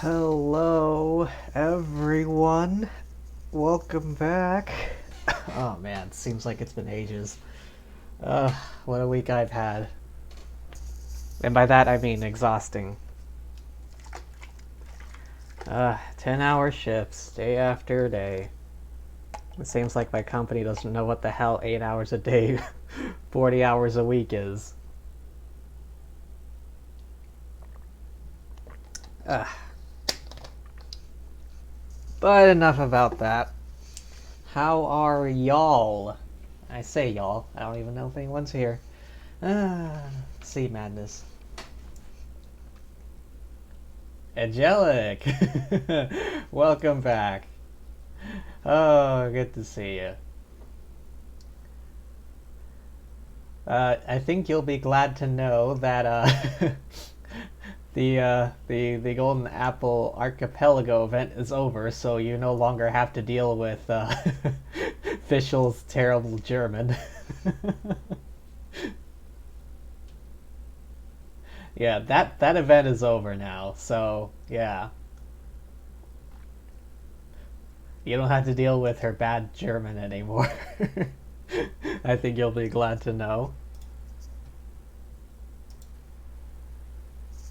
Hello, everyone. Welcome back. Oh man, seems like it's been ages. What a week I've had. And by that I mean exhausting. 10-hour shifts, day after day. It seems like my company doesn't know what the hell 8 hours a day, 40 hours a week is. But enough about that. How are y'all? I say y'all. I don't even know if anyone's here. Sea madness. Angelic! Welcome back. Oh, good to see you. I think you'll be glad to know that the Golden Apple Archipelago event is over, so you no longer have to deal with Fischl's terrible German. Yeah, that event is over now, so yeah. You don't have to deal with her bad German anymore. I think you'll be glad to know.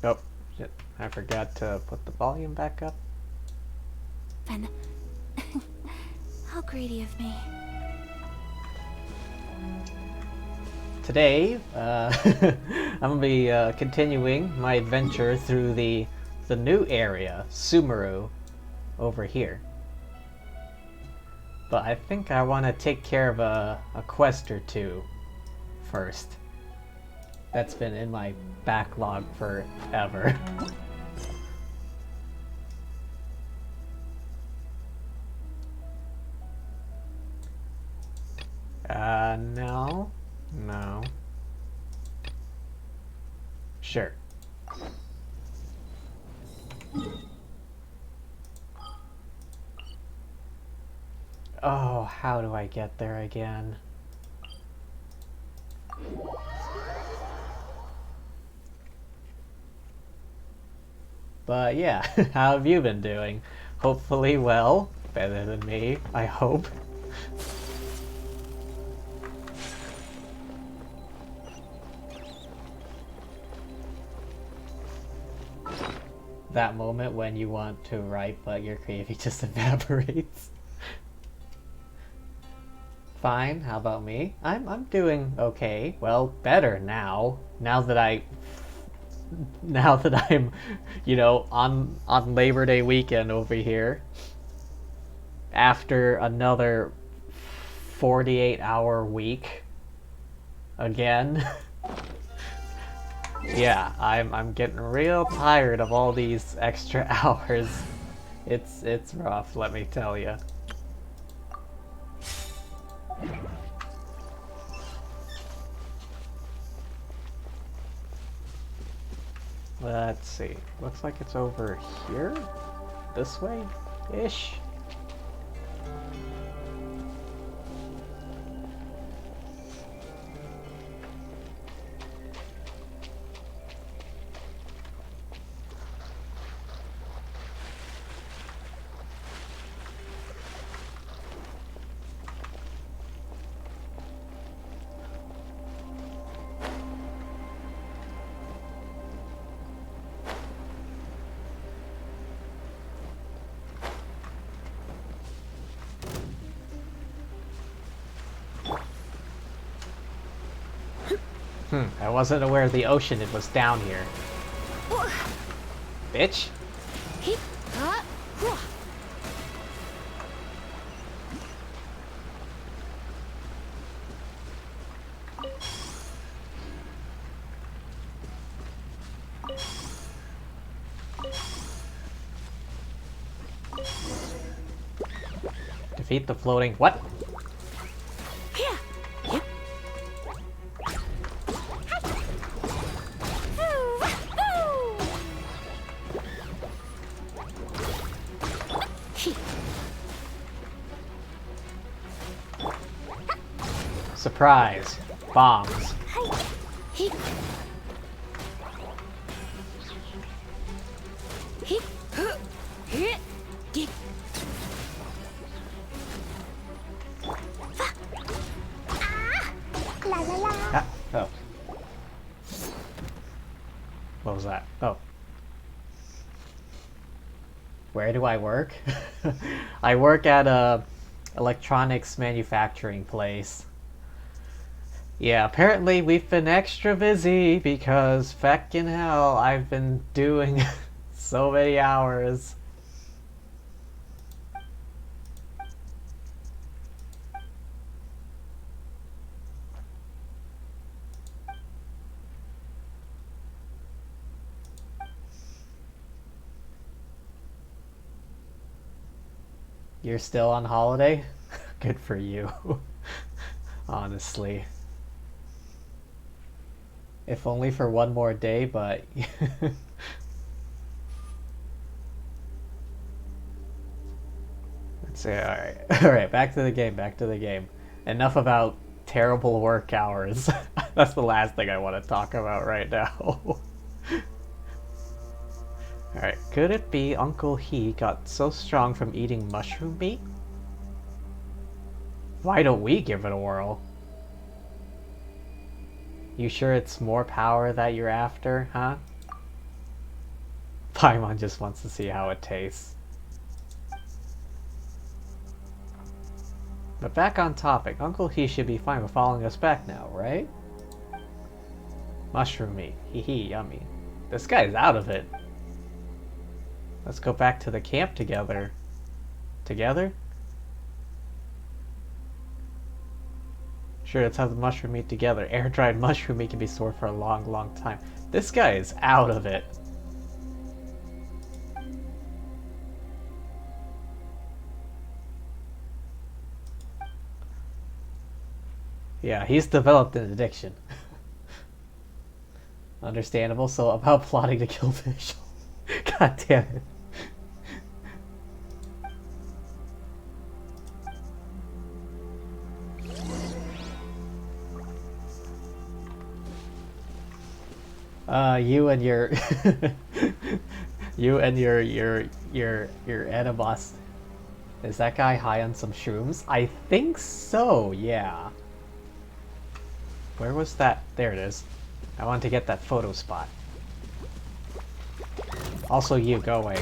Oh, shit. I forgot to put the volume back up. Ben, how greedy of me. Today, I'm gonna be continuing my adventure through the new area, Sumeru, over here. But I think I want to take care of a quest or two first. That's been in my backlog forever. No. No. Sure. Oh, how do I get there again? But yeah, how have you been doing? Hopefully well. Better than me, I hope. That moment when you want to write but your creativity just evaporates. Fine, how about me? I'm doing okay. Well, better now. Now that I'm, you know, on Labor Day weekend over here. After another 48-hour week. Again. Yeah, I'm getting real tired of all these extra hours. It's rough, let me tell you. Let's see. Looks like it's over here? This way-ish? I wasn't aware of the ocean, it was down here. Bitch! Defeat the floating... What? Surprise! Bombs. Ah, oh. What was that? Oh. Where do I work? I work at a electronics manufacturing place. Yeah, apparently we've been extra busy because feckin' hell, I've been doing so many hours. You're still on holiday? Good for you. Honestly. If only for one more day, but... Let's see, alright. Alright, back to the game, back to the game. Enough about terrible work hours. That's the last thing I want to talk about right now. Alright, could it be Uncle He got so strong from eating mushroom meat? Why don't we give it a whirl? You sure it's more power that you're after, huh? Paimon just wants to see how it tastes. But back on topic, Uncle He should be fine with following us back now, right? Mushroom meat. Hee hee, yummy. This guy's out of it. Let's go back to the camp together. Together? Sure, let's have the mushroom meat together. Air-dried mushroom meat can be stored for a long, long time. This guy is out of it. Yeah, he's developed an addiction. Understandable. So about plotting to kill Fish. God damn it. You and your you and your Animus. Is that guy high on some shrooms? I think so, yeah. Where was that? There it is. I want to get that photo spot. Also you, go away.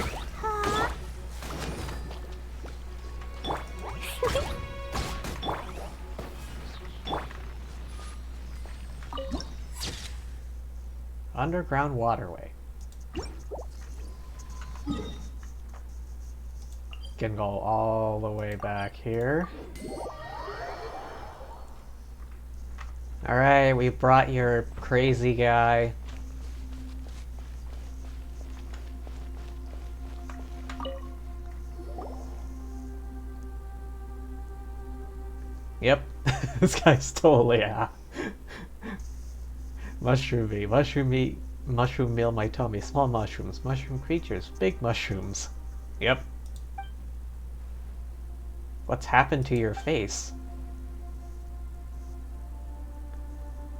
Underground waterway. Can go all the way back here. Alright, we brought your crazy guy. Yep, this guy's totally out. Mushroom meat, mushroom meal my tummy, small mushrooms, mushroom creatures, big mushrooms. Yep. What's happened to your face?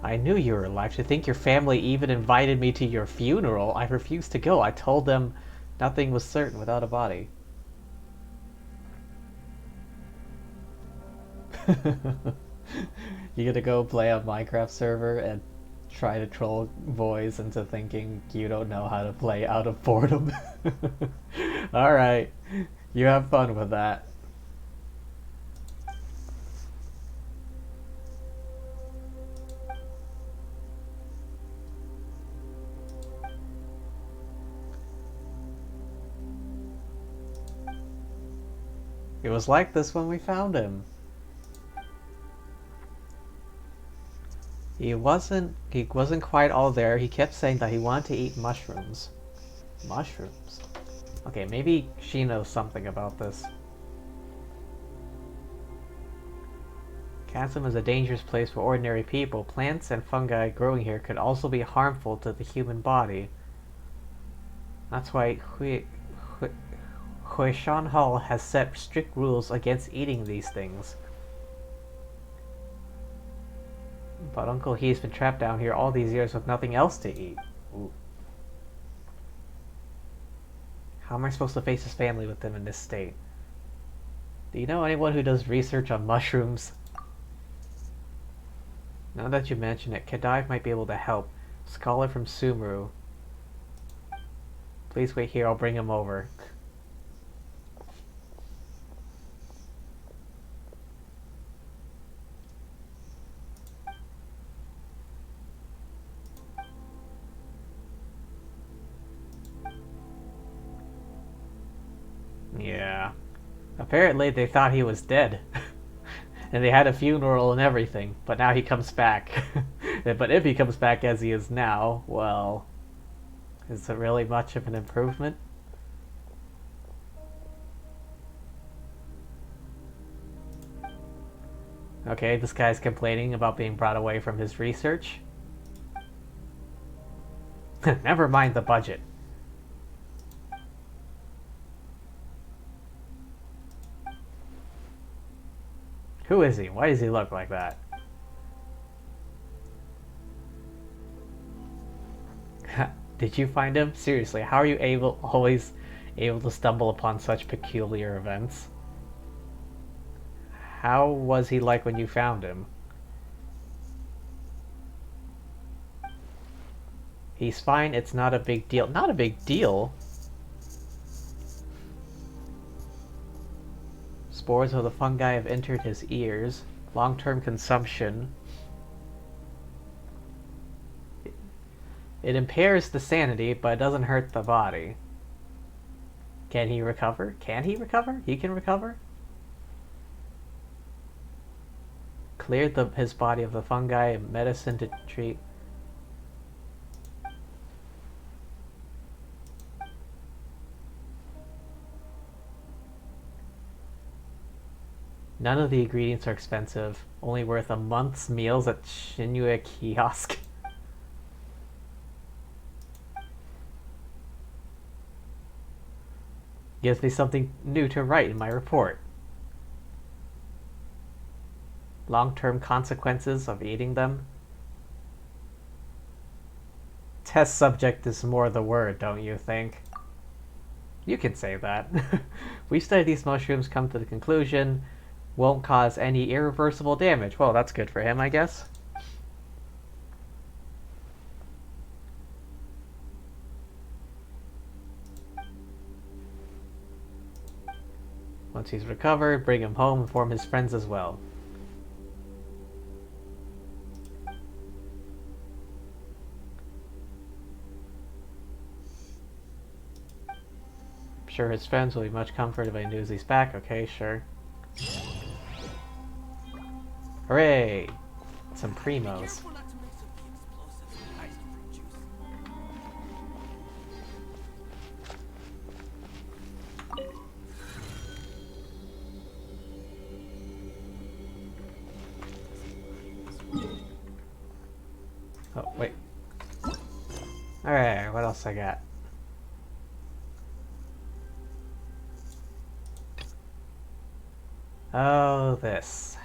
I knew you were alive. To think your family even invited me to your funeral. I refused to go. I told them nothing was certain without a body. You gonna go play a Minecraft server and try to troll boys into thinking you don't know how to play out of boredom? Alright, you have fun with that. It was like this when we found him. He wasn't quite all there. He kept saying that he wanted to eat mushrooms. Mushrooms? Okay, maybe she knows something about this. Chasm is a dangerous place for ordinary people. Plants and fungi growing here could also be harmful to the human body. That's why Huishan Hall has set strict rules against eating these things. But Uncle He's been trapped down here all these years with nothing else to eat. Ooh. How am I supposed to face his family with him in this state? Do you know anyone who does research on mushrooms? Now that you mention it, Kadive might be able to help. Scholar from Sumeru. Please wait here, I'll bring him over. Yeah. Apparently they thought he was dead. And they had a funeral and everything, but now he comes back. But if he comes back as he is now, well, is it really much of an improvement? Okay, this guy's complaining about being brought away from his research. Never mind the budget. Who is he? Why does he look like that? Did you find him? Seriously, how are you always able to stumble upon such peculiar events? How was he like when you found him? He's fine, it's not a big deal. Not a big deal? Spores of the fungi have entered his ears. Long-term consumption. It impairs the sanity, but it doesn't hurt the body. Can he recover? Can he recover? He can recover? Cleared his body of the fungi, medicine to treat. None of the ingredients are expensive, only worth a month's meals at Shinue kiosk. Gives me something new to write in my report. Long-term consequences of eating them. Test subject is more the word, don't you think? You can say that. We studied these mushrooms, come to the conclusion won't cause any irreversible damage. Well, that's good for him, I guess. Once he's recovered, bring him home, inform his friends as well. I'm sure his friends will be much comforted by news he's back. Okay, sure. Hooray! Some primos. Oh, wait. Alright, what else I got? Oh, this.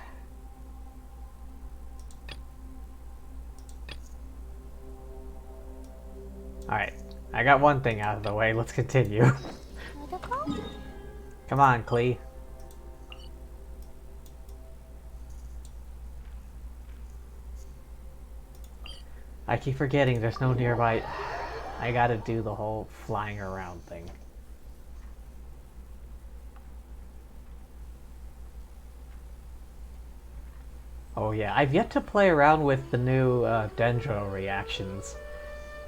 Alright, I got one thing out of the way, let's continue. Come on, Klee. I keep forgetting there's no nearby. I gotta do the whole flying around thing. Oh yeah, I've yet to play around with the new Dendro reactions.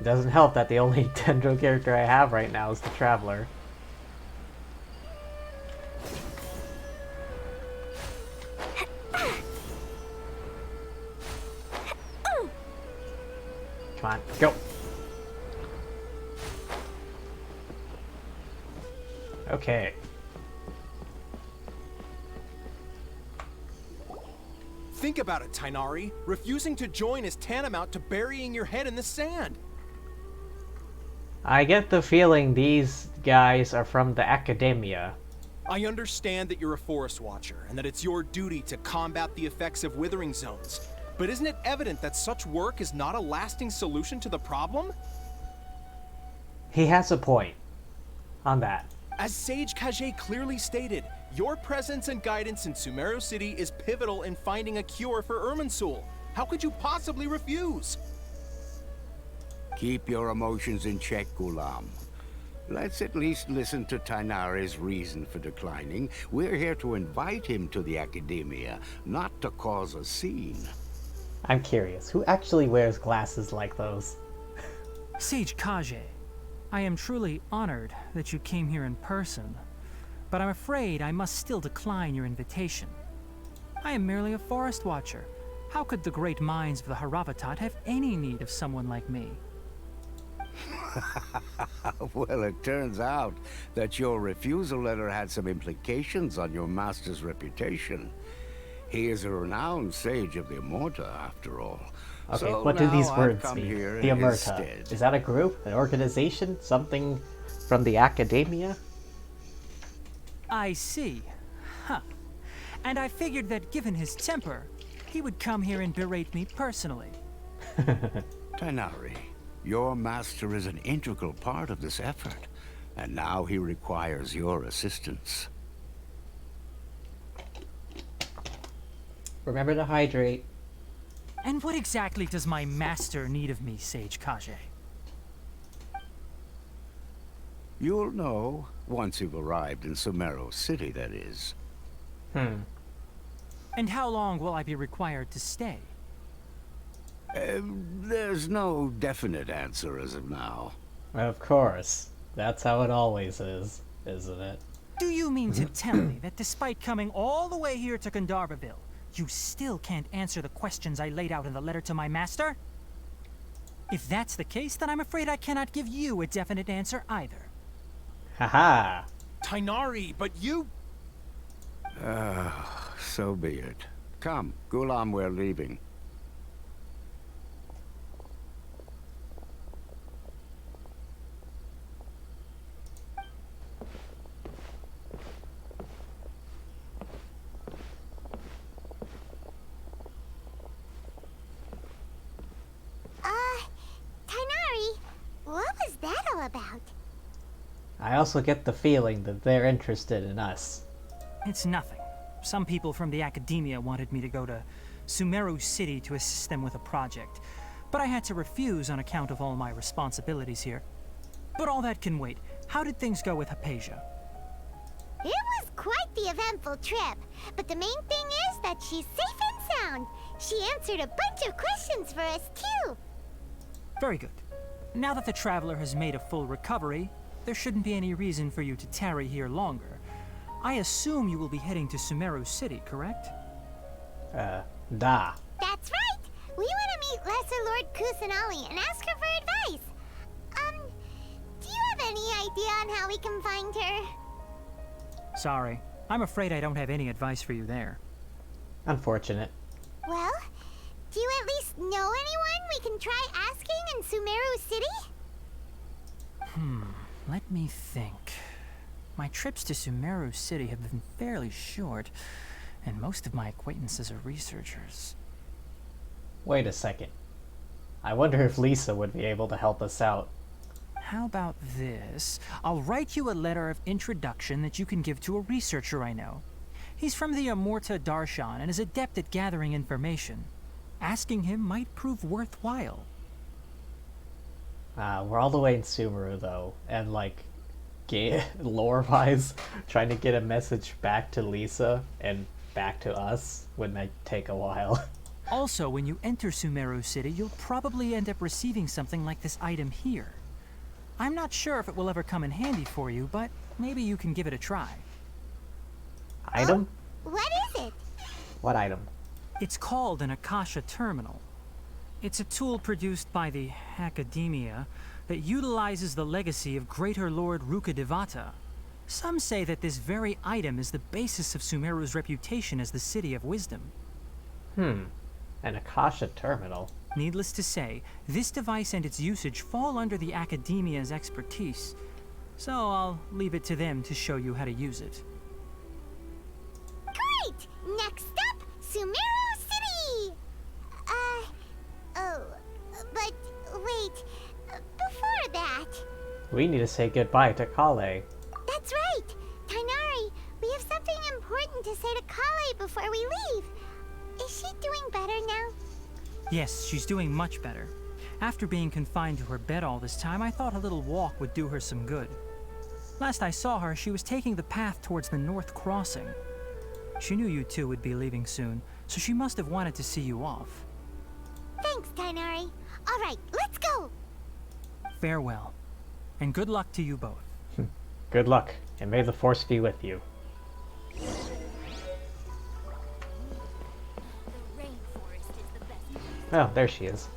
It doesn't help that the only Dendro character I have right now is the Traveler. Come on, go! Okay. Think about it, Tainari. Refusing to join is tantamount to burying your head in the sand. I get the feeling these guys are from the academia. I understand that you're a forest watcher, and that it's your duty to combat the effects of withering zones. But isn't it evident that such work is not a lasting solution to the problem? He has a point on that. As Sage Kage clearly stated, your presence and guidance in Sumeru City is pivotal in finding a cure for Irminsul. How could you possibly refuse? Keep your emotions in check, Ghulam. Let's at least listen to Tainari's reason for declining. We're here to invite him to the Academia, not to cause a scene. I'm curious, who actually wears glasses like those? Sage Kage, I am truly honored that you came here in person, but I'm afraid I must still decline your invitation. I am merely a forest watcher. How could the great minds of the Haravatat have any need of someone like me? Well, it turns out that your refusal letter had some implications on your master's reputation. He is a renowned sage of the Amurta, after all. Okay, So what do these now I've words come mean? here The Amurta. instead. Is that a group? An organization? Something from the Academia? I see. Huh. And I figured that given his temper, he would come here and berate me personally. Tainari, your master is an integral part of this effort, and now he requires your assistance. Remember to hydrate. And what exactly does my master need of me, Sage Kage? You'll know once you've arrived in Sumeru City, that is. And how long will I be required to stay? There's no definite answer as of now. Of course. That's how it always is, isn't it? Do you mean to tell me that despite coming all the way here to Gandharvaville, you still can't answer the questions I laid out in the letter to my master? If that's the case, then I'm afraid I cannot give you a definite answer either. Haha! Tainari, but you... So be it. Come, Ghulam, we're leaving. Tainari, what was that all about? I also get the feeling that they're interested in us. It's nothing. Some people from the Academia wanted me to go to Sumeru City to assist them with a project, but I had to refuse on account of all my responsibilities here. But all that can wait. How did things go with Hypatia? It was quite the eventful trip, but the main thing is that she's safe and sound. She answered a bunch of questions for us, too. Very good. Now that the Traveler has made a full recovery, there shouldn't be any reason for you to tarry here longer. I assume you will be heading to Sumeru City, correct? Da. That's right. We want to meet Lesser Lord Kusanali and ask her for advice. Do you have any idea on how we can find her? Sorry. I'm afraid I don't have any advice for you there. Unfortunate. Well, do you at least know anyone we can try asking in Sumeru City? Let me think. My trips to Sumeru City have been fairly short, and most of my acquaintances are researchers. Wait a second. I wonder if Lisa would be able to help us out. How about this? I'll write you a letter of introduction that you can give to a researcher I know. He's from the Amurta Darshan and is adept at gathering information. Asking him might prove worthwhile. We're all the way in Sumeru, though, and, like, lore-wise, trying to get a message back to Lisa and back to us would take a while. Also, when you enter Sumeru City, you'll probably end up receiving something like this item here. I'm not sure if it will ever come in handy for you, but maybe you can give it a try. Item? What is it? What item? It's called an Akasha Terminal. It's a tool produced by the Academia that utilizes the legacy of Greater Lord Rukkhadevata. Some say that this very item is the basis of Sumeru's reputation as the City of Wisdom. An Akasha terminal. Needless to say, this device and its usage fall under the Academia's expertise, so I'll leave it to them to show you how to use it. Great! Next up, Sumeru City! But wait, before that... We need to say goodbye to Kale. That's right! Tainari, we have something important to say to Kale before we leave. Is she doing better now? Yes, she's doing much better. After being confined to her bed all this time, I thought a little walk would do her some good. Last I saw her, she was taking the path towards the North Crossing. She knew you two would be leaving soon, so she must have wanted to see you off. Thanks, Tainari. All right, let's go. Farewell, and good luck to you both. Good luck, and may the Force be with you. The rainforest is the best. Oh, there she is.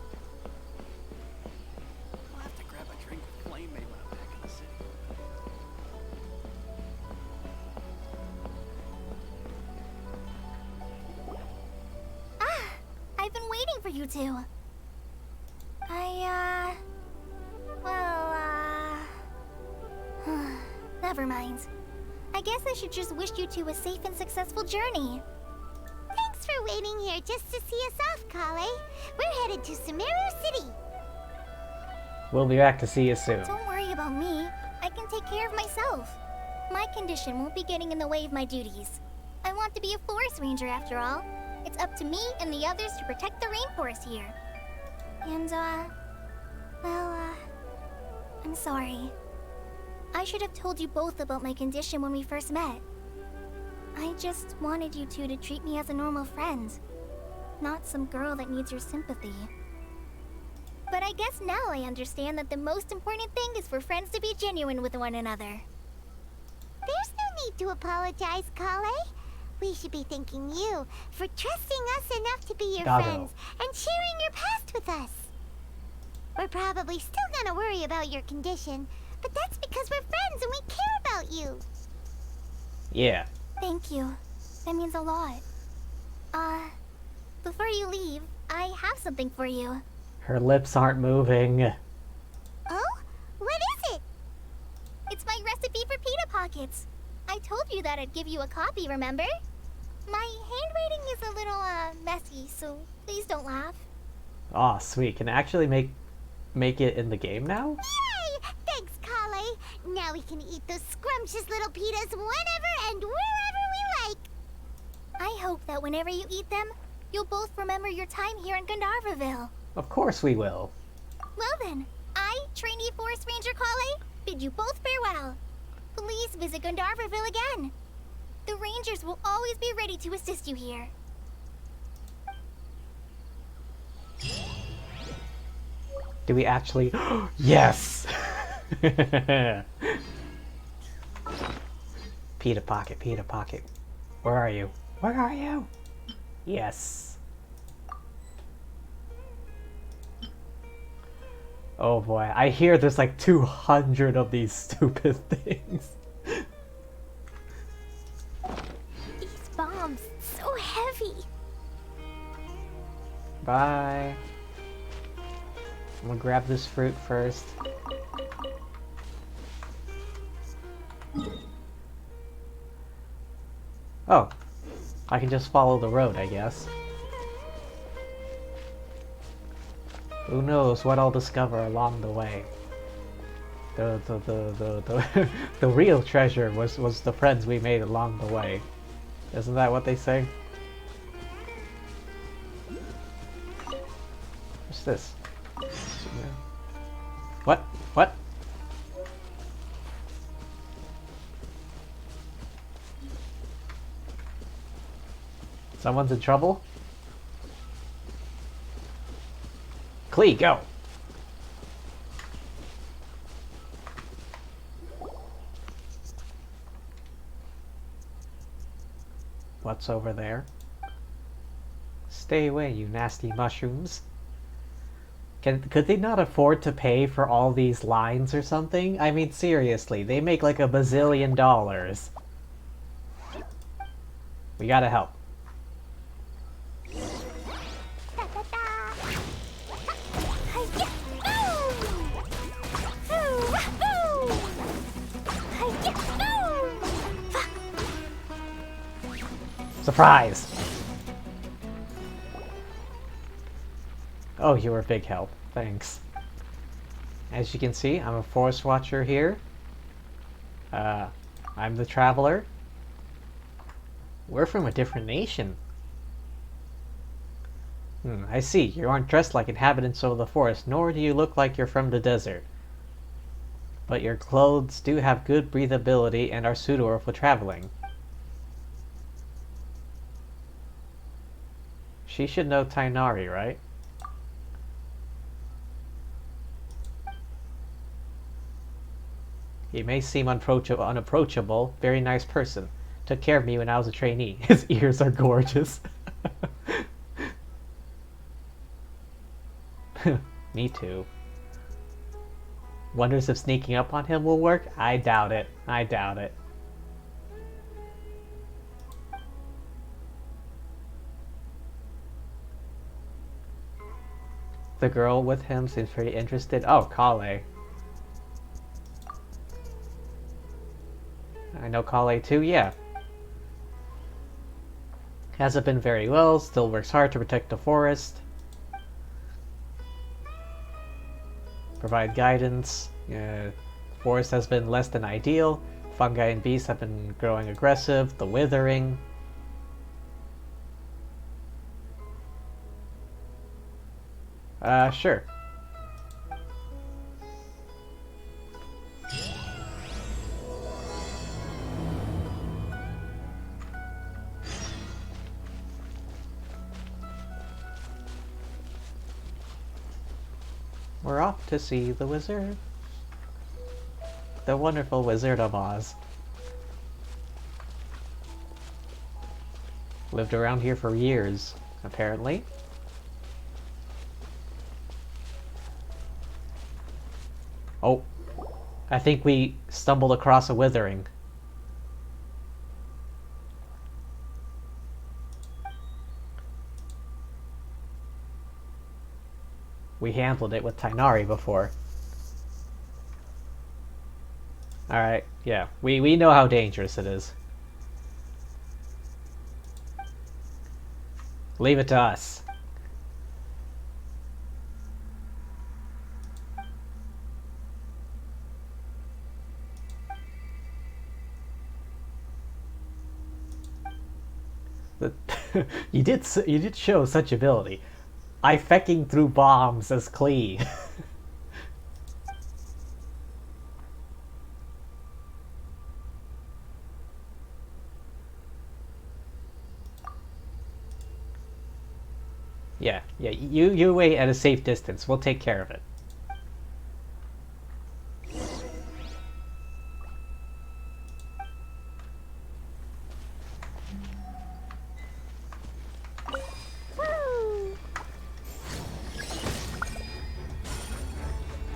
I'll have to grab a drink with Flame Maid when I'm back in the city. I've been waiting for you two. Never mind. I guess I should just wish you two a safe and successful journey. Thanks for waiting here just to see us off, Kale. We're headed to Sumeru City. We'll be back to see you soon. Don't worry about me. I can take care of myself. My condition won't be getting in the way of my duties. I want to be a forest ranger after all. It's up to me and the others to protect the rainforest here. And, I'm sorry. I should have told you both about my condition when we first met. I just wanted you two to treat me as a normal friend, not some girl that needs your sympathy. But I guess now I understand that the most important thing is for friends to be genuine with one another. There's no need to apologize, Kale. We should be thanking you for trusting us enough to be your Doggo. friends and sharing your past with us. We're probably still gonna worry about your condition, but that's because we're friends and we care about you. Yeah. Thank you. That means a lot. Before you leave, I have something for you. Her lips aren't moving. Oh? What is it? It's my recipe for pita pockets. I told you that I'd give you a copy, remember? My handwriting is a little, messy, so please don't laugh. Aw, sweet. Can I actually make it in the game now? Yay! Thanks, Kale. Now we can eat those scrumptious little pitas whenever and wherever we like. I hope that whenever you eat them, you'll both remember your time here in Gandharvaville. Of course we will. Well then, I, trainee Forest Ranger Kale, bid you both farewell. Please visit Gandharvaville again. The Rangers will always be ready to assist you here. Do we actually? Yes! Pita Pocket, Pita Pocket. Where are you? Where are you? Yes. Oh boy, I hear there's like 200 of these stupid things. These bombs, so heavy. Bye. I'm gonna grab this fruit first. Oh, I can just follow the road, I guess. Who knows what I'll discover along the way. The real treasure was the friends we made along the way. Isn't that what they say? What's this? What? What? Someone's in trouble? Klee, go! What's over there? Stay away, you nasty mushrooms. Could they not afford to pay for all these lines or something? I mean, seriously, they make like $1 bazillion. We gotta help. Surprise! Oh, you were a big help. Thanks. As you can see, I'm a forest watcher here. I'm the traveler. We're from a different nation. I see. You aren't dressed like inhabitants of the forest, nor do you look like you're from the desert. But your clothes do have good breathability and are suitable for traveling. She should know Tainari, right? He may seem unapproachable, very nice person. Took care of me when I was a trainee. His ears are gorgeous. Me too. Wonders if sneaking up on him will work? I doubt it. I doubt it. The girl with him seems pretty interested. Oh, Kale. I know Kale too, yeah. Hasn't been very well, still works hard to protect the forest. Provide guidance. Forest has been less than ideal. Fungi and beasts have been growing aggressive. The withering. Sure. We're off to see the wizard. The wonderful Wizard of Oz. Lived around here for years, apparently. Oh, I think we stumbled across a withering. We handled it with Tainari before. Alright, yeah. We know how dangerous it is. Leave it to us. You did show such ability. I fecking threw bombs as Klee. Yeah, you wait at a safe distance. We'll take care of it.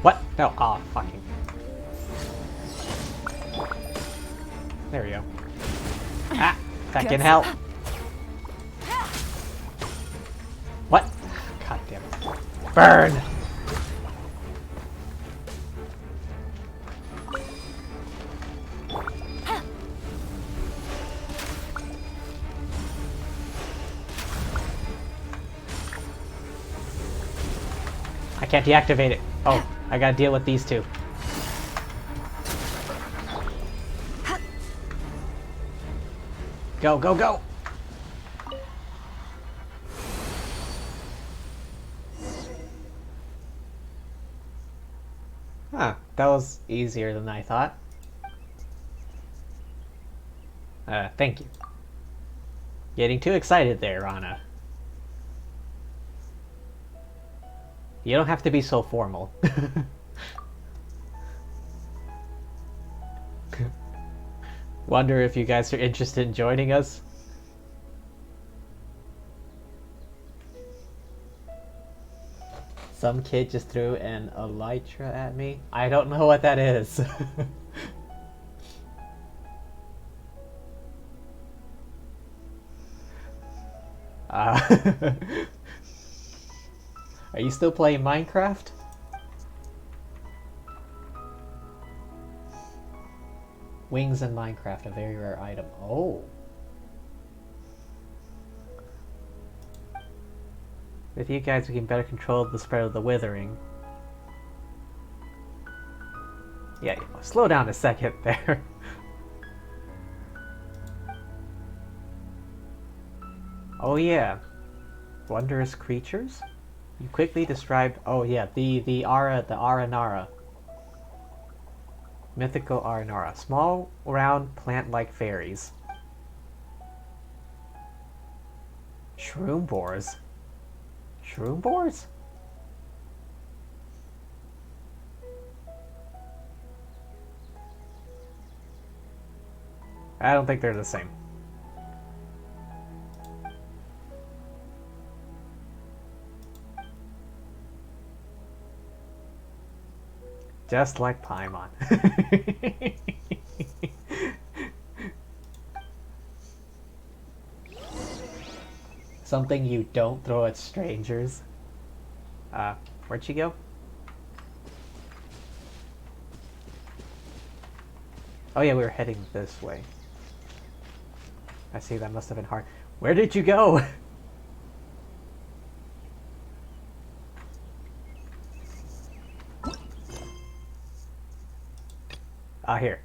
What? No, oh, fucking. There we go. Ah, fucking hell. What? God damn it. Burn! I can't deactivate it. Oh, I gotta deal with these two. Go, go, go! Huh, that was easier than I thought. Thank you. Getting too excited there, Rana. You don't have to be so formal. Wonder if you guys are interested in joining us? Some kid just threw an elytra at me. I don't know what that is. Are you still playing Minecraft? Wings in Minecraft, a very rare item. Oh. With you guys, we can better control the spread of the withering. Yeah, slow down a second there. Oh yeah. Wondrous creatures? You quickly described... Oh yeah, the Aranara. Mythical Aranara. Small, round, plant-like fairies. Shroom boars? Shroom boars? I don't think they're the same. Just like Paimon. Something you don't throw at strangers. Where'd she go? Oh yeah, we were heading this way. I see, that must have been hard. Where did you go? Ah, here.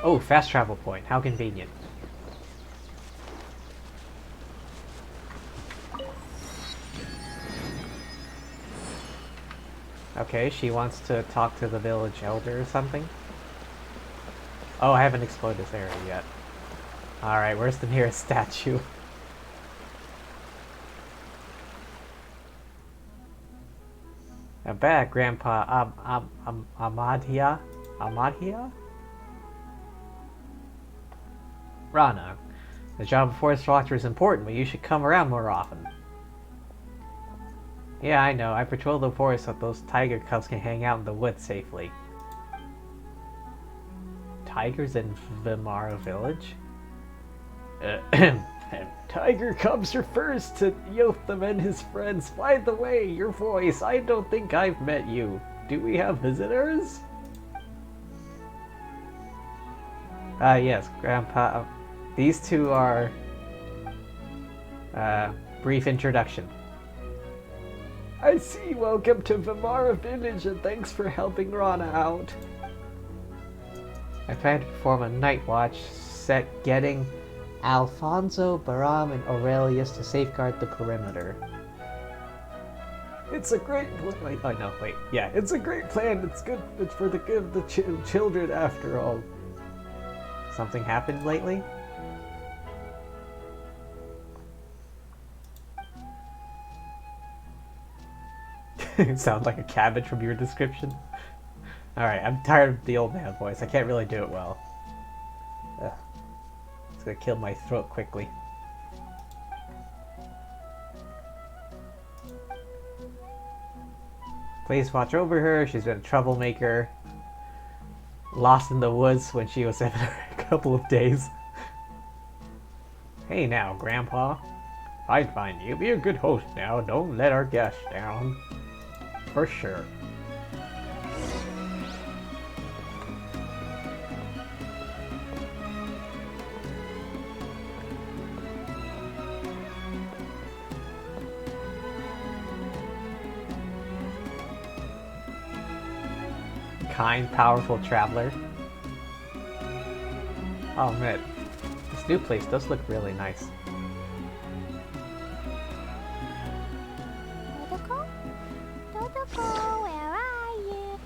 Oh, fast travel point. How convenient. Okay, she wants to talk to the village elder or something. Oh, I haven't explored this area yet. Alright, where's the nearest statue? I'm back, Grandpa. Amadhya? Amadhya? Rana, the job of forest watcher is important, but you should come around more often. Yeah, I know. I patrol the forest so those tiger cubs can hang out in the woods safely. Tigers in Vimara village? Tiger cubs are first to Yotham and his friends. By the way, your voice, I don't think I've met you. Do we have visitors? Yes, Grandpa. These two are... brief introduction. I see. Welcome to Vimara village and thanks for helping Rana out. I plan to perform a night watch set getting Alfonso, Baram, and Aurelius to safeguard the perimeter. It's a great wait. Oh no, wait. Yeah, it's a great plan. It's good. It's for the good of the children after all. Something happened lately? It sounds like a cabbage from your description. Alright, I'm tired of the old man voice. I can't really do it well. Ugh. It's gonna kill my throat quickly. Please watch over her. She's been a troublemaker. Lost in the woods when she was after a couple of days. Hey now, Grandpa. I'd find you. Be a good host now. Don't let our guests down. For sure. Kind, powerful traveler. Oh man, this new place does look really nice. Dodoko? Dodoko, where are you?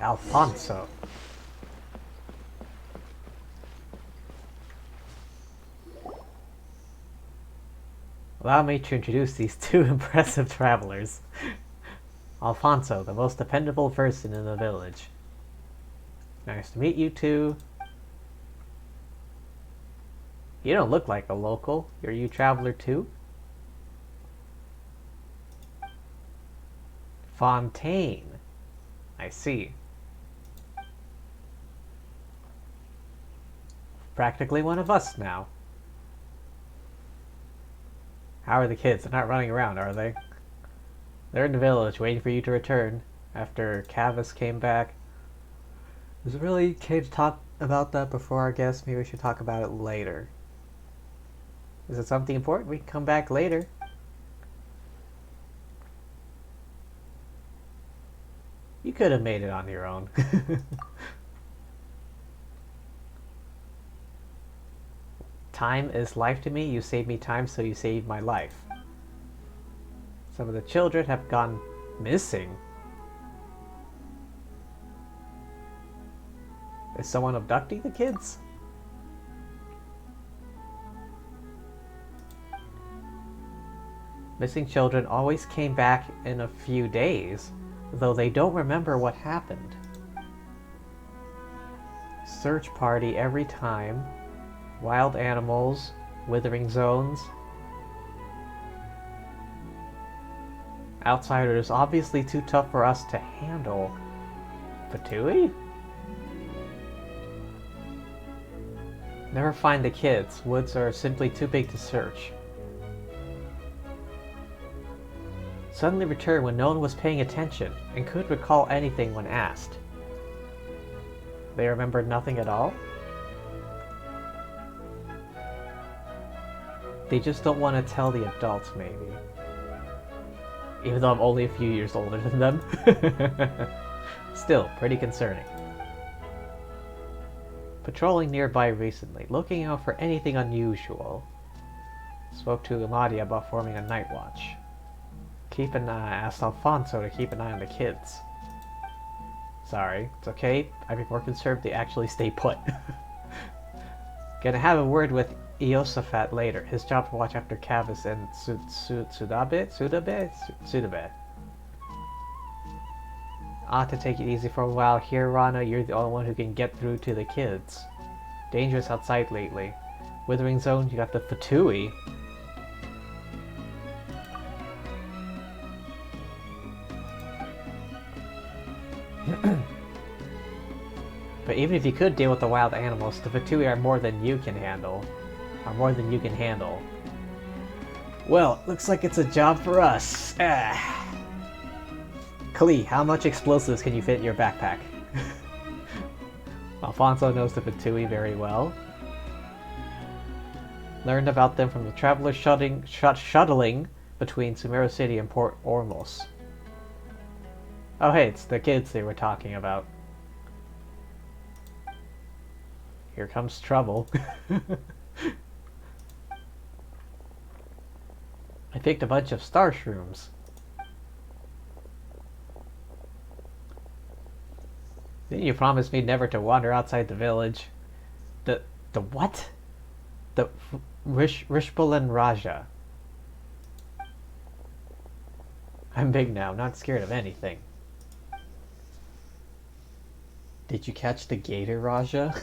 Alfonso. Allow me to introduce these two impressive travelers. Alfonso, the most dependable person in the village. Nice to meet you two. You don't look like a local. Are you a traveler too? Fontaine. I see. Practically one of us now. How are the kids? They're not running around, are they? They're in the village, waiting for you to return after Cavus came back. Is it really okay to talk about that before our guest? Maybe we should talk about it later. Is it something important? We can come back later. You could have made it on your own. Time is life to me. You saved me time, so you saved my life. Some of the children have gone missing. Is someone abducting the kids? Missing children always came back in a few days, though they don't remember what happened. Search party every time. Wild animals, withering zones. Outsiders obviously too tough for us to handle. Fatui? Never find the kids. Woods are simply too big to search. Suddenly returned when no one was paying attention and couldn't recall anything when asked. They remembered nothing at all? They just don't want to tell the adults, maybe. Even though I'm only a few years older than them. Still, pretty concerning. Patrolling nearby recently, looking out for anything unusual. Spoke to Amadia about forming a night watch. Asked Alfonso to keep an eye on the kids. Sorry, it's okay. I'd be more concerned if they actually stay put. Gonna have a word with Iosafat later. His job to watch after Cavus and Sudabe. Ought to take it easy for a while here, Rana. You're the only one who can get through to the kids. Dangerous outside lately. Withering zone, you got the Fatui. But even if you could deal with the wild animals, the Fatui are more than you can handle. Well, looks like it's a job for us. Klee, how much explosives can you fit in your backpack? Alfonso knows the Fatui very well. Learned about them from the travelers shuttling between Sumeru City and Port Ormos. Oh hey, it's the kids they were talking about. Here comes trouble. I picked a bunch of star shrooms. Didn't you promise me never to wander outside the village? The what? The Rishpalan Raja. I'm big now, not scared of anything. Did you catch the gator Raja?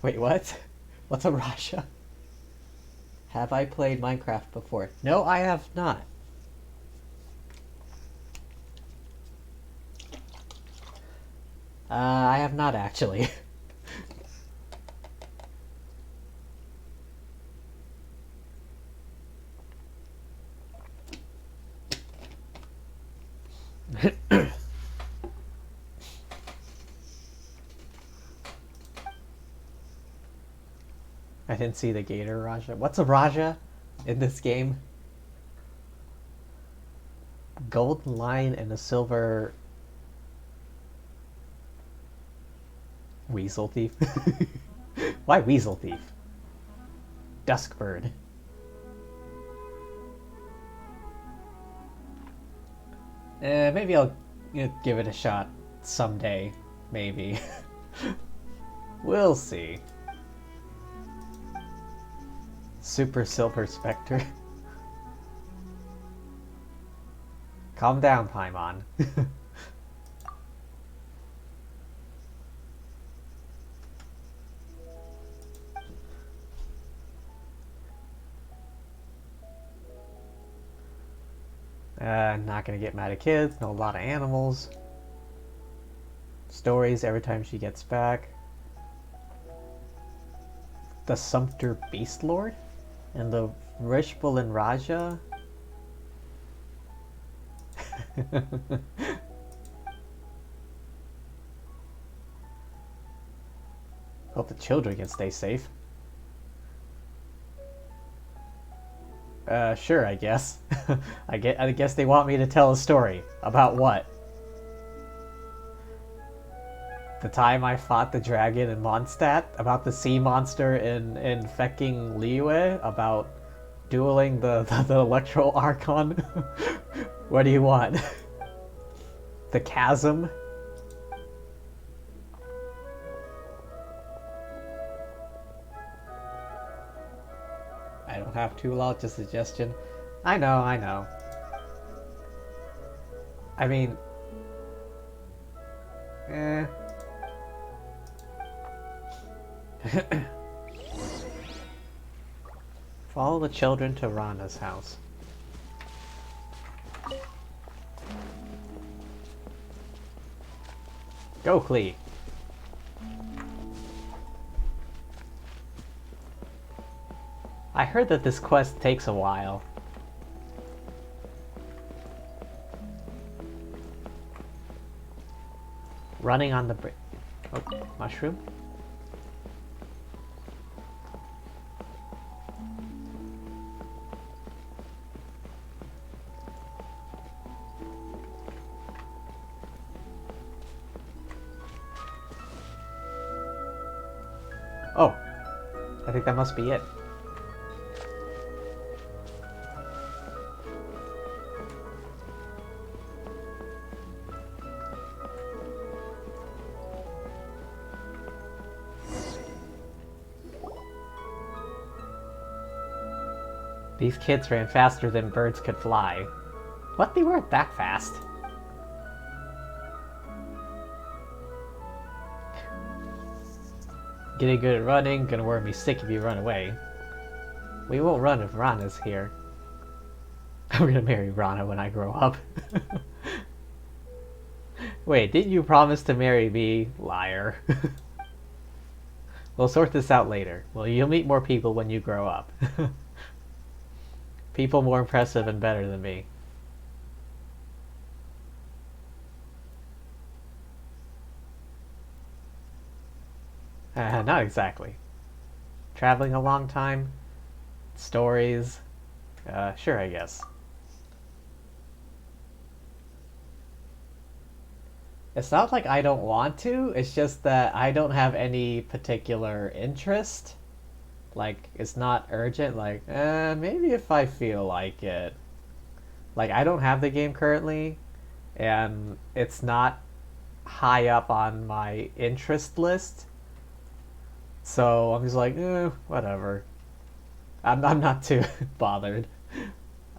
Wait, what? What's a Raja? Have I played Minecraft before? No, I have not. I have not actually. I didn't see the gator Raja. What's a Raja in this game? Golden lion and a silver weasel thief. Why weasel thief? Duskbird. Maybe I'll give it a shot someday. Maybe. We'll see. Super Silver Spectre. Calm down, Paimon. Not gonna get mad at kids, know a lot of animals. Stories every time she gets back. The Sumpter Beast Lord? And the Rishpalan Raja? Hope the children can stay safe. Sure, I guess. I guess they want me to tell a story. About what? The time I fought the dragon in Mondstadt? About the sea monster in fecking Liyue? About dueling the Electro Archon? What do you want? The chasm? I don't have too large a suggestion. I know, I know. I mean... Eh... Follow the children to Rana's house. Go, Klee. I heard that this quest takes a while. Running on the bridge. Oh, mushroom? Oh, I think that must be it. These kids ran faster than birds could fly. What? They weren't that fast. Getting good at running, gonna wear me sick if you run away. We won't run if Rana's here. I'm gonna marry Rana when I grow up. Wait, didn't you promise to marry me? Liar. We'll sort this out later. Well, you'll meet more people when you grow up. People more impressive and better than me. Not exactly. Traveling a long time? Stories? Sure, I guess. It's not like I don't want to, it's just that I don't have any particular interest. Like, it's not urgent, like, maybe if I feel like it. Like, I don't have the game currently, and it's not high up on my interest list. So I'm just like, whatever. I'm not too bothered.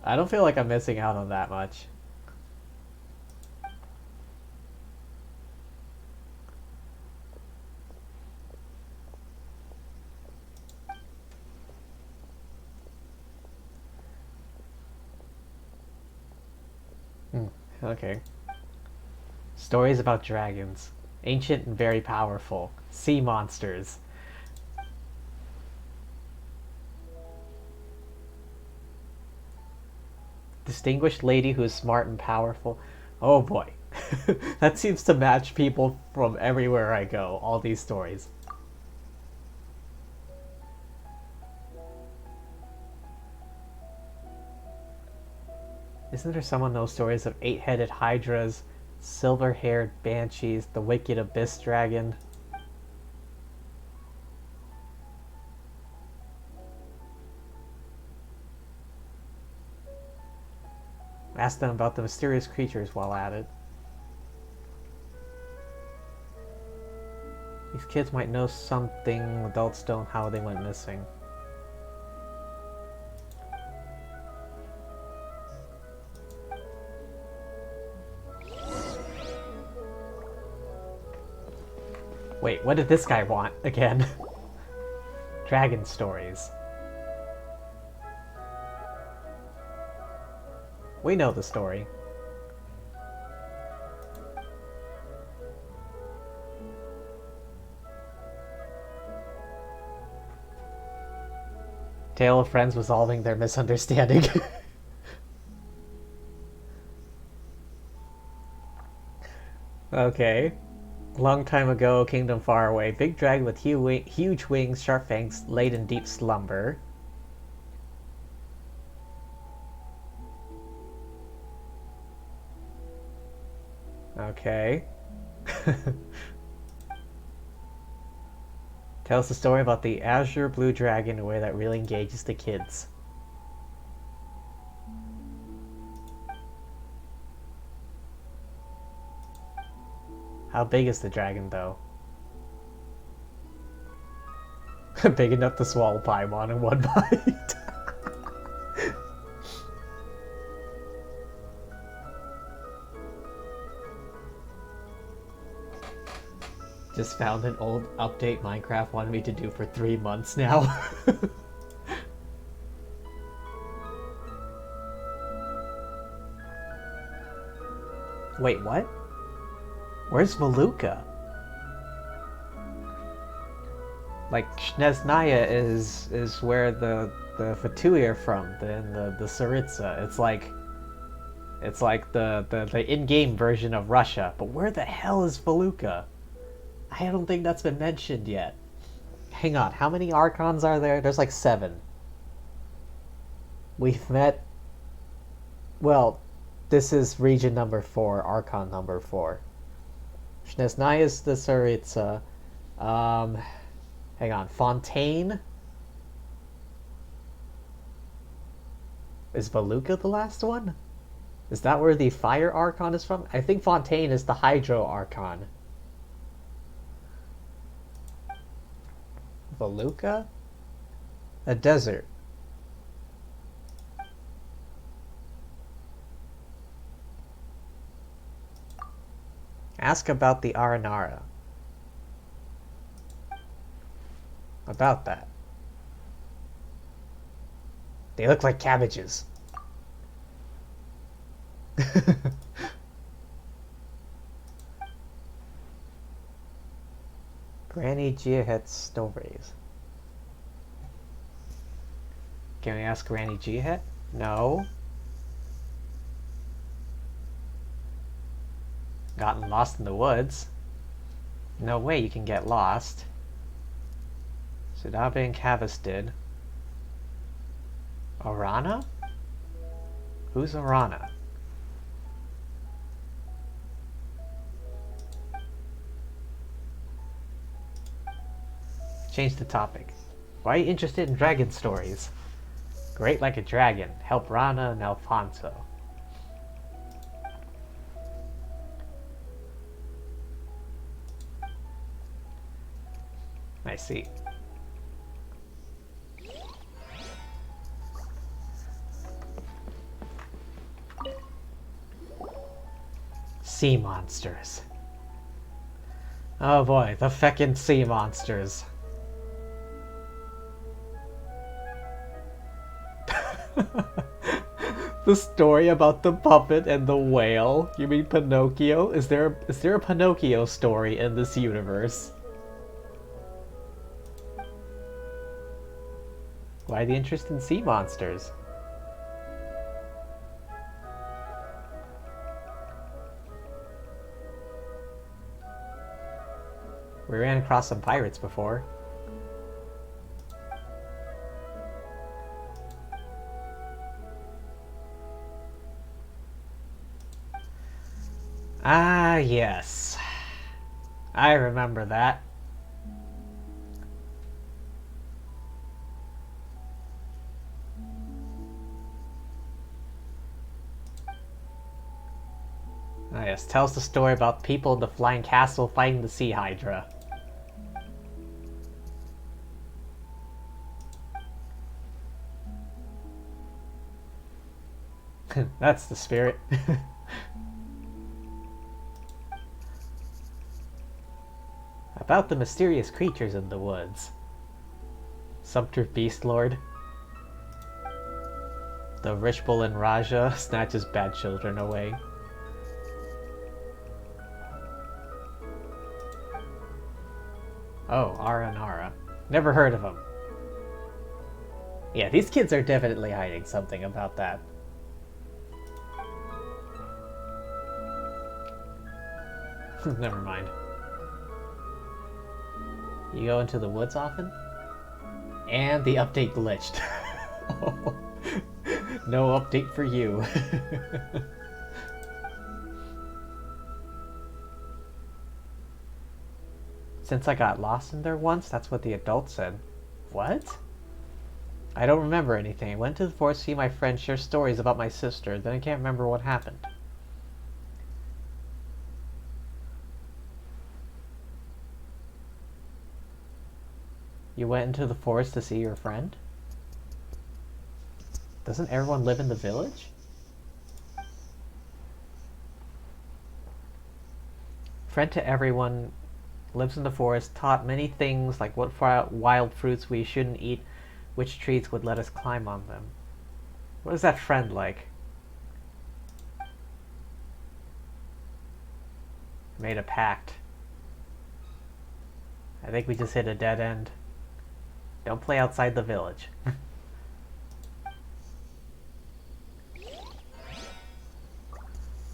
I don't feel like I'm missing out on that much. Okay. Stories about dragons. Ancient and very powerful. Sea monsters. Distinguished lady who is smart and powerful. Oh boy. That seems to match people from everywhere I go. All these stories. Isn't there someone knows stories of 8-headed hydras, silver-haired banshees, the wicked abyss dragon? Ask them about the mysterious creatures while at it. These kids might know something adults don't, how they went missing. Wait, what did this guy want again? Dragon stories. We know the story. Tale of friends resolving their misunderstanding. Okay. Long time ago, kingdom far away, big dragon with huge wings, sharp fangs, laid in deep slumber. Okay. Tell us the story about the azure blue dragon in a way that really engages the kids. How big is the dragon, though? Big enough to swallow Paimon in one bite. Just found an old update Minecraft wanted me to do for 3 months now. Wait, what? Where's Valuka? Like, Snezhnaya is where the Fatui are from, the Tsaritsa. It's like the in-game version of Russia. But where the hell is Valuka? I don't think that's been mentioned yet. Hang on, how many Archons are there? There's like 7. We've met... Well, this is region number 4, Archon number 4. Snezhnaya is the Tsaritsa. Hang on, Fontaine? Is Valuka the last one? Is that where the Fire Archon is from? I think Fontaine is the Hydro Archon. Valuka? A desert. Ask about the Aranara. About that. They look like cabbages. Granny Jiahet's stories. Can we ask Granny Jiahet? No. Gotten lost in the woods? No way you can get lost. Sudabe and Kavis did. Arana? Who's Arana? Change the topic. Why are you interested in dragon stories? Great like a dragon. Help Rana and Alfonso. I see. Sea monsters. Oh boy, the feckin' sea monsters. The story about the puppet and the whale? You mean Pinocchio? Is there a Pinocchio story in this universe? Why the interest in sea monsters? We ran across some pirates before. Ah, yes. I remember that. Ah, yes. Tell us the story about people in the flying castle fighting the sea hydra. That's the spirit. About the mysterious creatures in the woods. Sumpter Beast Lord. The rich bull in Raja snatches bad children away. Oh, Aranara. Never heard of him. Yeah, these kids are definitely hiding something about that. Never mind. You go into the woods often? And the update glitched. No update for you. Since I got lost in there once, that's what the adult said. What? I don't remember anything. I went to the forest to see my friends share stories about my sister, then I can't remember what happened. You went into the forest to see your friend? Doesn't everyone live in the village? Friend to everyone, lives in the forest, taught many things like what wild fruits we shouldn't eat, which trees would let us climb on them. What is that friend like? Made a pact. I think we just hit a dead end. Don't play outside the village.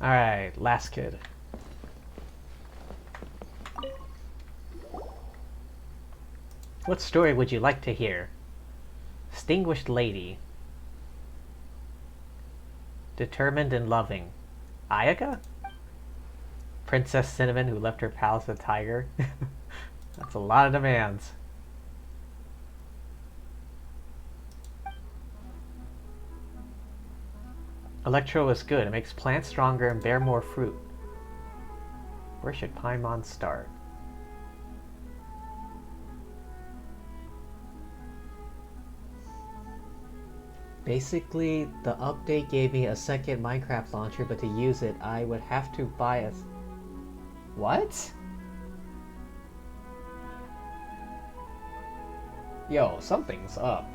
Alright, last kid. What story would you like to hear? Distinguished lady. Determined and loving. Ayaka? Princess Cinnamon who left her palace with a tiger? That's a lot of demands. Electro is good. It makes plants stronger and bear more fruit. Where should Paimon start? Basically, the update gave me a second Minecraft launcher, but to use it, I would have to buy a... What? Yo, something's up.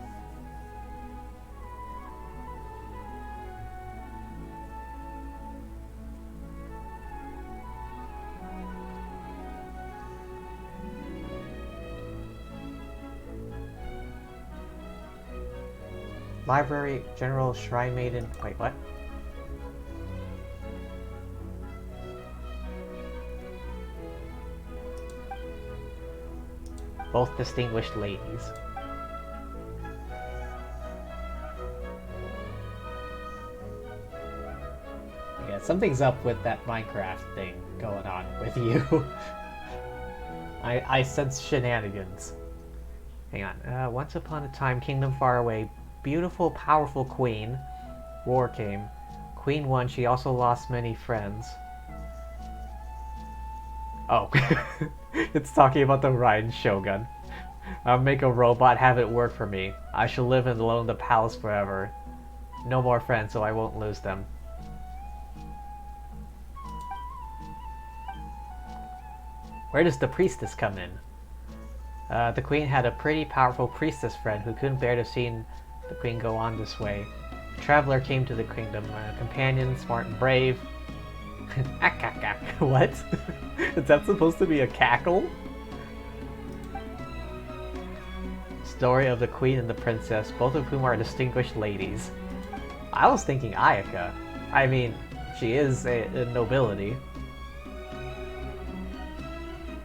Library, General, Shrine Maiden... Wait, what? Both distinguished ladies. Yeah, something's up with that Minecraft thing going on with you. I sense shenanigans. Hang on. Once upon a time, kingdom far away, beautiful, powerful queen. War came. Queen won. She also lost many friends. Oh. It's talking about the Ryan Shogun. I'll make a robot, have it work for me. I shall live alone in the palace forever. No more friends, so I won't lose them. Where does the priestess come in? The queen had a pretty powerful priestess friend who couldn't bear to have seen the queen go on this way. A traveler came to the kingdom, a companion, smart and brave. What? Is that supposed to be a cackle? Story of the queen and the princess, both of whom are distinguished ladies. I was thinking Ayaka. I mean, she is a nobility.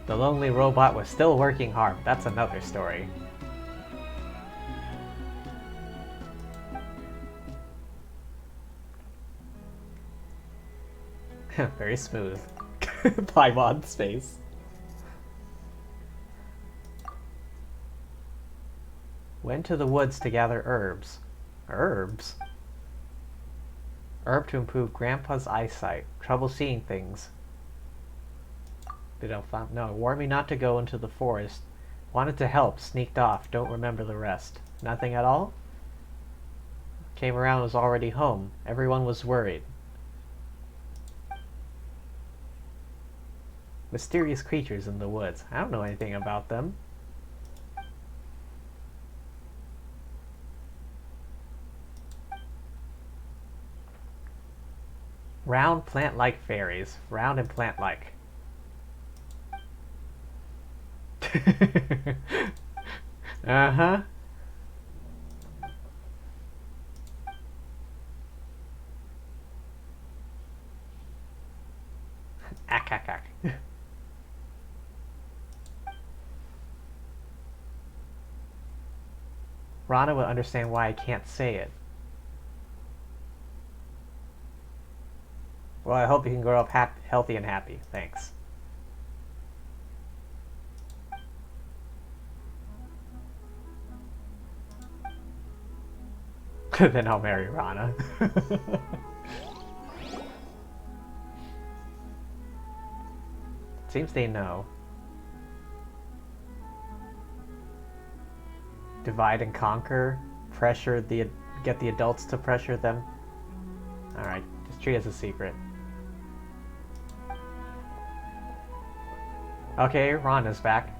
The lonely robot was still working hard. That's another story. Very smooth. Paimon's face. Went to the woods to gather herbs. Herbs? Herb to improve Grandpa's eyesight. Trouble seeing things. They don't find... No, warned me not to go into the forest. Wanted to help, sneaked off, don't remember the rest. Nothing at all? Came around, was already home. Everyone was worried. Mysterious creatures in the woods. I don't know anything about them. Round plant-like fairies. Round and plant-like. Uh-huh. Ack, ack, ack. Rana would understand why I can't say it. Well, I hope you can grow up healthy and happy. Thanks. Then I'll marry Rana. Seems they know. Divide and conquer. Get the adults to pressure them. Alright, just treat it as a secret. Okay, Rana's back.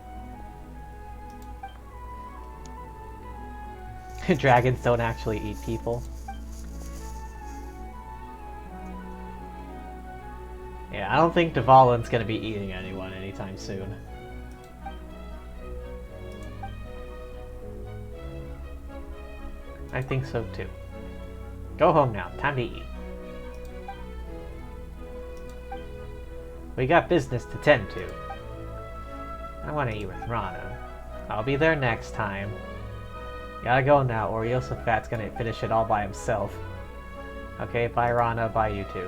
Dragons don't actually eat people. Yeah, I don't think Dvalin's gonna be eating anyone anytime soon. I think so too. Go home now, time to eat. We got business to tend to. I want to eat with Rana. I'll be there next time. Gotta go now, or Yosafat's gonna finish it all by himself. Okay, bye Rana, bye you two.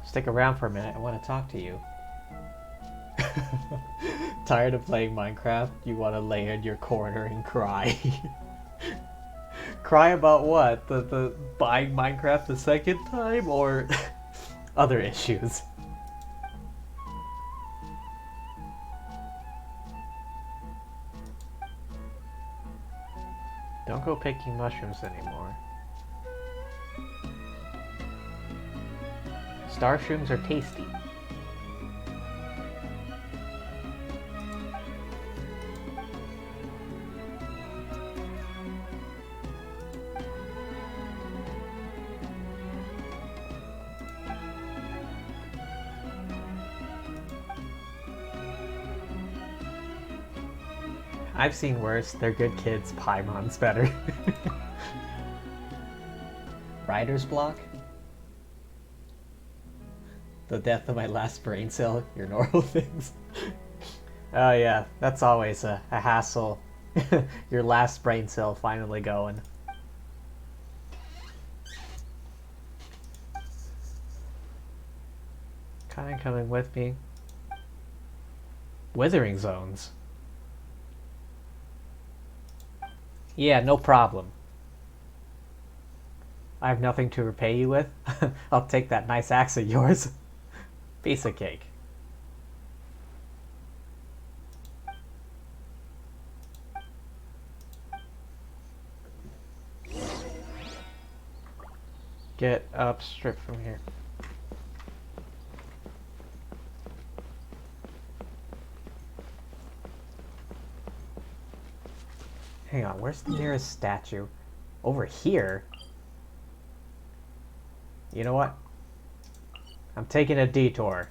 Stick around for a minute, I want to talk to you. Tired of playing Minecraft? You want to lay in your corner and cry. Cry about what? The buying Minecraft the second time, or other issues? Don't go picking mushrooms anymore. Star shrooms are tasty. I've seen worse. They're good kids. Paimon's better. Writer's block? The death of my last brain cell, your normal things. Oh yeah, that's always a hassle. Your last brain cell finally going. Kinda coming with me. Withering zones. Yeah, no problem. I have nothing to repay you with. I'll take that nice axe of yours. Piece of cake. Get up, strip from here. Hang on, where's the nearest statue? Over here? You know what? I'm taking a detour.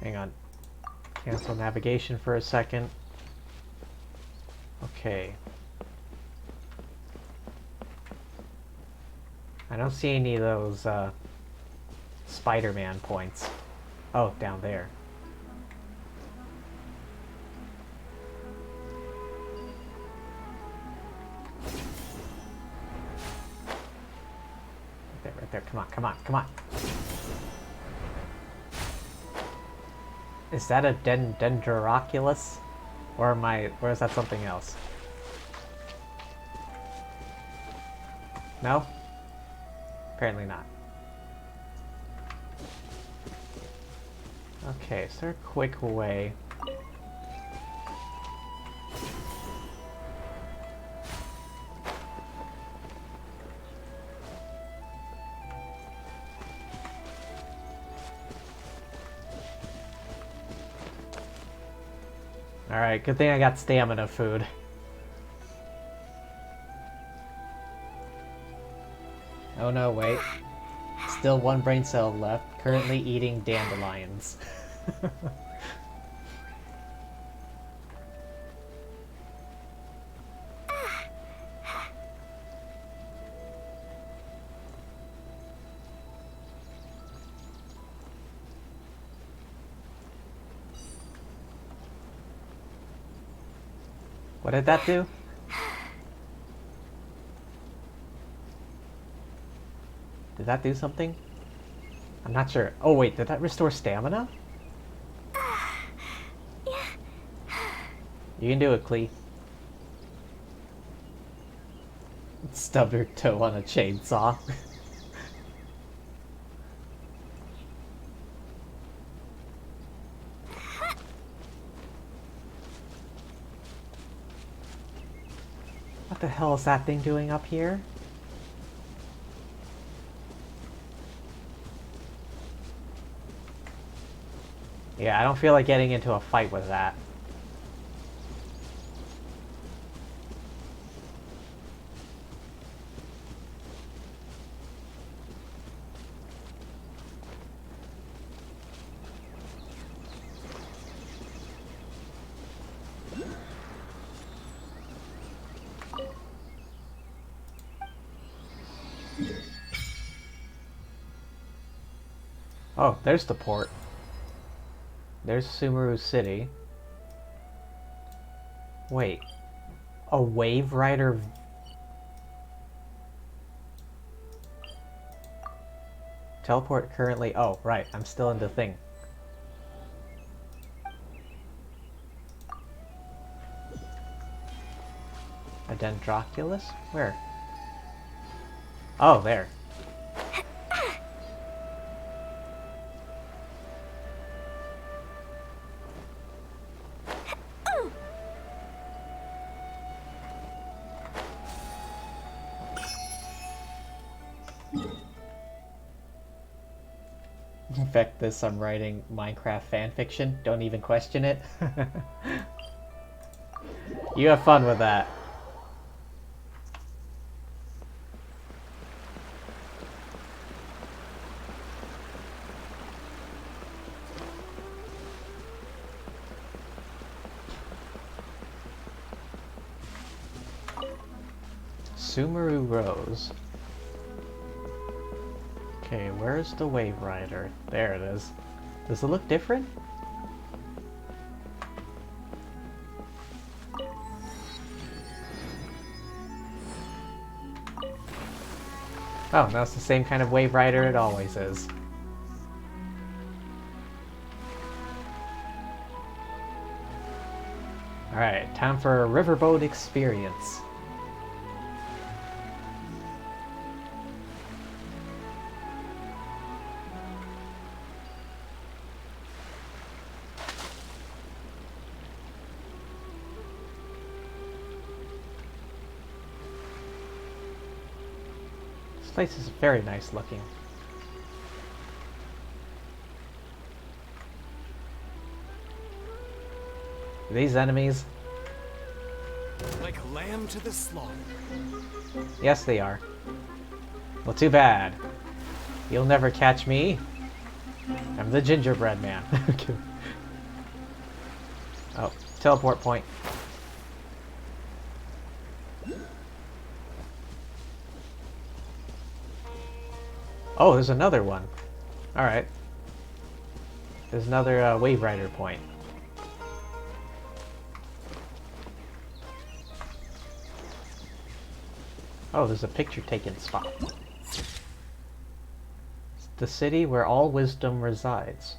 Hang on. Cancel navigation for a second. Okay. I don't see any of those Spider-Man points. Oh, down there. Right there, come on, come on, come on. Is that a Dendroculus? Or is that something else? No? Apparently not. Okay, is there a quick way? Alright, good thing I got stamina food. Oh no, wait. Still one brain cell left, currently eating dandelions. What did that do? Did that do something? I'm not sure. Oh wait, did that restore stamina? You can do it, Clee. Stub your toe on a chainsaw. What the hell is that thing doing up here? Yeah, I don't feel like getting into a fight with that. Oh, there's the port. There's Sumeru City. Wait. A Wave Rider... Teleport currently... Oh, right. I'm still in the thing. A Dendroculus? Where? Oh, there. In fact, this I'm writing Minecraft fanfiction. Don't even question it. You have fun with that. Sumeru Rose. Okay, where's the Wave Rider? There it is. Does it look different? Oh, no, it's the same kind of Wave Rider it always is. Alright, time for a riverboat experience. This place is very nice looking. These enemies? Like a lamb to the slaughter. Yes, they are. Well, too bad. You'll never catch me. I'm the gingerbread man. Oh, teleport point. Oh, there's another one. Alright. There's another Wave Rider point. Oh, there's a picture-taking spot. It's the city where all wisdom resides.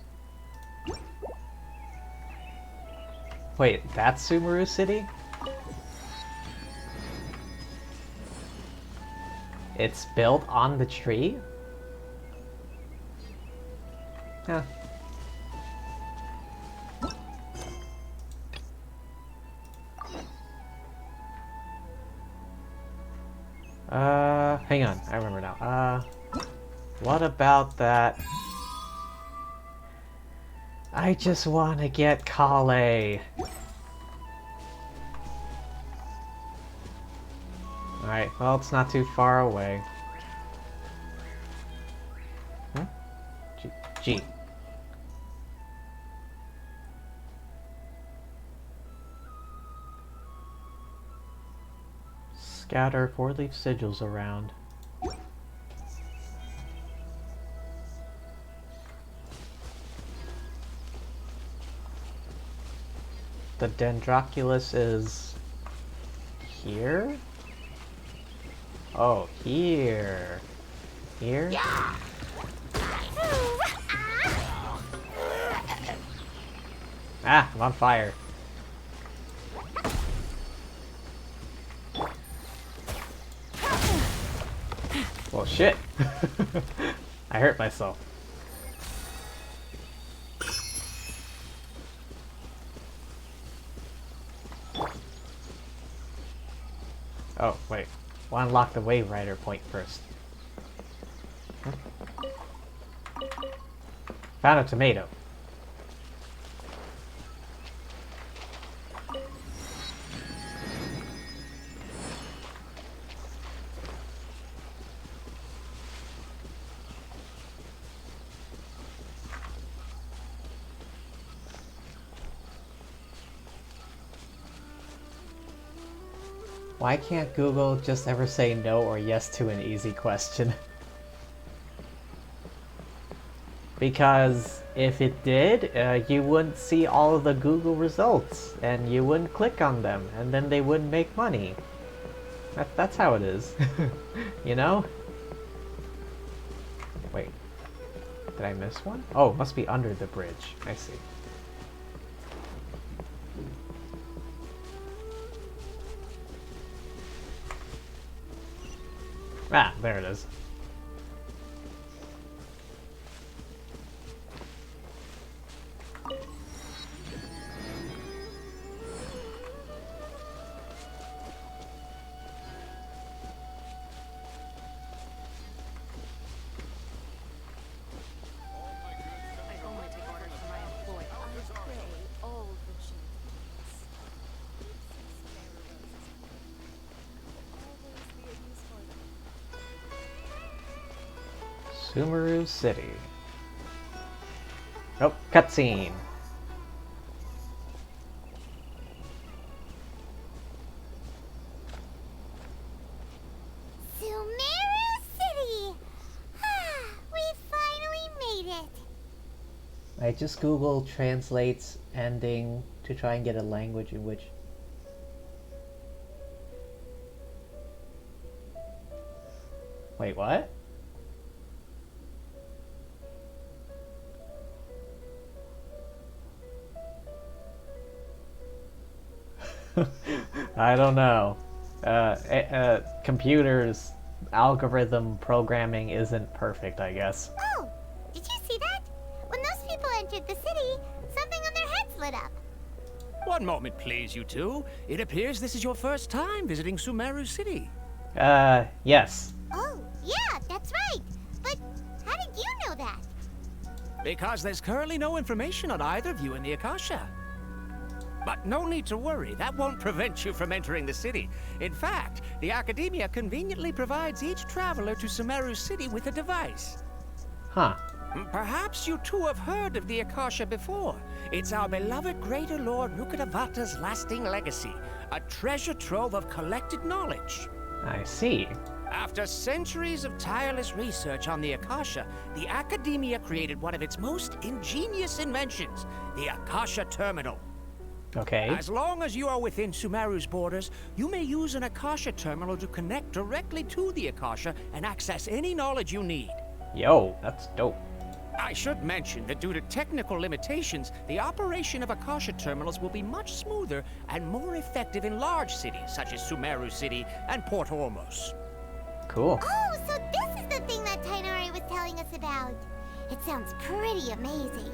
Wait, that's Sumeru City? It's built on the tree? Huh. Hang on, I remember now. What about that? I just want to get Kale. Alright, well, it's not too far away. G. Scatter 4-leaf sigils around. The Dendroculus is here? Oh, here. Here? Ah, I'm on fire. Well, shit. I hurt myself. Oh, wait. We'll unlock the Wave Rider point first. Found a tomato. Why can't Google just ever say no or yes to an easy question? Because if it did, you wouldn't see all of the Google results, and you wouldn't click on them, and then they wouldn't make money. That's how it is. You know? Wait. Did I miss one? Oh, it must be under the bridge. I see. Ah, there it is. Sumeru City. Oh, cutscene. Sumeru City! We finally made it! I just Google translates ending to try and get a language in which... Wait, what? I don't know. Computers algorithm programming isn't perfect, I guess. Oh! Did you see that? When those people entered the city, something on their heads lit up. One moment, please, you two. It appears this is your first time visiting Sumeru City. Yes. Oh, yeah, that's right. But how did you know that? Because there's currently no information on either of you in the Akasha. But no need to worry, that won't prevent you from entering the city. In fact, the Academia conveniently provides each traveler to Sumeru City with a device. Huh. Perhaps you two have heard of the Akasha before. It's our beloved Greater Lord Rukkhadevata's lasting legacy, a treasure trove of collected knowledge. I see. After centuries of tireless research on the Akasha, the Academia created one of its most ingenious inventions, the Akasha Terminal. Okay. As long as you are within Sumeru's borders, you may use an Akasha terminal to connect directly to the Akasha and access any knowledge you need. Yo, that's dope. I should mention that due to technical limitations, the operation of Akasha terminals will be much smoother and more effective in large cities such as Sumeru City and Port Ormos. Cool. Oh, so this is the thing that Tainari was telling us about. It sounds pretty amazing.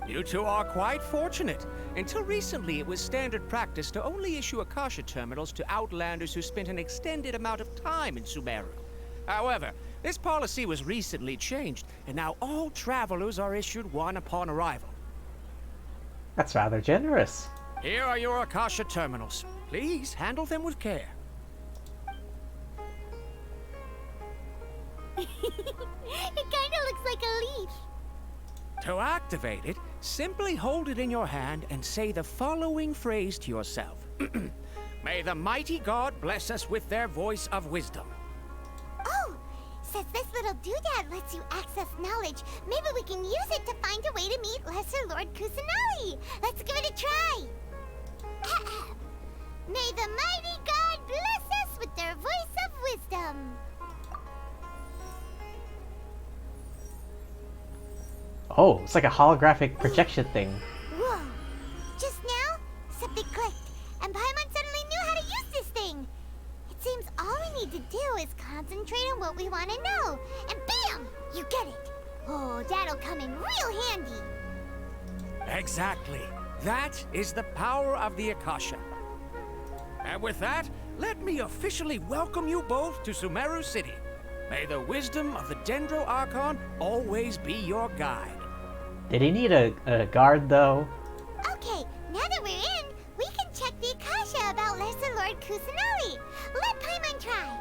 You two are quite fortunate. Until recently, it was standard practice to only issue Akasha terminals to outlanders who spent an extended amount of time in Sumeru. However, this policy was recently changed, and now all travelers are issued one upon arrival. That's rather generous. Here are your Akasha terminals. Please handle them with care. It kinda looks like a leaf. To activate it, simply hold it in your hand and say the following phrase to yourself. May the mighty God bless us with their voice of wisdom. Oh, since this little doodad lets you access knowledge, maybe we can use it to find a way to meet Lesser Lord Kusanali. Let's give it a try. May the mighty god bless us with their voice of wisdom. Oh, it's like a holographic projection thing. Whoa. Just now, something clicked, and Paimon suddenly knew how to use this thing. It seems all we need to do is concentrate on what we want to know, and bam! You get it. Oh, that'll come in real handy. Exactly. That is the power of the Akasha. And with that, let me officially welcome you both to Sumeru City. May the wisdom of the Dendro Archon always be your guide. Did he need a guard, though? Okay, now that we're in, we can check the Akasha about Lesser Lord Kusanali. Let Paimon try.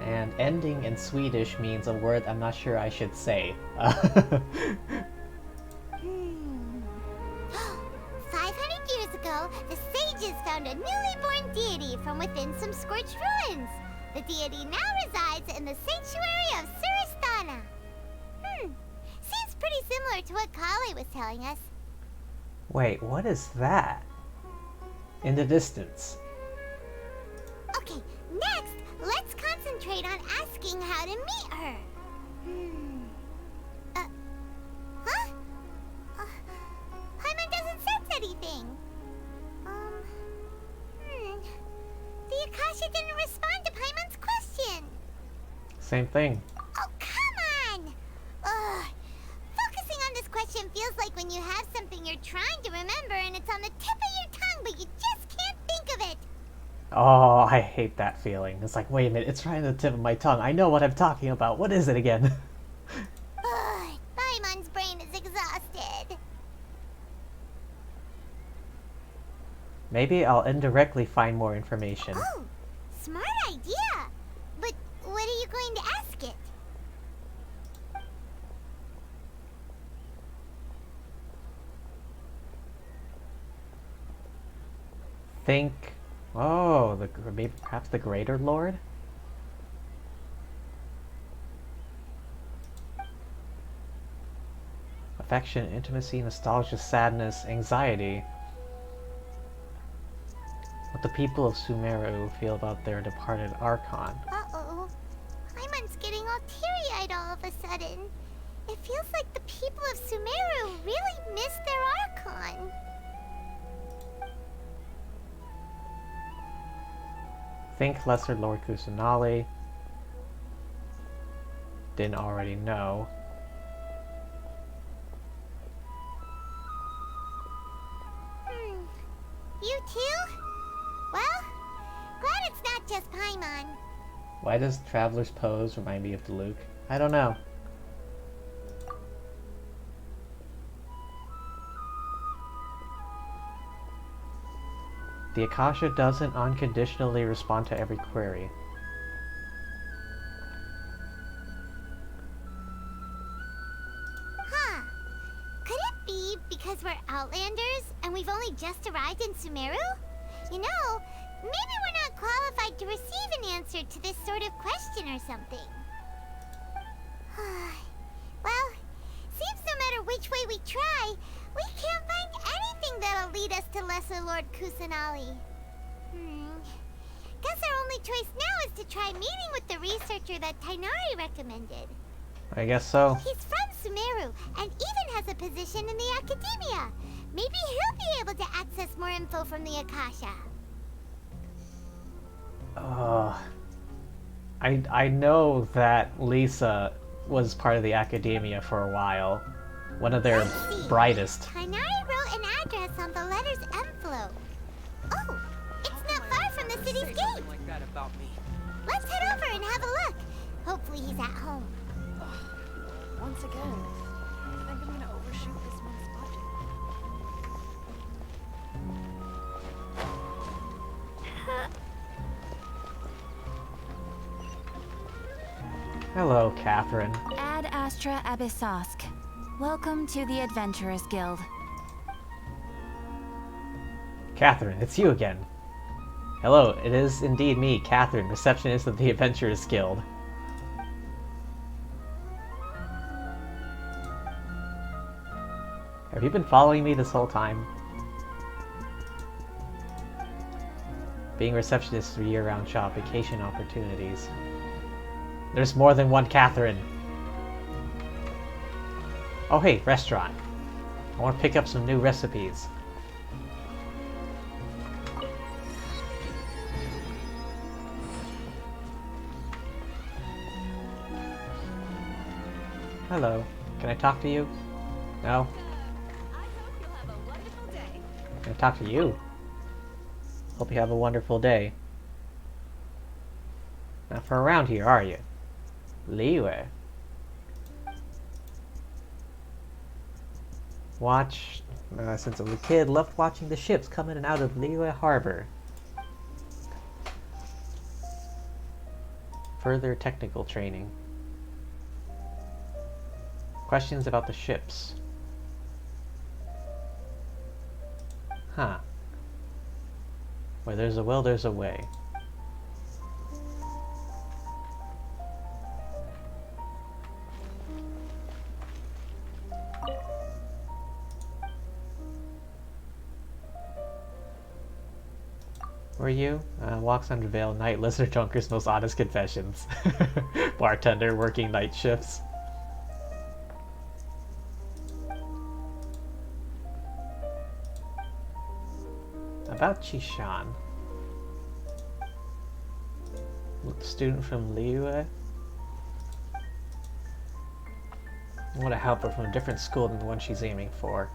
And ending in Swedish means a word I'm not sure I should say. 500 years ago, the sages found a newly born deity from within some scorched ruins. The deity now resides in the sanctuary of Suristana. Seems pretty similar to what Kali was telling us. Wait, what is that? In the distance. Okay, next, let's concentrate on asking how to meet her. Huh? Paimon doesn't sense anything. The Akasha didn't respond to Paimon's question. Same thing. Oh, come on! Ugh. Focusing on this question feels like when you have something you're trying to remember and it's on the tip of your tongue, but you just can't think of it. Oh, I hate that feeling. It's like, wait a minute, it's right on the tip of my tongue. I know what I'm talking about. What is it again? Ugh, Paimon's brain is exhausted. Maybe I'll indirectly find more information. Oh, smart idea. But what are you going to ask it? Think... Oh, maybe perhaps the Greater Lord? Affection, intimacy, nostalgia, sadness, anxiety. What the people of Sumeru feel about their departed Archon. Uh-oh. Paimon's getting all teary-eyed all of a sudden. It feels like the people of Sumeru really miss their Archon. Think Lesser Lord Kusanali. Didn't already know. You too? Well, glad it's not just Paimon. Why does Traveler's Pose remind me of Diluc? I don't know. The Akasha doesn't unconditionally respond to every query. Huh. Could it be because we're Outlanders and we've only just arrived in Sumeru? You know, maybe we're not qualified to receive an answer to this sort of question or something. Well, seems no matter which way we try, we can't find anything that'll lead us to Lesser Lord Kusanali. Guess our only choice now is to try meeting with the researcher that Tainari recommended. I guess so. He's from Sumeru and even has a position in the academia. Maybe he'll be able to access more info from the Akasha. I know that Lisa was part of the academia for a while. One of their brightest. Tainari wrote an address on the letter's envelope. Oh, it's not far from the city's gate. Like that about me. Let's head over and have a look. Hopefully he's at home. Once again, I think I'm gonna overshoot this month's budget. Hello, Catherine. Ad Astra Abyssosk. Welcome to the Adventurers Guild. Catherine, it's you again. Hello, it is indeed me, Catherine, receptionist of the Adventurers Guild. Have you been following me this whole time? Being receptionist for year-round shop, vacation opportunities. There's more than one Catherine. Oh hey, restaurant. I want to pick up some new recipes. Hello. Can I talk to you? No? Can I talk to you? Hope you have a wonderful day. Not from around here, are you? Liyue. Watch, since I was a kid, loved watching the ships come in and out of Liyue Harbor. Further technical training. Questions about the ships. Huh. Where there's a will, there's a way. Were you? Walks under veil, night lizard drunker's most honest confessions. Bartender working night shifts. About Chishan. Student from Liyue. I want to help her from a different school than the one she's aiming for.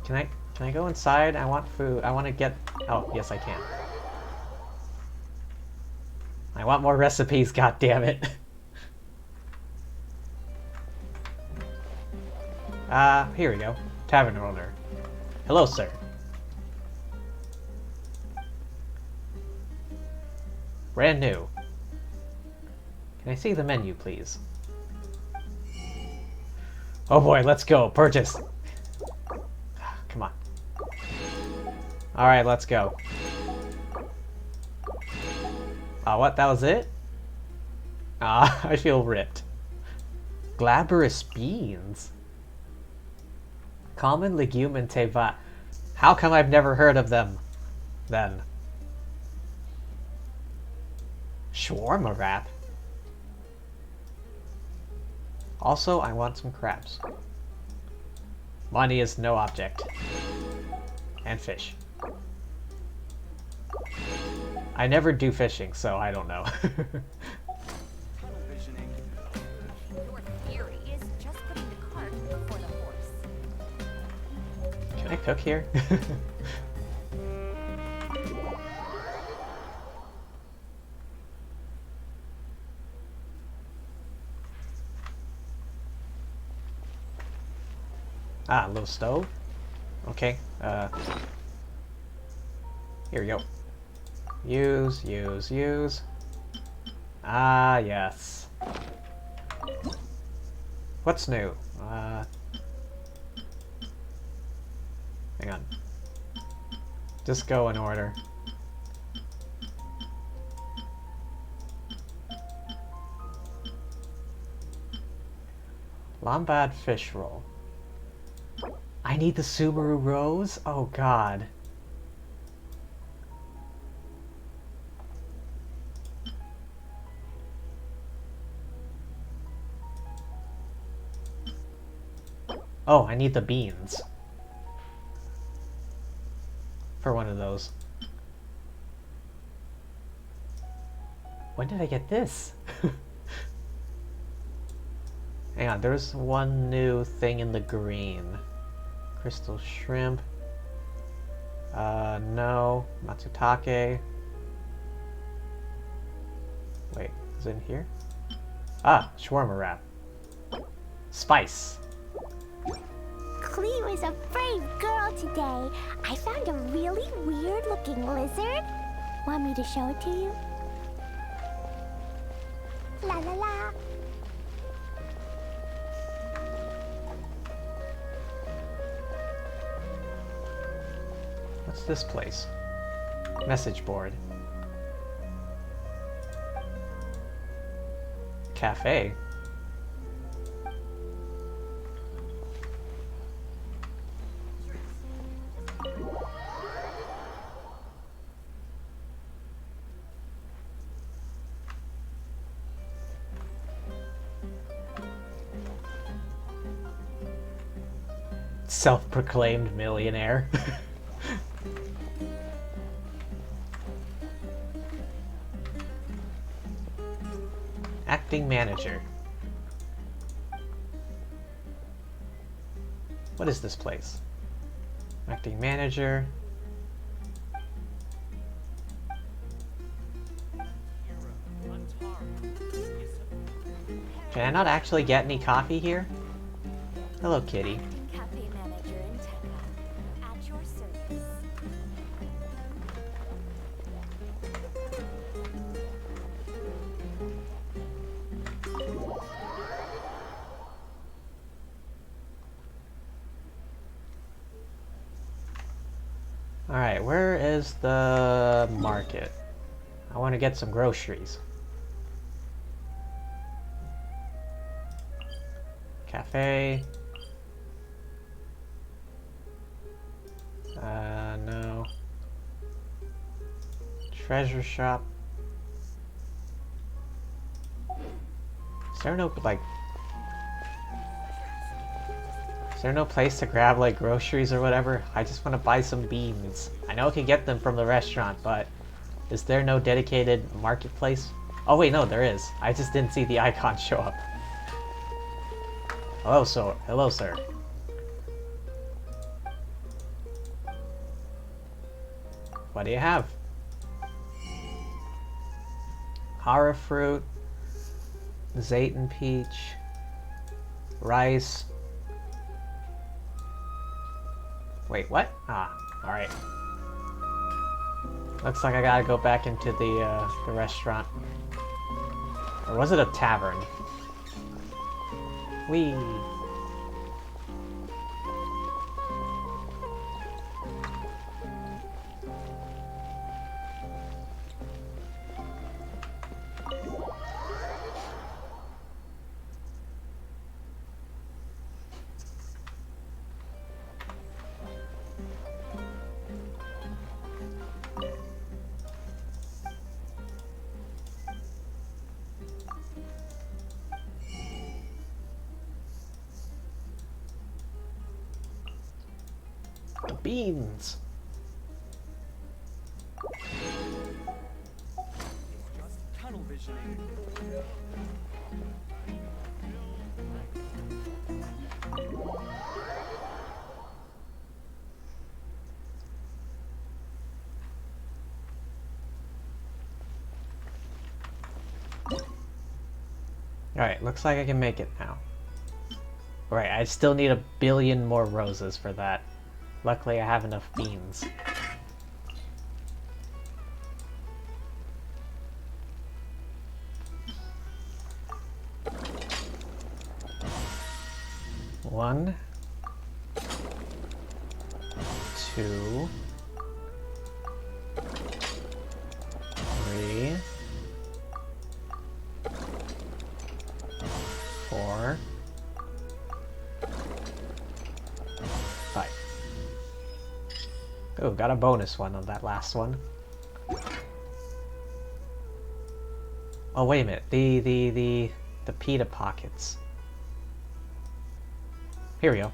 Can I go inside? I want food. I want to get... Oh, yes I can. I want more recipes, god damn it. Here we go. Tavern owner. Hello, sir. Brand new. Can I see the menu, please? Oh boy, let's go. Purchase. Come on. Alright, let's go. What? That was it? I feel ripped. Glabrous beans. Common legume and teva. How come I've never heard of them, then? Shawarma wrap. Also, I want some crabs. Money is no object. And fish. I never do fishing, so I don't know. Your theory is just putting the cart before the horse. Can I cook here? Ah, a little stove? Okay, here we go. Use, use, use. Ah, yes. What's new? Hang on. Just go in order. Lombard fish roll. I need the Sumeru rose? Oh god. Oh, I need the beans. For one of those. When did I get this? Hang on, there's one new thing in the green. Crystal shrimp. No. Matsutake. Wait, is it in here? Ah, shawarma wrap. Spice. Cleo is a brave girl today. I found a really weird-looking lizard. Want me to show it to you? La la la. What's this place? Message board. Cafe. Self-proclaimed millionaire. Acting manager. What is this place? Acting manager. Can I not actually get any coffee here? Hello, kitty. Cafe manager in Tekka. At your service. Alright, where is the market? I want to get some groceries. Cafe. No. Treasure shop. Is there no, like... Is there no place to grab, like, groceries or whatever? I just want to buy some beans. I know I can get them from the restaurant, but... Is there no dedicated marketplace? Oh wait, no, there is. I just didn't see the icon show up. Hello, sir. Hello, sir. What do you have? Hara fruit, Zayton peach, rice. Wait, what? Ah, alright. Looks like I gotta go back into the restaurant. Or was it a tavern? Whee! Beans. Tunnel visioning. Alright, looks like I can make it now. Alright, I still need 1 billion more roses for that. Luckily, I have enough beans. One, 2, 3, 4, 5. Oh, got a bonus one on that last one. Oh, wait a minute. The pita pockets. Here we go.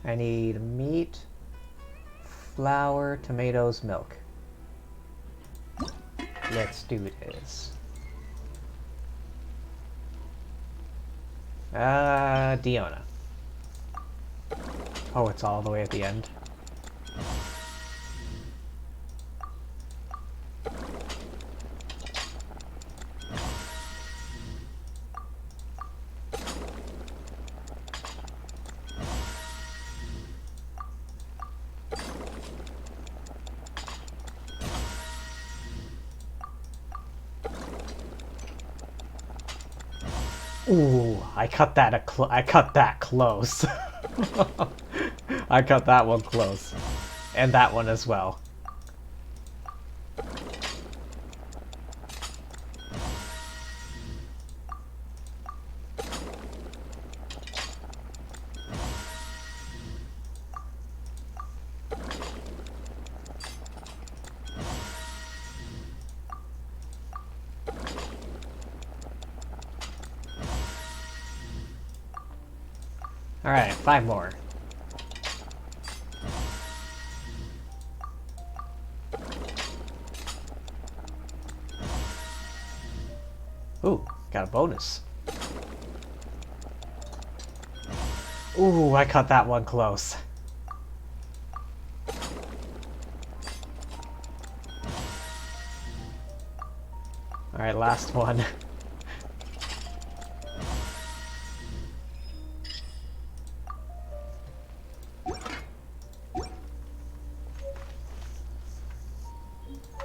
I need meat, flour, tomatoes, milk. Let's do this. Diona. Oh, it's all the way at the end. Ooh, I cut that close. I cut that one close. And that one as well. Alright, 5 more. Ooh, got a bonus. Ooh, I cut that one close. Alright, last one.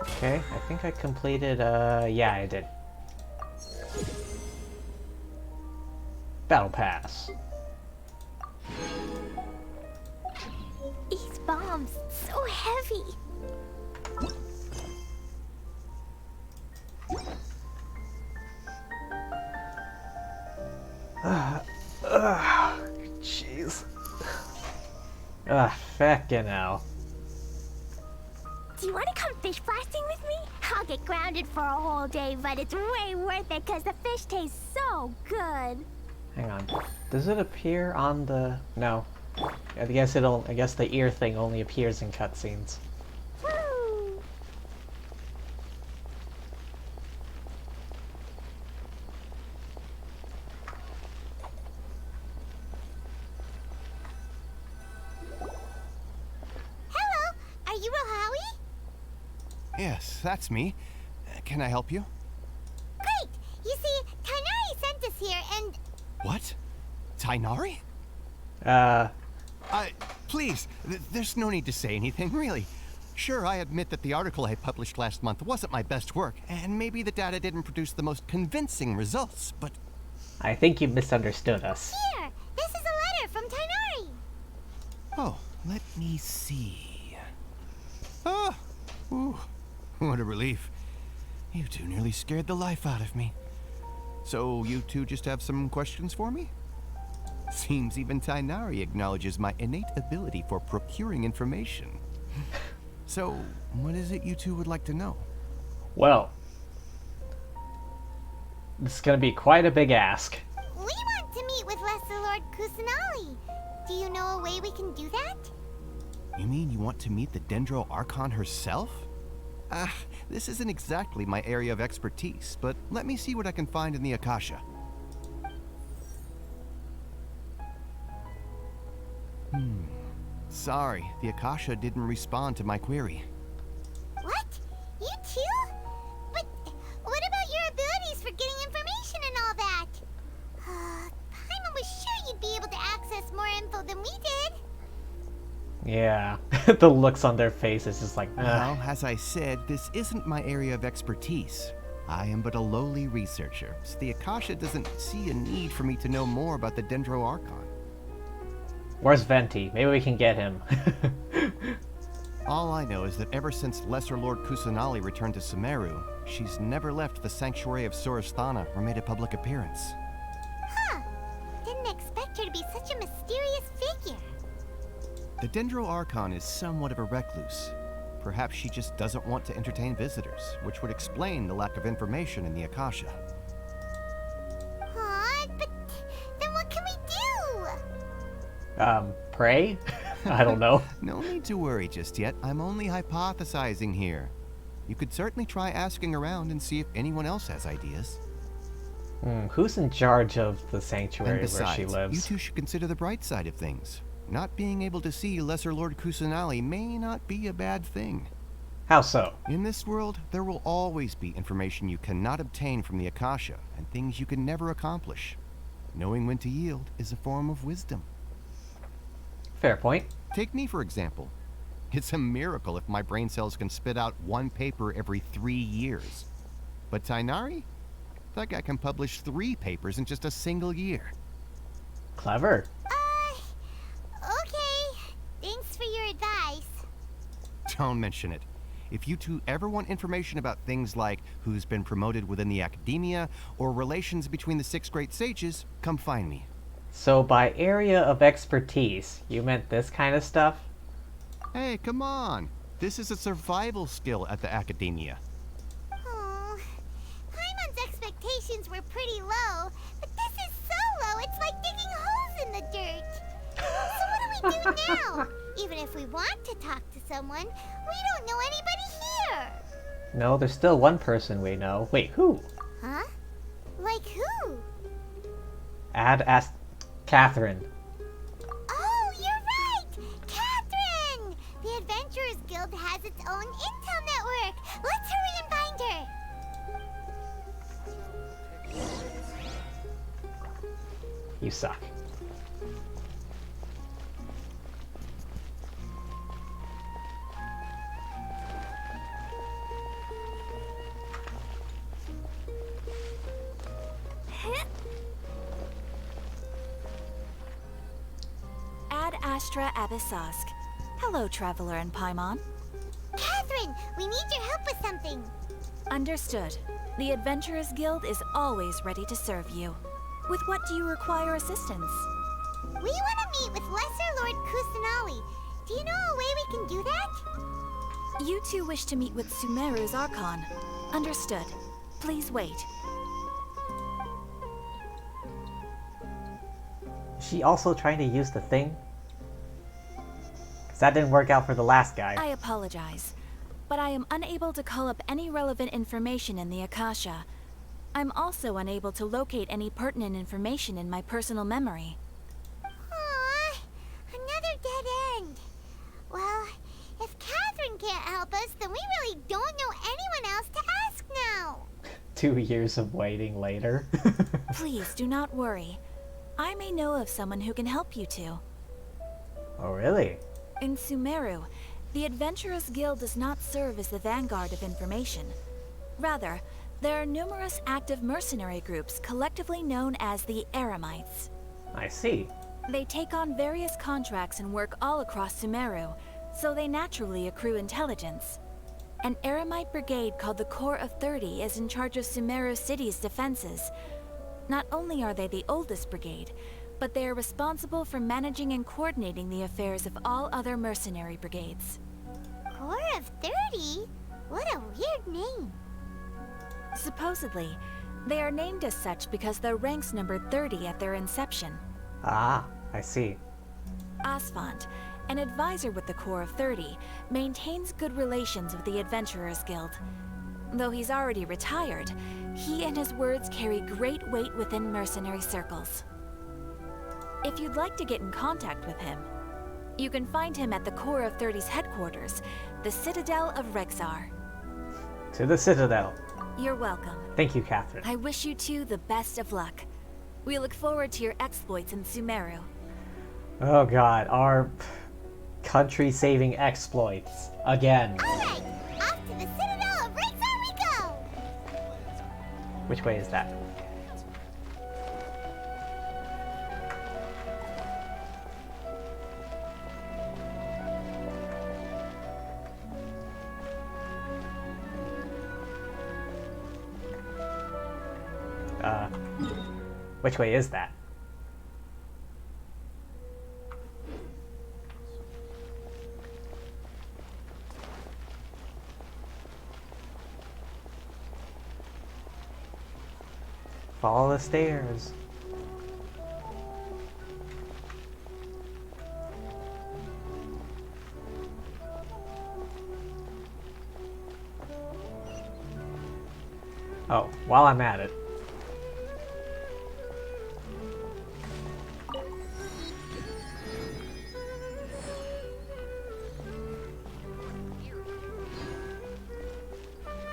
Okay, I think I completed, yeah, I did. Battle Pass. These bombs, so heavy. Jeez. Feckin' hell. Do you want to come fish blasting with me? I'll get grounded for a whole day, but it's way worth it because the fish tastes so good. Hang on. Does it appear on the... No. I guess the ear thing only appears in cutscenes. Woo! Hello, are you Howie? Yes, that's me. Can I help you? Great! You see, Tainari sent us here and... What? Tainari? Please, there's no need to say anything, really. Sure, I admit that the article I published last month wasn't my best work, and maybe the data didn't produce the most convincing results, but... I think you misunderstood us. Here, this is a letter from Tainari. Oh, let me see. Oh, ooh, what a relief. You two nearly scared the life out of me. So you two just have some questions for me? Seems even Tainari acknowledges my innate ability for procuring information. So, what is it you two would like to know? Well, this is gonna be quite a big ask. We want to meet with Lesser Lord Kusanali. Do you know a way we can do that? You mean you want to meet the Dendro Archon herself? This isn't exactly my area of expertise, but let me see what I can find in the Akasha. Sorry, the Akasha didn't respond to my query. What? You too? But what about your abilities for getting information and all that? Paimon was sure you'd be able to access more info than we did. Yeah, the looks on their faces is like, Well, as I said, this isn't my area of expertise. I am but a lowly researcher, so the Akasha doesn't see a need for me to know more about the Dendro Archon. Where's Venti? Maybe we can get him. All I know is that ever since Lesser Lord Kusanali returned to Sumeru, she's never left the Sanctuary of Sorasthana or made a public appearance. Huh. Didn't expect her to be such a mysterious figure. The Dendro Archon is somewhat of a recluse. Perhaps she just doesn't want to entertain visitors, which would explain the lack of information in the Akasha. But then what can we do? Pray? I don't know. No need to worry just yet. I'm only hypothesizing here. You could certainly try asking around and see if anyone else has ideas. Who's in charge of the sanctuary And besides, where she lives? you two should consider the bright side of things. Not being able to see Lesser Lord Kusanali may not be a bad thing. How so? In this world, there will always be information you cannot obtain from the Akasha, and things you can never accomplish. Knowing when to yield is a form of wisdom. Fair point. Take me, for example. It's a miracle if my brain cells can spit out one paper every 3 years. But Tainari? That guy can publish 3 papers in just a single year. Clever. Okay. Thanks for your advice. Don't mention it. If you two ever want information about things like who's been promoted within the academia or relations between the 6 great sages, come find me. So by area of expertise, you meant this kind of stuff? Hey, come on. This is a survival skill at the academia. Oh, Paimon's expectations were pretty low, but this is so low it's like digging holes in the dirt. So what do we do now? Even if we want to talk to someone, we don't know anybody here. No, there's still one person we know. Wait, who? Huh? Like who? Ask Catherine. Oh, you're right! Catherine! The Adventurers Guild has its own intel network. Let's hurry and find her. You suck. Ad Astra Abyssosk. Hello, Traveler in Paimon. Catherine, we need your help with something. Understood. The Adventurers Guild is always ready to serve you. With what do you require assistance? We want to meet with Lesser Lord Kusanali. Do you know a way we can do that? You two wish to meet with Sumeru's Archon. Understood. Please wait. Is she also trying to use the thing? Because that didn't work out for the last guy. I apologize, but I am unable to call up any relevant information in the Akasha. I'm also unable to locate any pertinent information in my personal memory. Aww, another dead end. Well, if Catherine can't help us, then we really don't know anyone else to ask now. 2 years of waiting later. Please do not worry. I may know of someone who can help you two. Oh, really? In Sumeru, the Adventurers Guild does not serve as the vanguard of information. Rather, there are numerous active mercenary groups collectively known as the Eremites. I see. They take on various contracts and work all across Sumeru, so they naturally accrue intelligence. An Eremite brigade called the Corps of 30 is in charge of Sumeru City's defenses. Not only are they the oldest brigade, but they are responsible for managing and coordinating the affairs of all other mercenary brigades. Corps of 30? What a weird name. Supposedly, they are named as such because their ranks numbered 30 at their inception. Ah, I see. Asphalt, an advisor with the Corps of 30, maintains good relations with the Adventurers Guild. Though he's already retired, he and his words carry great weight within mercenary circles. If you'd like to get in contact with him, you can find him at the Corps of 30's headquarters, the Citadel of Rexar. To the Citadel. You're welcome. Thank you, Catherine. I wish you two the best of luck. We look forward to your exploits in Sumeru. Oh god, our country-saving exploits. Again. Alright, off to the Citadel of Rexar we go! Which way is that? Which way is that? Follow the stairs. Oh, while I'm at it.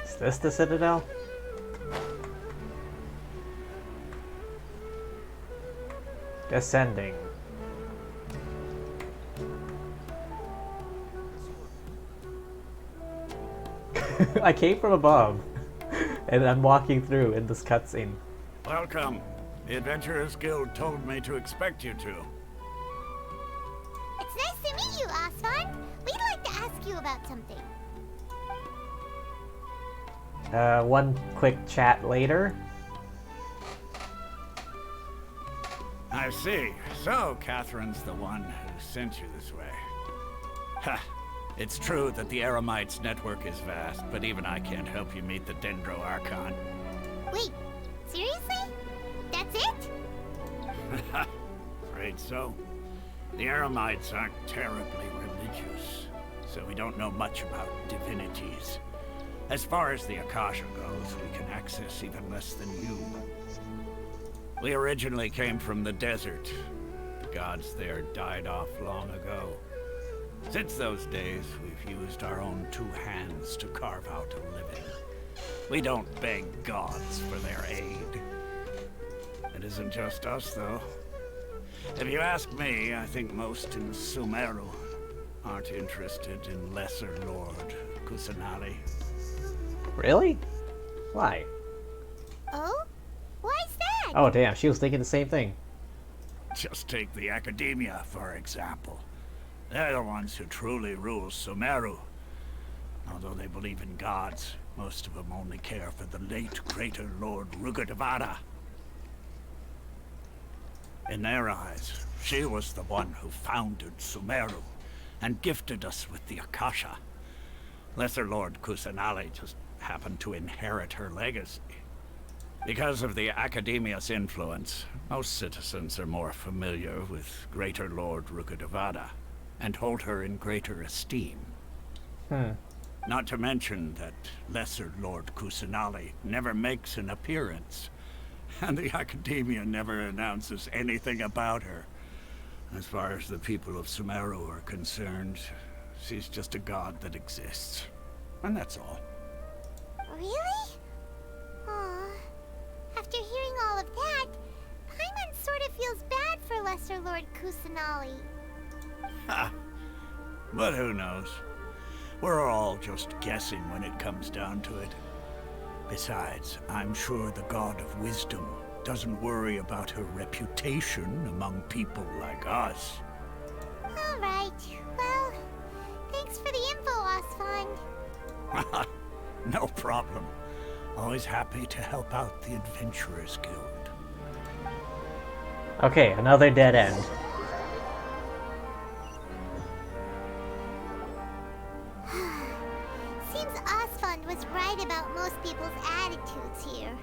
Is this the Citadel? Descending. I came from above, and I'm walking through in this cutscene. Welcome. The Adventurers Guild told me to expect you two. It's nice to meet you, Asvan. We'd like to ask you about something. One quick chat later. I see. So, Catherine's the one who sent you this way. Ha! It's true that the Eremites' network is vast, but even I can't help you meet the Dendro Archon. Wait, seriously? That's it? Afraid so. The Eremites aren't terribly religious, so we don't know much about divinities. As far as the Akasha goes, we can access even less than you. We originally came from the desert. The gods there died off long ago. Since those days, we've used our own two hands to carve out a living. We don't beg gods for their aid. It isn't just us, though. If you ask me, I think most in Sumeru aren't interested in Lesser Lord Kusanali. Really? Why? Oh? Why's that? Oh, damn, she was thinking the same thing. Just take the Academia, for example. They're the ones who truly rule Sumeru. Although they believe in gods, most of them only care for the late Greater Lord Rugudevada. In their eyes, she was the one who founded Sumeru and gifted us with the Akasha. Lesser Lord Kusanali just happened to inherit her legacy. Because of the Academia's influence, most citizens are more familiar with Greater Lord Rugudevada and hold her in greater esteem. Not to mention that Lesser Lord Kusanali never makes an appearance, and the Academia never announces anything about her. As far as the people of Sumeru are concerned, she's just a god that exists. And that's all. Really? Aw. After hearing all of that, Paimon sort of feels bad for Lesser Lord Kusanali. Ha! But who knows? We're all just guessing when it comes down to it. Besides, I'm sure the God of Wisdom doesn't worry about her reputation among people like us. Alright, well, thanks for the info, Osfond. No problem. Always happy to help out the Adventurers Guild. Okay, another dead end. Seems Osfond was right about most people's attitudes here.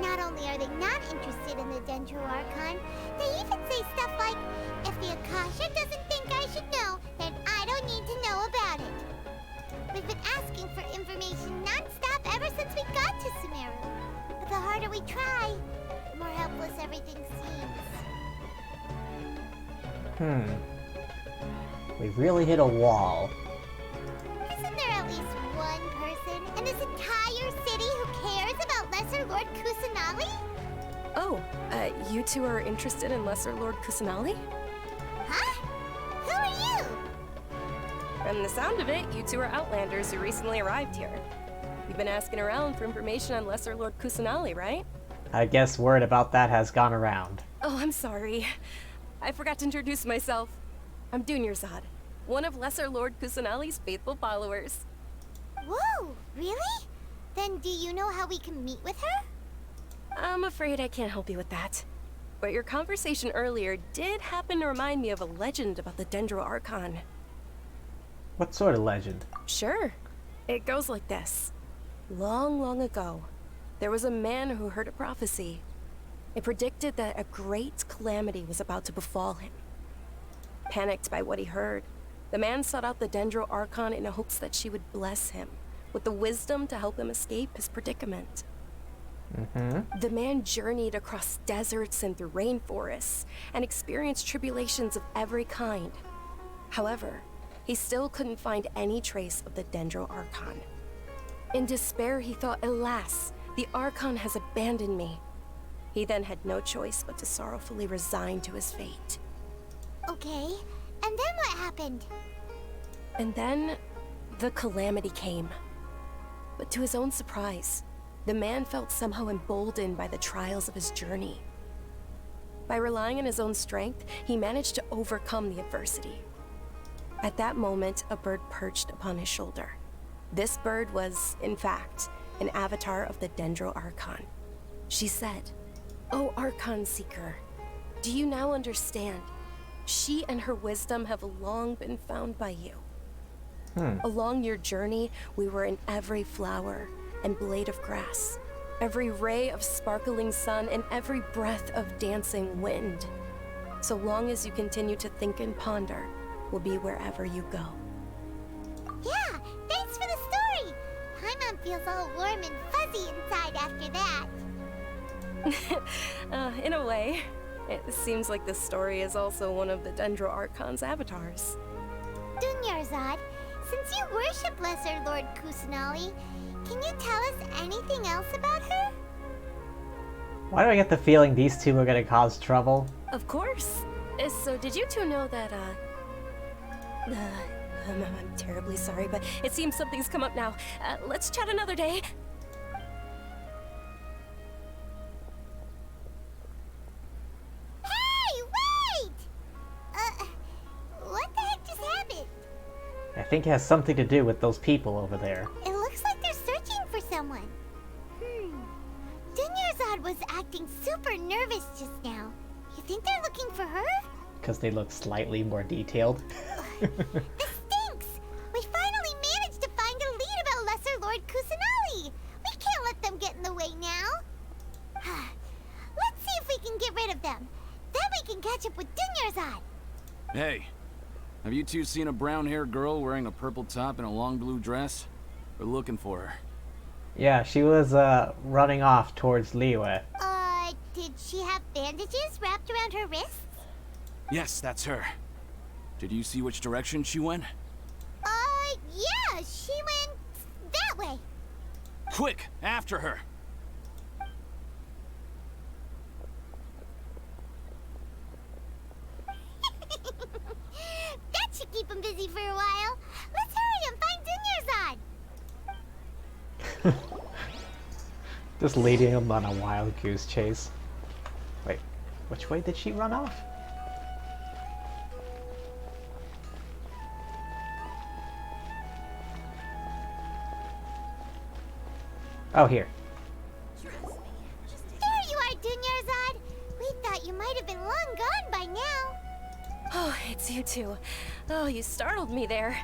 Not only are they not interested in the Dendro Archon, they even say stuff like, if the Akasha doesn't think I should know, then I don't need to know about it. We've been asking for information non-stop ever since we got to Sumeru. But the harder we try, the more helpless everything seems. We really hit a wall. Isn't there at least one person in this entire city who cares about Lesser Lord Kusanali? Oh, you two are interested in Lesser Lord Kusanali? Huh? Who are you? From the sound of it, you two are Outlanders who recently arrived here. You've been asking around for information on Lesser Lord Kusanali, right? I guess word about that has gone around. Oh, I'm sorry. I forgot to introduce myself. I'm Dunyarzad, one of Lesser Lord Kusanali's faithful followers. Whoa, really? Then do you know how we can meet with her? I'm afraid I can't help you with that. But your conversation earlier did happen to remind me of a legend about the Dendro Archon. What sort of legend? Sure. It goes like this. Long, long ago, there was a man who heard a prophecy. It predicted that a great calamity was about to befall him. Panicked by what he heard, the man sought out the Dendro Archon in hopes that she would bless him with the wisdom to help him escape his predicament. The man journeyed across deserts and through rainforests and experienced tribulations of every kind. However, he still couldn't find any trace of the Dendro Archon. In despair, he thought, alas, the Archon has abandoned me. He then had no choice but to sorrowfully resign to his fate. Okay, and then what happened? And then, the calamity came. But to his own surprise, the man felt somehow emboldened by the trials of his journey. By relying on his own strength, he managed to overcome the adversity. At that moment, a bird perched upon his shoulder. This bird was, in fact, an avatar of the Dendro Archon. She said, "O Archon Seeker, do you now understand? She and her wisdom have long been found by you. Along your journey, we were in every flower and blade of grass, every ray of sparkling sun, and every breath of dancing wind. So long as you continue to think and ponder, we'll be wherever you go. Yeah, thanks for the story. Paimon feels all warm and fuzzy inside after that. In a way. It seems like this story is also one of the Dendro Archon's avatars. Dunyarzad, since you worship Lesser Lord Kusanali, can you tell us anything else about her? Why do I get the feeling these two are gonna cause trouble? Of course. So did you two know that, I'm terribly sorry, but it seems something's come up now. Let's chat another day. Hey, wait! What the heck just happened? I think it has something to do with those people over there. It looks like they're searching for someone. Dunyarzad was acting super nervous just now. You think they're looking for her? Because they look slightly more detailed. This stinks! We finally managed to find a lead about Lesser Lord Kusanali! We can't let them get in the way now! Let's see if we can get rid of them. Then we can catch up with Dunyarzad! Hey, have you two seen a brown-haired girl wearing a purple top and a long blue dress? We're looking for her. Yeah, she was running off towards Liyue. Did she have bandages wrapped around her wrists? Yes, that's her. Did you see which direction she went? Yeah, she went that way. Quick, after her! That should keep him busy for a while. Let's hurry and find Dunyarzad. Just leading him on a wild goose chase. Wait, which way did she run off? Oh, here. There you are, Dunyarzad. We thought you might have been long gone by now. Oh, it's you two. Oh, you startled me there.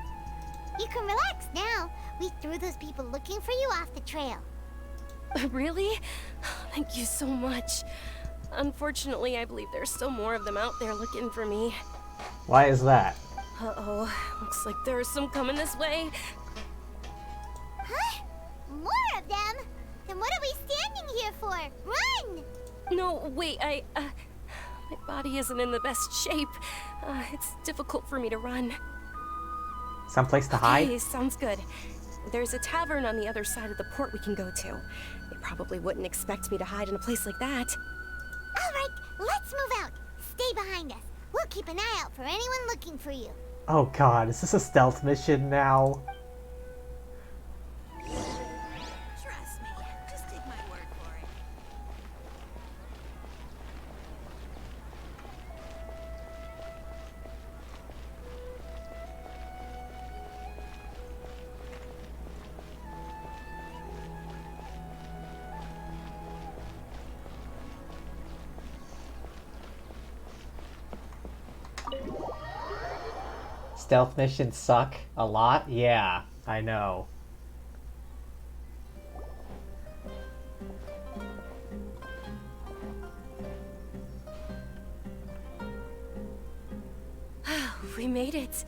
You can relax now. We threw those people looking for you off the trail. Really? Thank you so much. Unfortunately, I believe there's still more of them out there looking for me. Why is that? Uh-oh. Looks like there's some coming this way. Huh? More of them? Then what are we standing here for? Run! No, wait, my body isn't in the best shape. It's difficult for me to run. Someplace to Okay, hide? sounds good. There's a tavern on the other side of the port we can go to. They probably wouldn't expect me to hide in a place like that. All right, let's move out. Stay behind us. We'll keep an eye out for anyone looking for you. Oh god, is this a stealth mission now? Trust me, just take my word for it. Stealth missions suck a lot? Yeah, I know. We made it.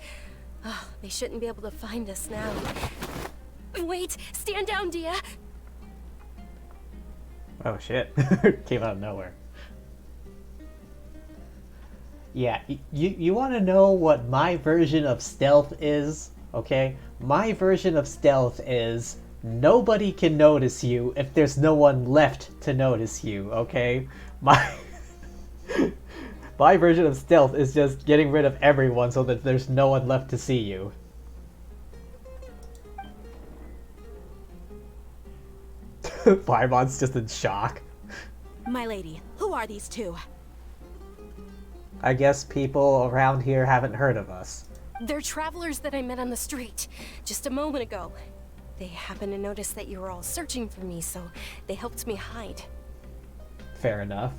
Oh, they shouldn't be able to find us now. Wait, stand down, Dia. Oh shit. Came out of nowhere. Yeah, you want to know what my version of stealth is? Okay? My version of stealth is nobody can notice you if there's no one left to notice you, okay? My version of stealth is just getting rid of everyone so that there's no one left to see you. Paimon's just in shock. My lady, who are these two? I guess people around here haven't heard of us. They're travelers that I met on the street just a moment ago. They happened to notice that you were all searching for me, so they helped me hide. Fair enough.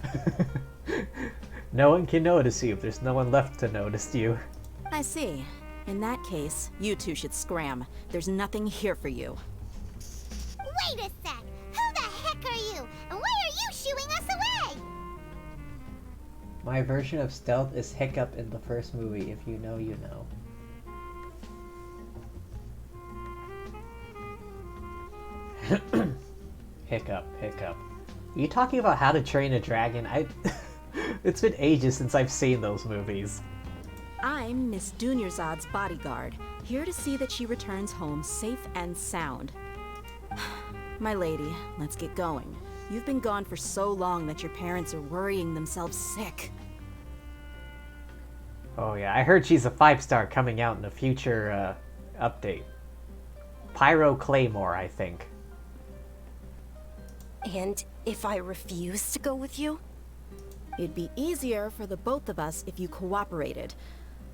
No one can notice you if there's no one left to notice you. I see. In that case, you two should scram. There's nothing here for you. Wait a sec. Who the heck are you? And why are you shooing us away? My version of stealth is Hiccup in the first movie. If you know, you know. Hiccup, Hiccup. Are you talking about How to Train a Dragon? It's been ages since I've seen those movies. I'm Miss Dunyarzad's bodyguard, here to see that she returns home safe and sound. My lady, let's get going. You've been gone for so long that your parents are worrying themselves sick. Oh yeah, I heard she's a 5-star coming out in a future update. Pyro Claymore, I think. And if I refuse to go with you? It'd be easier for the both of us if you cooperated.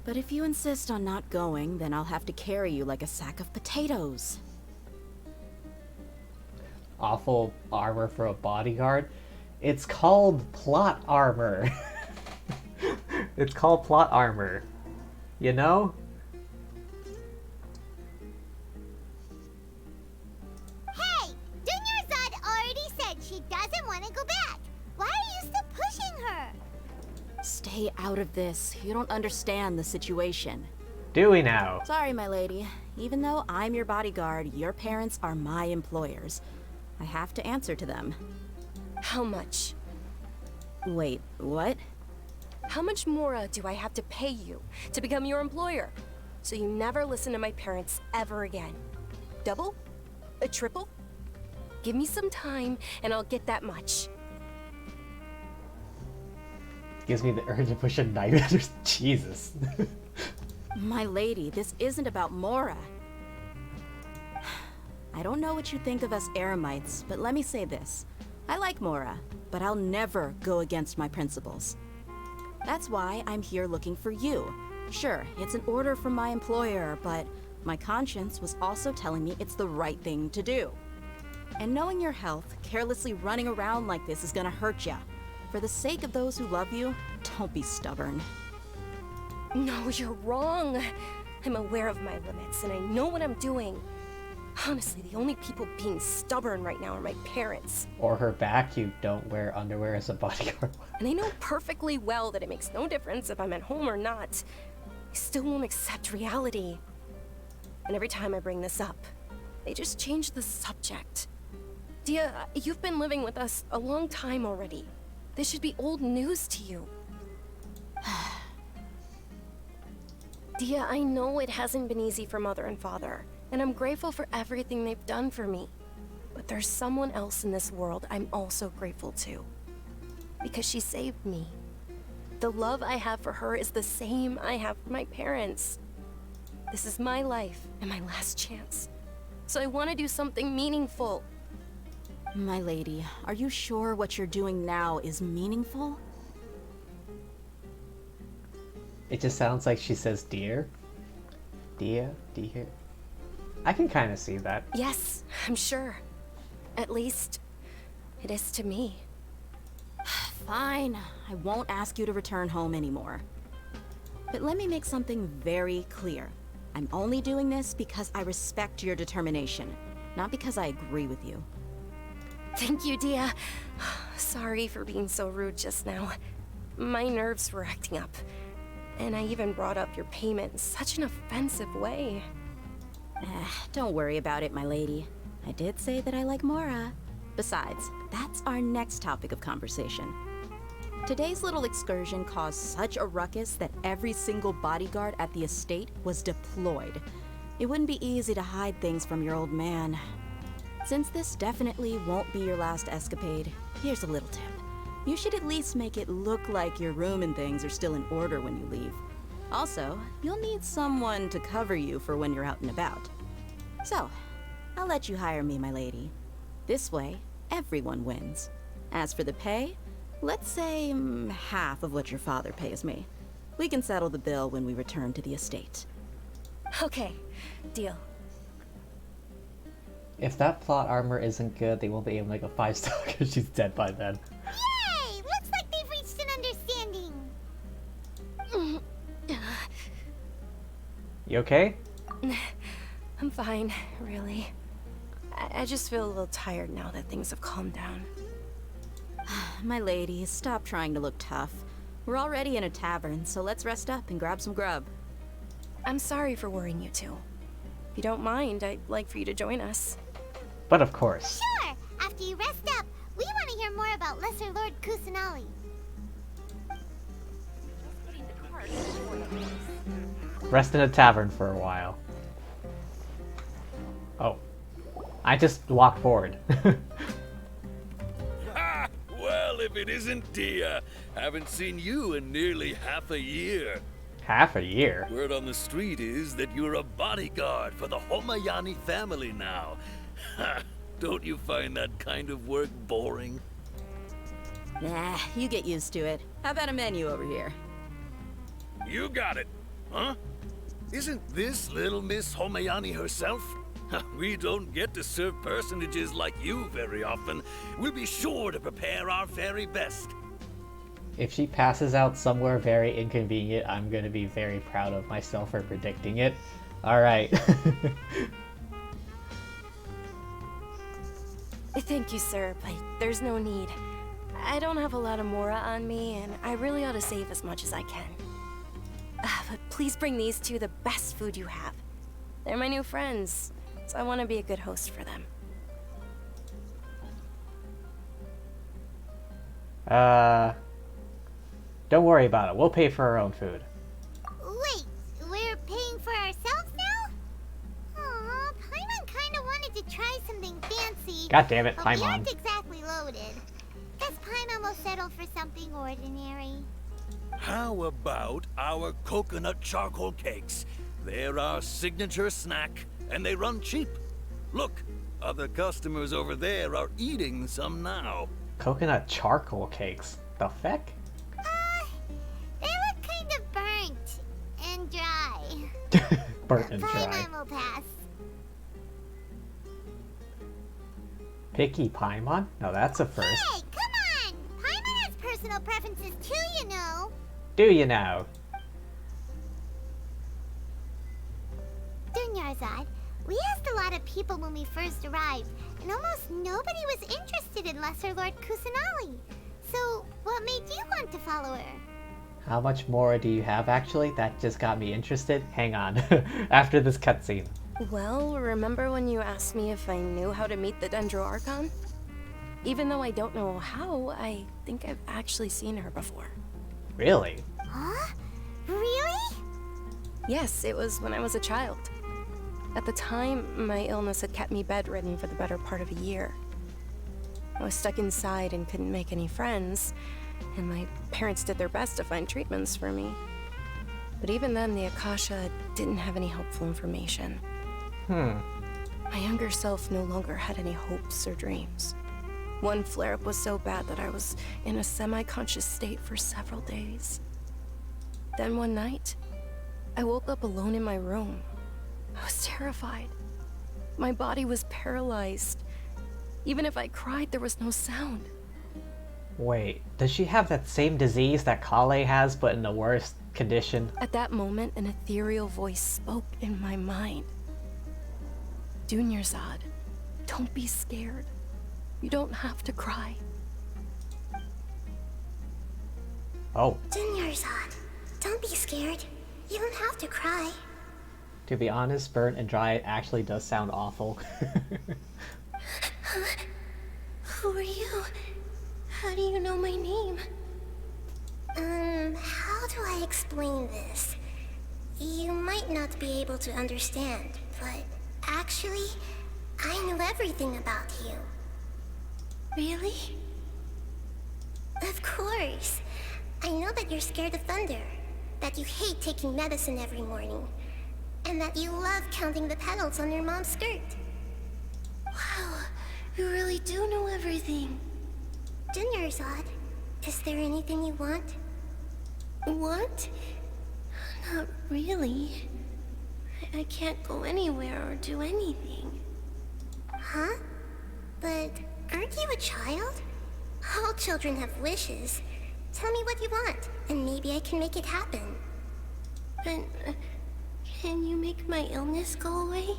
But if you insist on not going, then I'll have to carry you like a sack of potatoes. Awful armor for a bodyguard? It's called plot armor. It's called plot armor. You know? Hey! Dunyarzad already said she doesn't want to go back. Why are you still pushing her? Stay out of this. You don't understand the situation. Do we now? Sorry, my lady. Even though I'm your bodyguard, your parents are my employers. I have to answer to them. How much? Wait, what? How much more do I have to pay you to become your employer? So you never listen to my parents ever again. Double? A triple? Give me some time and I'll get that much. Gives me the urge to push a knife at her. Jesus. My lady, this isn't about Mora. I don't know what you think of us Eremites, but let me say this. I like Mora, but I'll never go against my principles. That's why I'm here looking for you. Sure, it's an order from my employer, but my conscience was also telling me it's the right thing to do. And knowing your health, carelessly running around like this is gonna hurt ya. For the sake of those who love you, don't be stubborn. No, you're wrong. I'm aware of my limits and I know what I'm doing. Honestly, the only people being stubborn right now are my parents. Or her back, you don't wear underwear as a bodyguard. And I know perfectly well that it makes no difference if I'm at home or not. I still won't accept reality. And every time I bring this up, they just change the subject. Dia, you've been living with us a long time already. This should be old news to you. Dia, I know it hasn't been easy for Mother and Father, and I'm grateful for everything they've done for me. But there's someone else in this world I'm also grateful to. Because she saved me. The love I have for her is the same I have for my parents. This is my life and my last chance. So I want to do something meaningful. My lady, are you sure what you're doing now is meaningful? It just sounds like she says dear. Dear, dear. I can kind of see that. Yes, I'm sure. At least, it is to me. Fine, I won't ask you to return home anymore. But let me make something very clear. I'm only doing this because I respect your determination, not because I agree with you. Thank you, Dia. Sorry for being so rude just now. My nerves were acting up. And I even brought up your payment in such an offensive way. Don't worry about it, my lady. I did say that I like Mora. Besides, that's our next topic of conversation. Today's little excursion caused such a ruckus that every single bodyguard at the estate was deployed. It wouldn't be easy to hide things from your old man. Since this definitely won't be your last escapade, here's a little tip. You should at least make it look like your room and things are still in order when you leave. Also, you'll need someone to cover you for when you're out and about. So, I'll let you hire me, my lady. This way, everyone wins. As for the pay, let's say half of what your father pays me. We can settle the bill when we return to the estate. Okay, deal. If that plot armor isn't good, they won't be able to make a 5-star because she's dead by then. Yay! Looks like they've reached an understanding. You okay? I'm fine, really. I just feel a little tired now that things have calmed down. My lady, stop trying to look tough. We're already in a tavern, so let's rest up and grab some grub. I'm sorry for worrying you two. If you don't mind, I'd like for you to join us. But of course. Sure! After you rest up, we want to hear more about Lesser Lord Kusanali. Rest in a tavern for a while. Oh. I just walked forward. Ha! Well, if it isn't Dia. Haven't seen you in nearly half a year. Half a year? Word on the street is that you're a bodyguard for the Homayani family now. Ha! Don't you find that kind of work boring? Nah, you get used to it. How about a menu over here? You got it. Huh? Isn't this little Miss Homayani herself? We don't get to serve personages like you very often. We'll be sure to prepare our very best. If she passes out somewhere very inconvenient, I'm going to be very proud of myself for predicting it. Alright. Thank you, sir, but there's no need. I don't have a lot of Mora on me, and I really ought to save as much as I can. But please bring these two the best food you have. They're my new friends, so I want to be a good host for them. Don't worry about it. We'll pay for our own food. Wait, we're paying for ourselves now? Aw, Paimon kinda wanted to try something fancy. God damn it, but we Paimon. aren't exactly loaded. Guess Paimon will settle for something ordinary. How about our coconut charcoal cakes? They're our signature snack, and they run cheap. Look, other customers over there are eating some now. Coconut charcoal cakes? The feck? They look kind of burnt and dry. Burnt and dry. Paimon will pass. Picky Paimon? No, that's a first. Hey, come on! Paimon has personal preferences too, you know. Do you know? Dunyarzad, we asked a lot of people when we first arrived, and almost nobody was interested in Lesser Lord Kusanali. So, what made you want to follow her? How much more do you have, actually? That just got me interested. Hang on. After this cutscene. Well, remember when you asked me if I knew how to meet the Dendro Archon? Even though I don't know how, I think I've actually seen her before. Really? Huh? Really? Yes, it was when I was a child. At the time, my illness had kept me bedridden for the better part of a year. I was stuck inside and couldn't make any friends, and my parents did their best to find treatments for me. But even then, the Akasha didn't have any helpful information. My younger self no longer had any hopes or dreams. One flare-up was so bad that I was in a semi-conscious state for several days. Then one night, I woke up alone in my room. I was terrified. My body was paralyzed. Even if I cried, there was no sound. Wait, does she have that same disease that Kale has, but in the worst condition? At that moment, an ethereal voice spoke in my mind. Dunyarzad, don't be scared. You don't have to cry. Oh. Dunyarzad, don't be scared. You don't have to cry. To be honest, burnt and dry actually does sound awful. Who are you? How do you know my name? How do I explain this? You might not be able to understand, but actually, I know everything about you. Really? Of course. I know that you're scared of thunder, that you hate taking medicine every morning, and that you love counting the petals on your mom's skirt. Wow, you really do know everything. Dunyarzad, is there anything you want? Want? Not really. I can't go anywhere or do anything. Huh? But aren't you a child? All children have wishes. Tell me what you want, and maybe I can make it happen. But can you make my illness go away?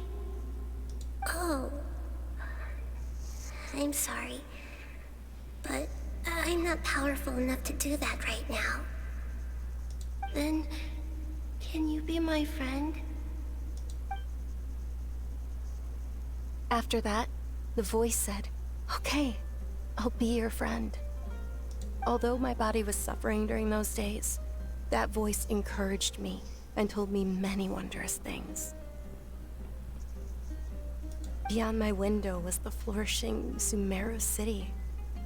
Oh. I'm sorry. But I'm not powerful enough to do that right now. Then, can you be my friend? After that, the voice said, "Okay, I'll be your friend." Although my body was suffering during those days, that voice encouraged me and told me many wondrous things. Beyond my window was the flourishing Sumeru city.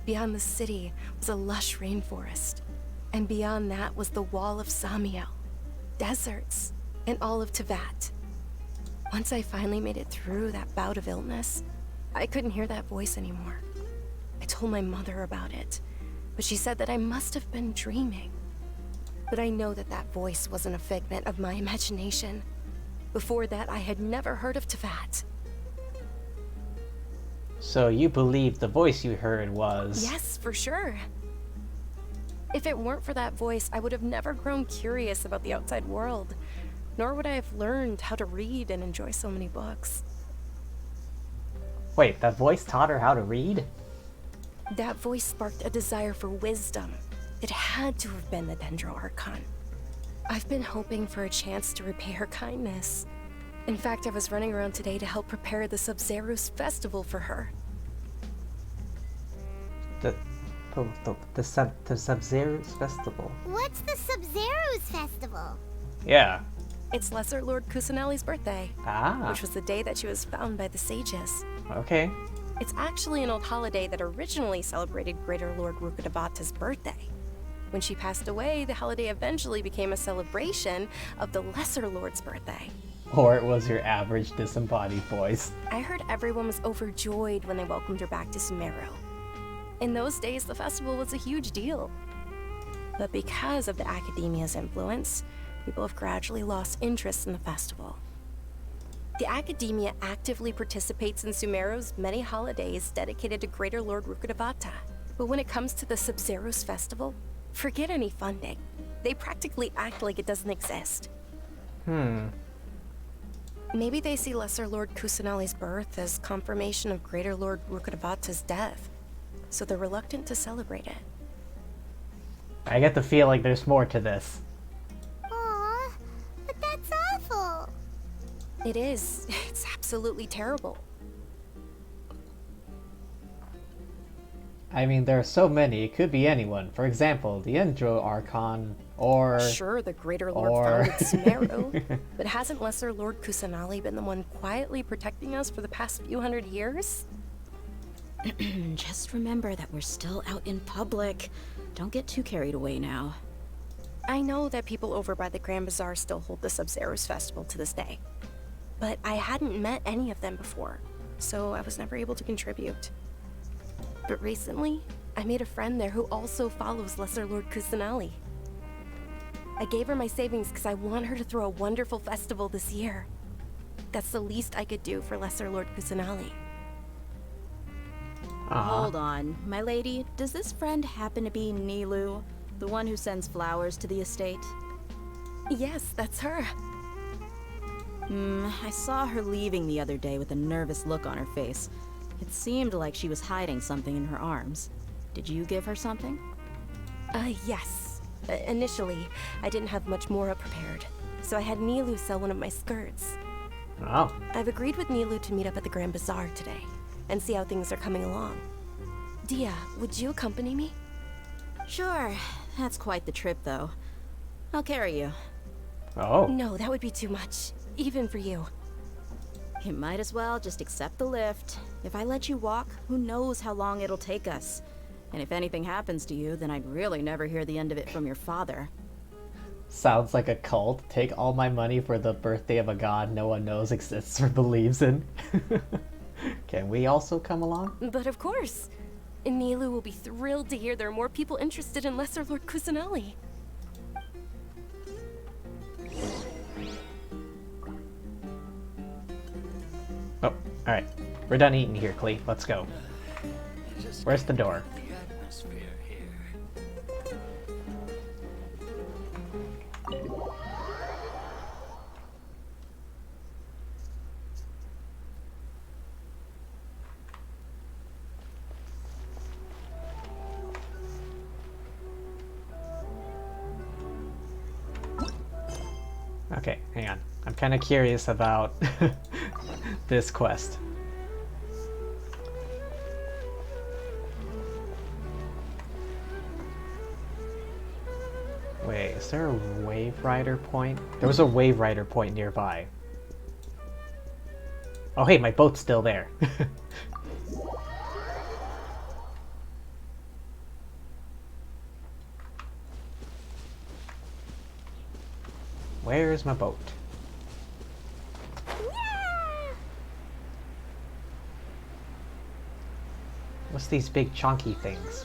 Beyond the city was a lush rainforest. And beyond that was the wall of Samiel, deserts, and all of Tevat. Once I finally made it through that bout of illness, I couldn't hear that voice anymore. I told my mother about it, but she said that I must have been dreaming. But I know that that voice wasn't a figment of my imagination. Before that, I had never heard of Tevat. So you believe the voice you heard was... Yes, for sure. If it weren't for that voice, I would have never grown curious about the outside world, nor would I have learned how to read and enjoy so many books. Wait, that voice taught her how to read? That voice sparked a desire for wisdom. It had to have been the Dendro Archon. I've been hoping for a chance to repay her kindness. In fact, I was running around today to help prepare the Sub-Zerus festival for her. The Sub-Zerus festival. What's the Sub-Zerus festival? Yeah. It's Lesser Lord Kusanali's birthday, Ah. which was the day that she was found by the sages. Okay. It's actually an old holiday that originally celebrated Greater Lord Rukkhadevata's birthday. When she passed away, the holiday eventually became a celebration of the Lesser Lord's birthday. Or it was your average disembodied voice. I heard everyone was overjoyed when they welcomed her back to Sumeru. In those days, the festival was a huge deal. But because of the Academia's influence, people have gradually lost interest in the festival. The Academia actively participates in Sumeru's many holidays dedicated to Greater Lord Rukkhadevata. But when it comes to the Sub-Zerus festival, forget any funding. They practically act like it doesn't exist. Maybe they see Lesser Lord Kusanali's birth as confirmation of Greater Lord Rukkhadevata's death, so they're reluctant to celebrate it. I get the feeling there's more to this. Aw, but that's awful. It is. It's absolutely terrible. I mean, there are so many, it could be anyone. For example, the Endro Archon, or... Sure, the Greater Lord founded Sumeru, but hasn't Lesser Lord Kusanali been the one quietly protecting us for the past few hundred years? Just remember that we're still out in public. Don't get too carried away now. I know that people over by the Grand Bazaar still hold the Sub-Zerus festival to this day, but I hadn't met any of them before, so I was never able to contribute. But recently, I made a friend there who also follows Lesser Lord Kusanali. I gave her my savings because I want her to throw a wonderful festival this year. That's the least I could do for Lesser Lord Kusanali. Hold on, my lady. Does this friend happen to be Nilu, the one who sends flowers to the estate? Yes, that's her. I saw her leaving the other day with a nervous look on her face. It seemed like she was hiding something in her arms. Did you give her something? Yes. Initially, I didn't have much Mora prepared, so I had Nilu sell one of my skirts. Oh. I've agreed with Nilu to meet up at the Grand Bazaar today, and see how things are coming along. Dia, would you accompany me? Sure. That's quite the trip, though. I'll carry you. Oh. No, that would be too much, even for you. You might as well just accept the lift. If I let you walk, who knows how long it'll take us. And if anything happens to you, then I'd really never hear the end of it from your father. Sounds like a cult. Take all my money for the birthday of a god no one knows exists or believes in. Can we also come along? But of course. Nilu will be thrilled to hear there are more people interested in Lesser Lord Kusanali. Oh, alright. We're done eating here, Clee. Let's go. Where's the door? Okay, hang on. I'm kind of curious about this quest. Wait, is there a Wave Rider point? There was a Wave Rider point nearby. Oh hey, my boat's still there. Where's my boat? What's these big chunky things?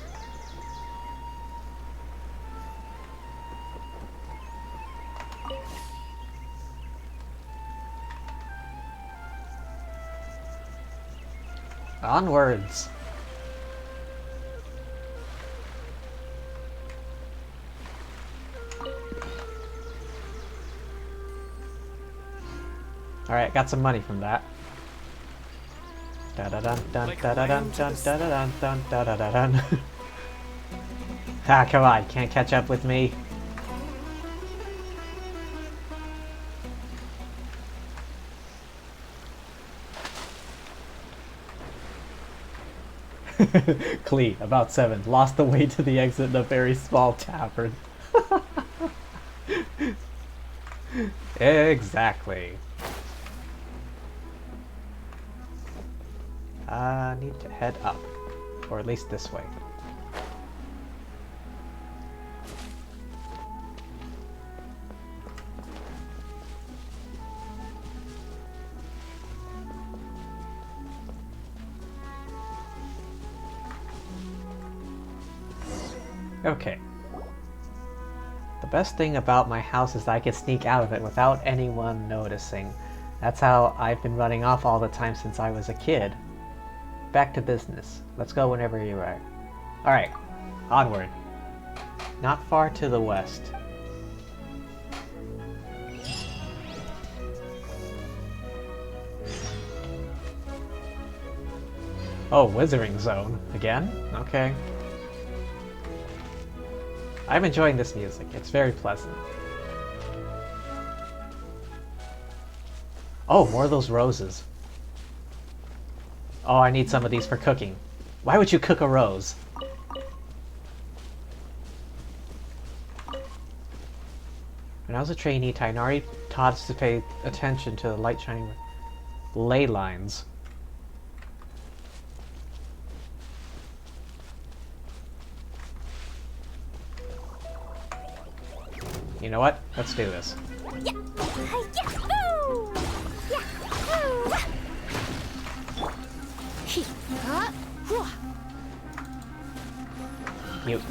Onwards! Alright, got some money from that. Da-da-dun-dun-da-da-dun-dun-da-da-dun-dun-da-da-dun. Ah, come on, can't catch up with me. Klee, about 7. Lost the way to the exit in a very small tavern. Exactly. I need to head up. Or at least this way. Okay. The best thing about my house is that I can sneak out of it without anyone noticing. That's how I've been running off all the time since I was a kid. Back to business. Let's go whenever you're ready. Alright, onward. Not far to the west. Oh, Wizarding Zone. Again? Okay. I'm enjoying this music. It's very pleasant. Oh, more of those roses. Oh, I need some of these for cooking. Why would you cook a rose? When I was a trainee, Tainari taught us to pay attention to the light shining ley lines. You know what? Let's do this. You.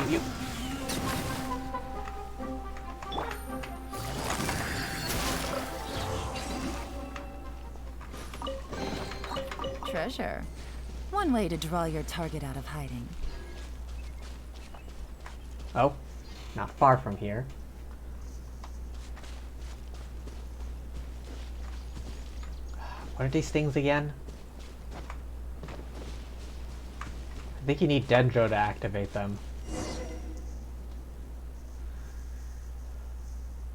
Treasure. One way to draw your target out of hiding. Oh, not far from here. What are these things again? I think you need Dendro to activate them.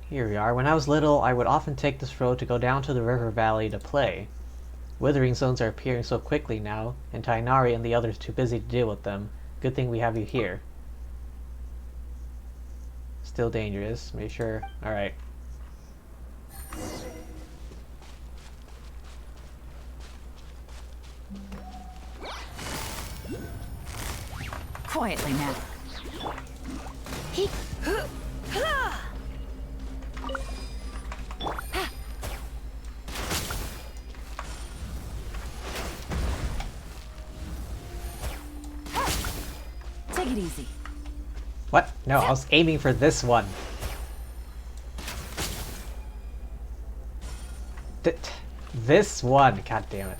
Here we are. When I was little, I would often take this road to go down to the river valley to play. Withering zones are appearing so quickly now, and Tainari and the others too busy to deal with them. Good thing we have you here. Still dangerous. Make sure. Alright. Quietly now. Take it easy. What? No, I was aiming for this one. This one. God damn it.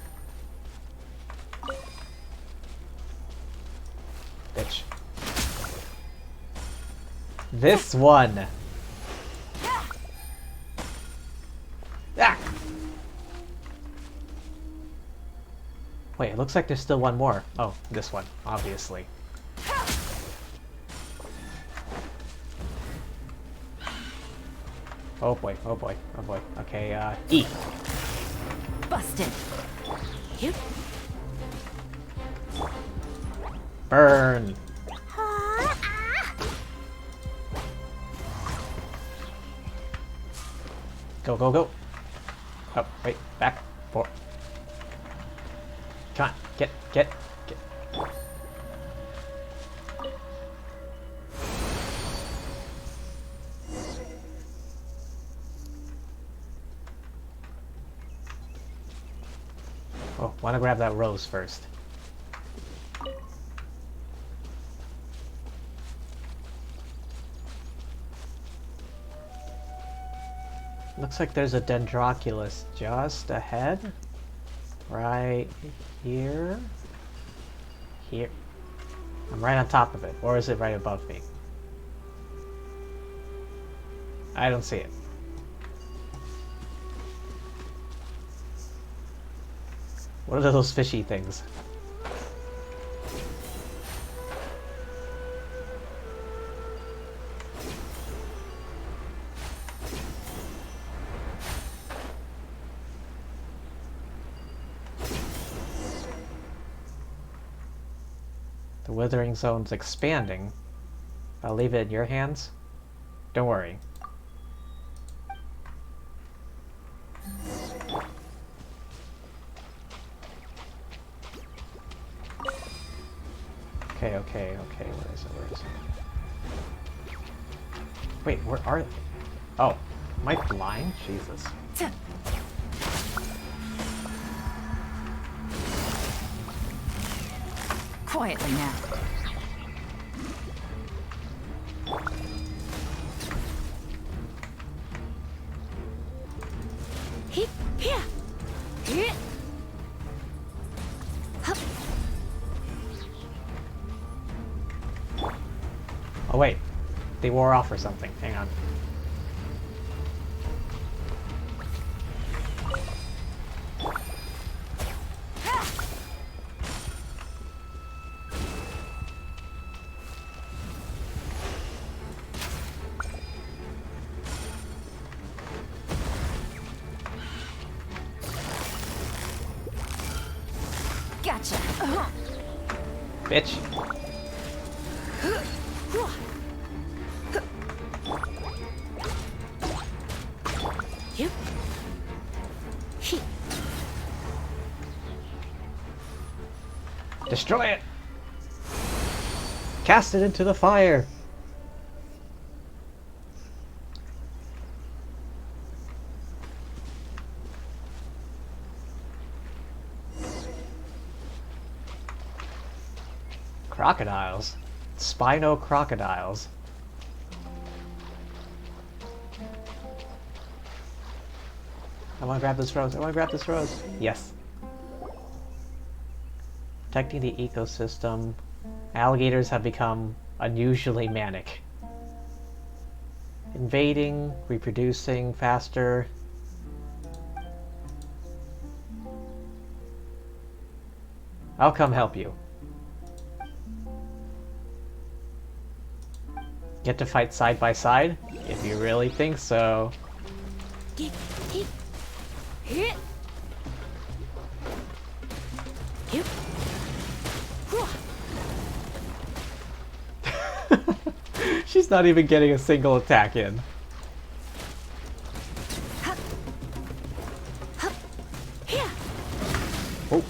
Bitch. This one. Ah! Wait, it looks like there's still one more. Oh, this one, obviously. Oh boy, oh boy, oh boy. Okay, E. Busted. Yep. Burn! Go, go, go! Oh, wait, back, forward. Come on, get. Oh, wanna grab that rose first. Looks like there's a Dendroculus just ahead. Right here. Here. I'm right on top of it. Or is it right above me? I don't see it. What are those fishy things? The withering zone's expanding. I'll leave it in your hands. Don't worry. Okay, where is it? Wait, where are they? Oh, am I blind? Jesus. Quietly now. Oh wait, they wore off or something. Hang on. Gotcha. Bitch. Destroy it! Cast it into the fire! Crocodiles? Spino crocodiles. I wanna grab this rose. I wanna grab this rose. Yes. Protecting the ecosystem. Alligators have become unusually manic. Invading, reproducing faster. I'll come help you. Get to fight side by side? If you really think so. She's not even getting a single attack in. Oh.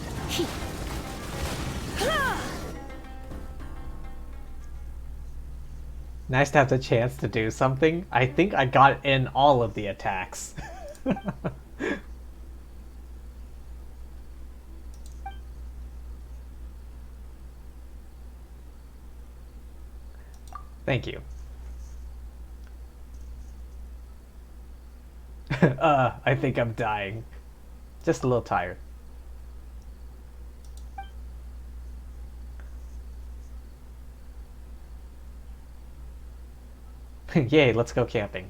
Nice to have the chance to do something. I think I got in all of the attacks. Thank you. I think I'm dying. Just a little tired. Yay, let's go camping.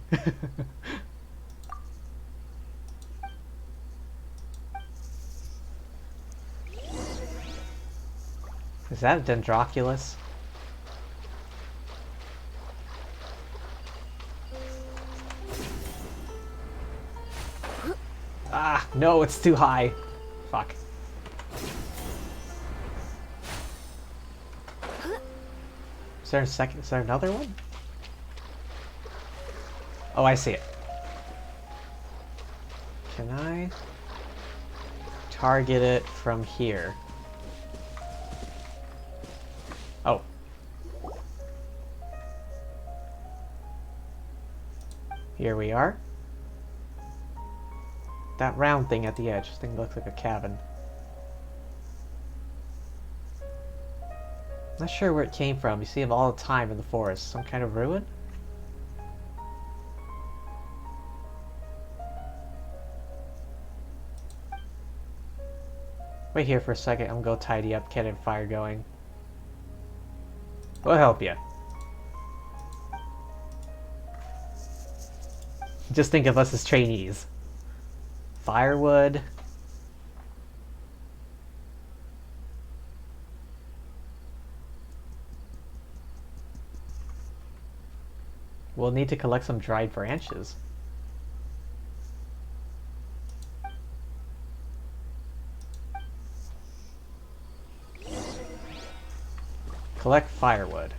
Is that a Dendroculus? No, it's too high. Fuck. Is there a second? Is there another one? Oh, I see it. Can I target it from here? Oh. Here we are. That round thing at the edge. This thing looks like a cabin. Not sure where it came from. You see them all the time in the forest. Some kind of ruin? Wait here for a second. I'm gonna go tidy up, get a fire going. We'll help you. Just think of us as trainees. Firewood. We'll need to collect some dried branches. Collect firewood.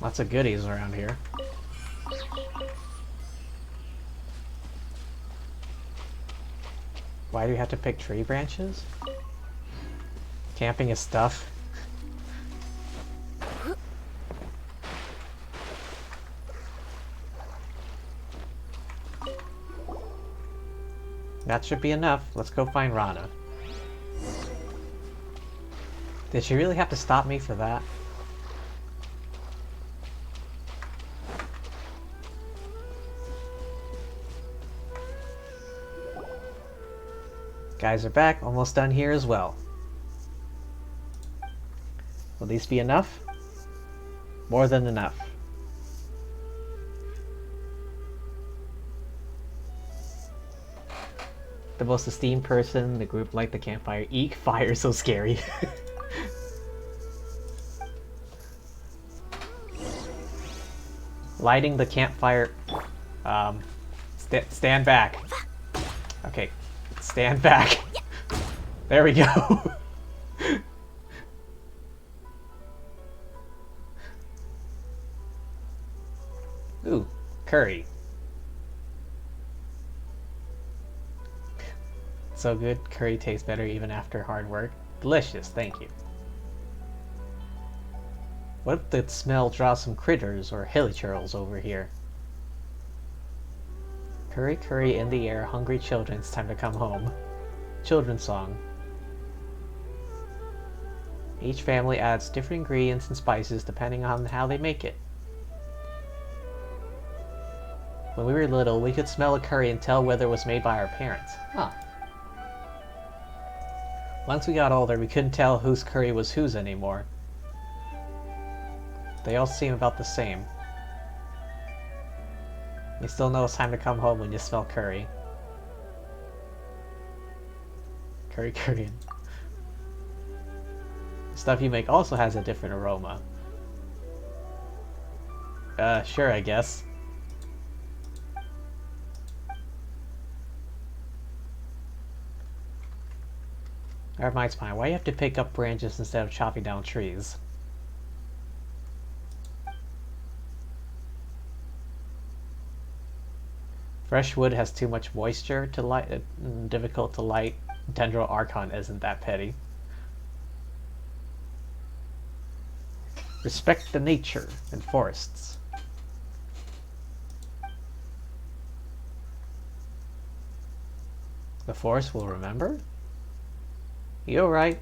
Lots of goodies around here. Why do you have to pick tree branches? Camping is stuff. That should be enough. Let's go find Rana. Did she really have to stop me for that? Guys are back, almost done here as well. Will these be enough? More than enough. The most esteemed person in the group liked the campfire. Eek, fire, so scary. Lighting the campfire. Stand back. Okay, stand back. There we go. Ooh, curry. So good, curry tastes better even after hard work. Delicious, thank you. What if the smell draws some critters or hilly churls over here? Curry, curry in the air, hungry children, it's time to come home. Children's song. Each family adds different ingredients and spices depending on how they make it. When we were little, we could smell a curry and tell whether it was made by our parents. Huh. Once we got older, we couldn't tell whose curry was whose anymore. They all seem about the same. You still know it's time to come home when you smell curry. Curry, curry. The stuff you make also has a different aroma. Sure, I guess. That reminds me, why do you have to pick up branches instead of chopping down trees? Fresh wood has too much moisture to light, difficult to light. Dendro Archon isn't that petty. Respect the nature and forests. The forest will remember? You alright?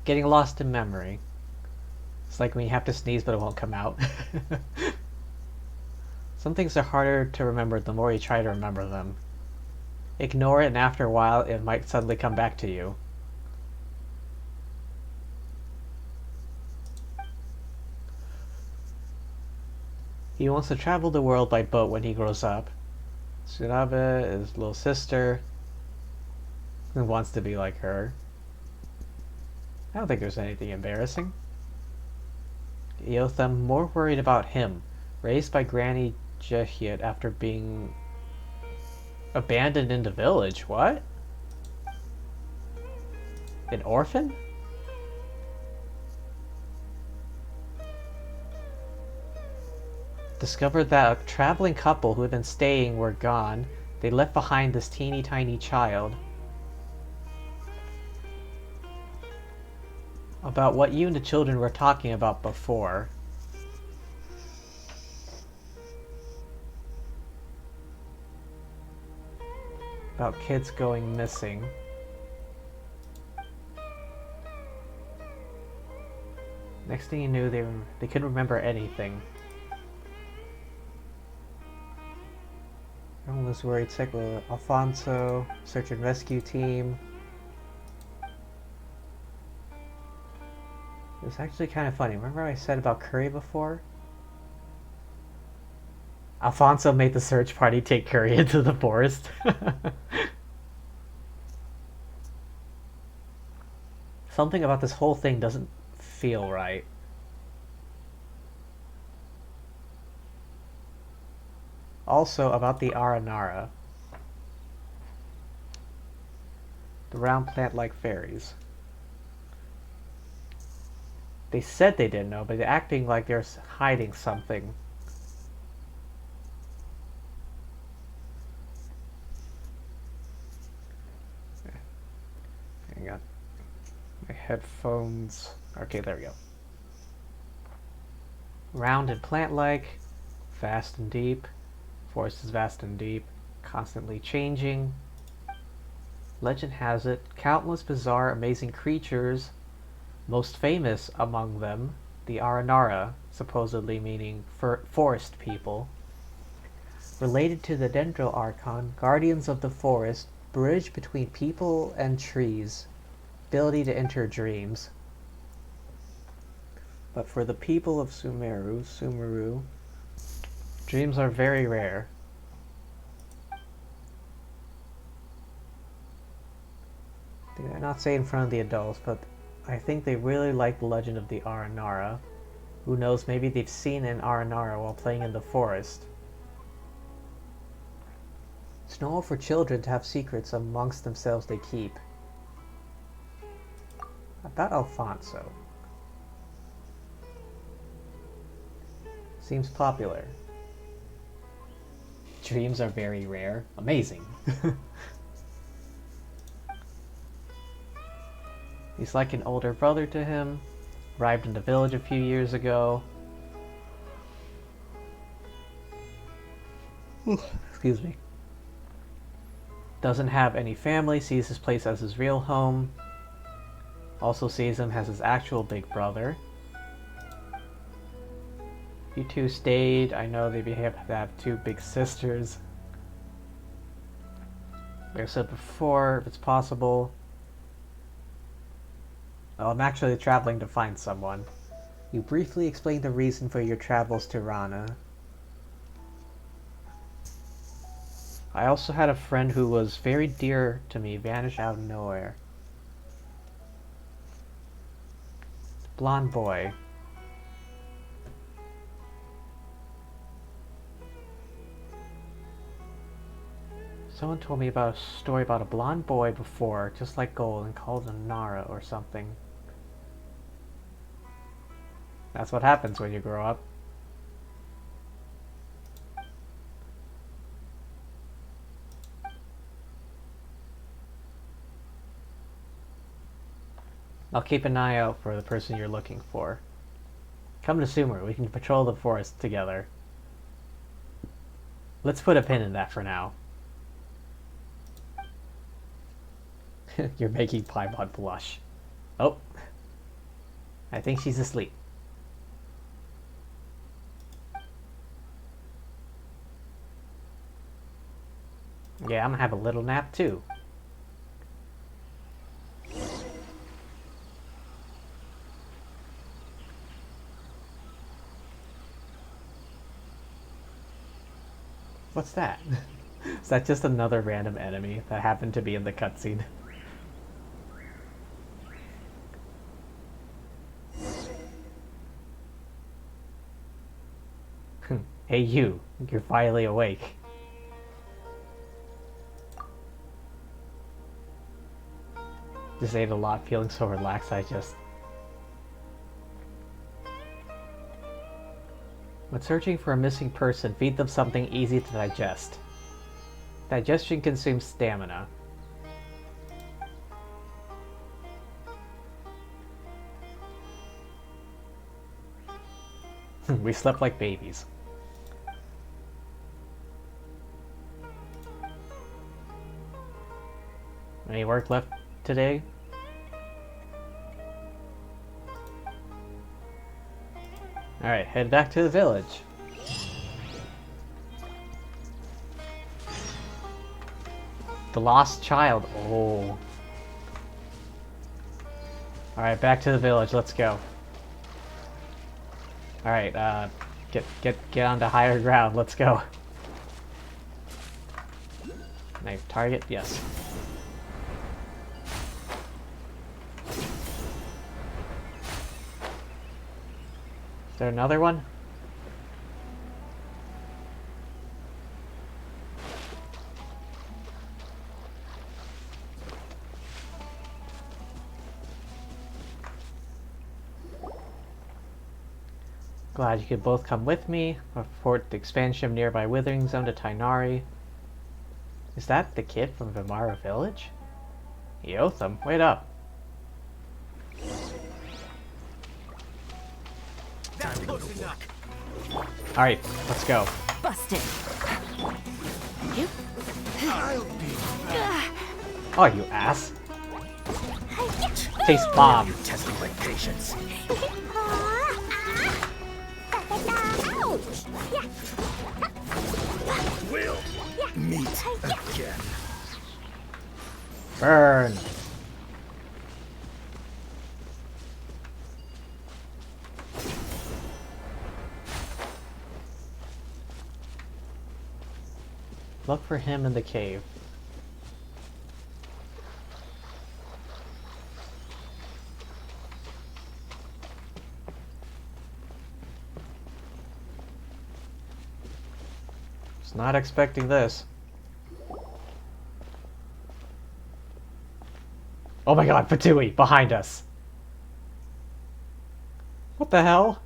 Getting lost in memory. It's like when you have to sneeze but it won't come out. Some things are harder to remember the more you try to remember them. Ignore it and after a while it might suddenly come back to you. He wants to travel the world by boat when he grows up. Tsunabe is little sister who wants to be like her. I don't think there's anything embarrassing. Yotham more worried about him, raised by Granny Jehiet after being abandoned in the village. What? An orphan? Discovered that a traveling couple who had been staying were gone. They left behind this teeny tiny child. About what you and the children were talking about before. About kids going missing. Next thing you knew, they couldn't remember anything. Everyone was worried, sick with Alfonso, search and rescue team. It was actually kind of funny. Remember I said about Curry before? Alfonso made the search party take Curry into the forest. Something about this whole thing doesn't feel right. Also about the Aranara. The round plant-like fairies. They said they didn't know, but they're acting like they're hiding something. Hang on. My headphones. Okay, there we go. Round and plant-like, vast and deep. Forest is vast and deep, constantly changing. Legend has it, countless bizarre, amazing creatures. Most famous among them, the Aranara, supposedly meaning forest people. Related to the Dendro Archon, guardians of the forest, bridge between people and trees, ability to enter dreams. But for the people of Sumeru, dreams are very rare. They're not saying in front of the adults, but I think they really like the legend of the Aranara. Who knows, maybe they've seen an Aranara while playing in the forest. It's normal for children to have secrets amongst themselves they keep. About Alfonso. Seems popular. Dreams are very rare. Amazing. He's like an older brother to him. Arrived in the village a few years ago. Excuse me. Doesn't have any family, sees his place as his real home. Also sees him as his actual big brother. You two stayed. I know they have two big sisters. Like I said before, if it's possible. Oh, I'm actually traveling to find someone. You briefly explained the reason for your travels to Rana. I also had a friend who was very dear to me vanish out of nowhere. Blonde boy. Someone told me about a story about a blonde boy before, just like Gold, and called him Nara or something. That's what happens when you grow up. I'll keep an eye out for the person you're looking for. Come to Sumeru, we can patrol the forest together. Let's put a pin in that for now. You're making Paimon blush. Oh. I think she's asleep. Yeah, I'm gonna have a little nap too. What's that? Is that just another random enemy that happened to be in the cutscene? Hey you, you're finally awake. Just ate a lot, feeling so relaxed I just... When searching for a missing person, feed them something easy to digest. Digestion consumes stamina. We slept like babies. Any work left today? Alright, head back to the village. The lost child. Oh. Alright, back to the village. Let's go. Alright, get onto higher ground. Let's go. Knife target? Yes. Is there another one? Glad you could both come with me. Report the expansion of nearby withering zone to Tainari. Is that the kid from Vimara village? Yotham, wait up. Alright, let's go. Busted. Oh, you ass. Taste bomb. You're testing my patience. We'll meet again. Burn. Look for him in the cave. Was not expecting this. Oh my god, Fatui, behind us. What the hell?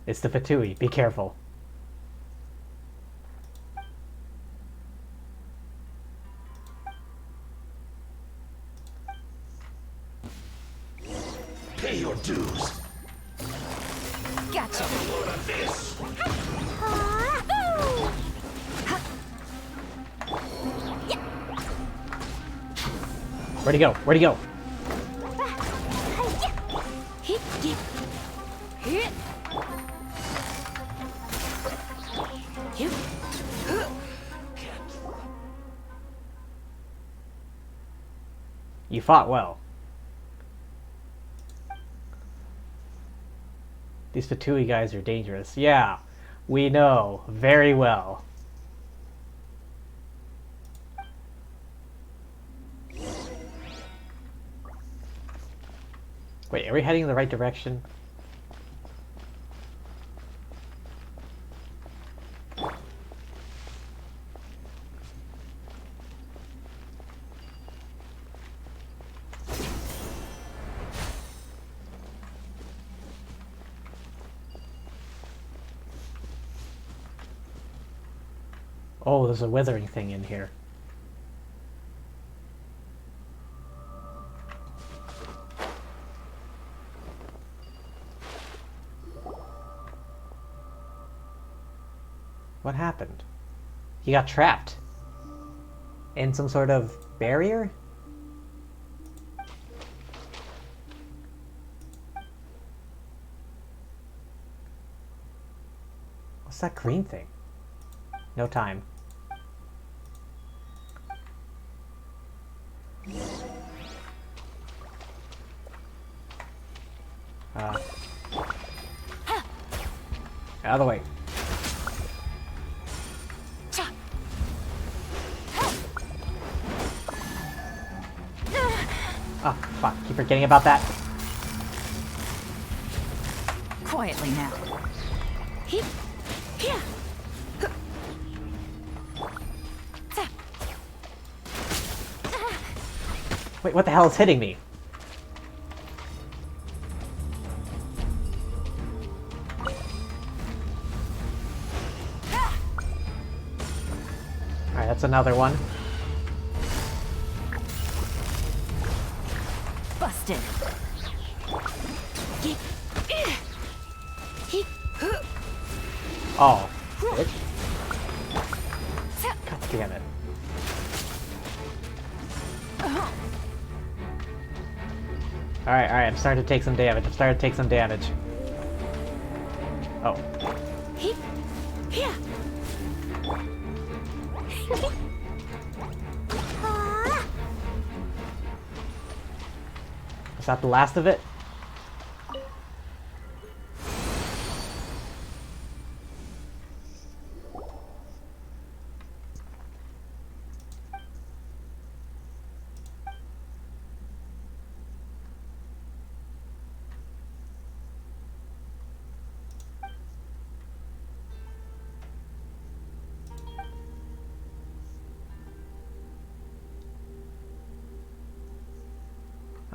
It's the Fatui, be careful. Pay your dues. Gotcha. Where'd he go? Where'd he go? You fought well. These Fatui guys are dangerous. Yeah, we know very well. Wait, are we heading in the right direction? Oh, there's a withering thing in here. What happened? He got trapped in some sort of barrier? What's that green thing? No time. Out of the way. Oh, fuck. Keep forgetting about that. Quietly now. Wait, what the hell is hitting me? Alright, that's another one. Busted. Oh, bitch. God damn it. Alright, I'm starting to take some damage. Oh. Is that the last of it?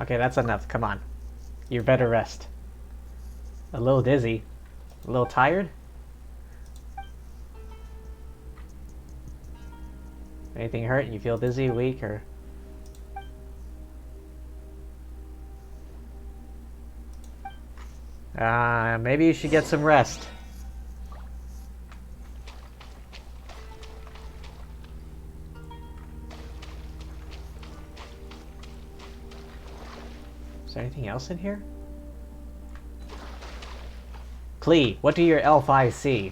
Okay, that's enough. Come on. You better rest. A little dizzy. A little tired? Anything hurt? You feel dizzy, weak, or... maybe you should get some rest. Is there anything else in here? Klee, what do your elf eyes see?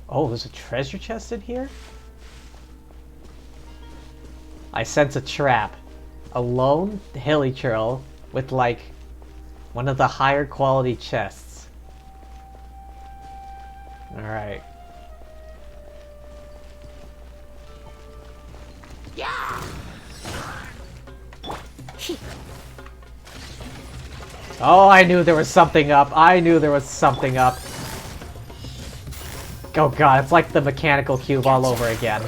Oh, there's a treasure chest in here? I sense a trap. A lone hilly trail with, like, one of the higher quality chests. Alright. Yeah. Oh, I knew there was something up. Oh god, it's like the mechanical cube all over again.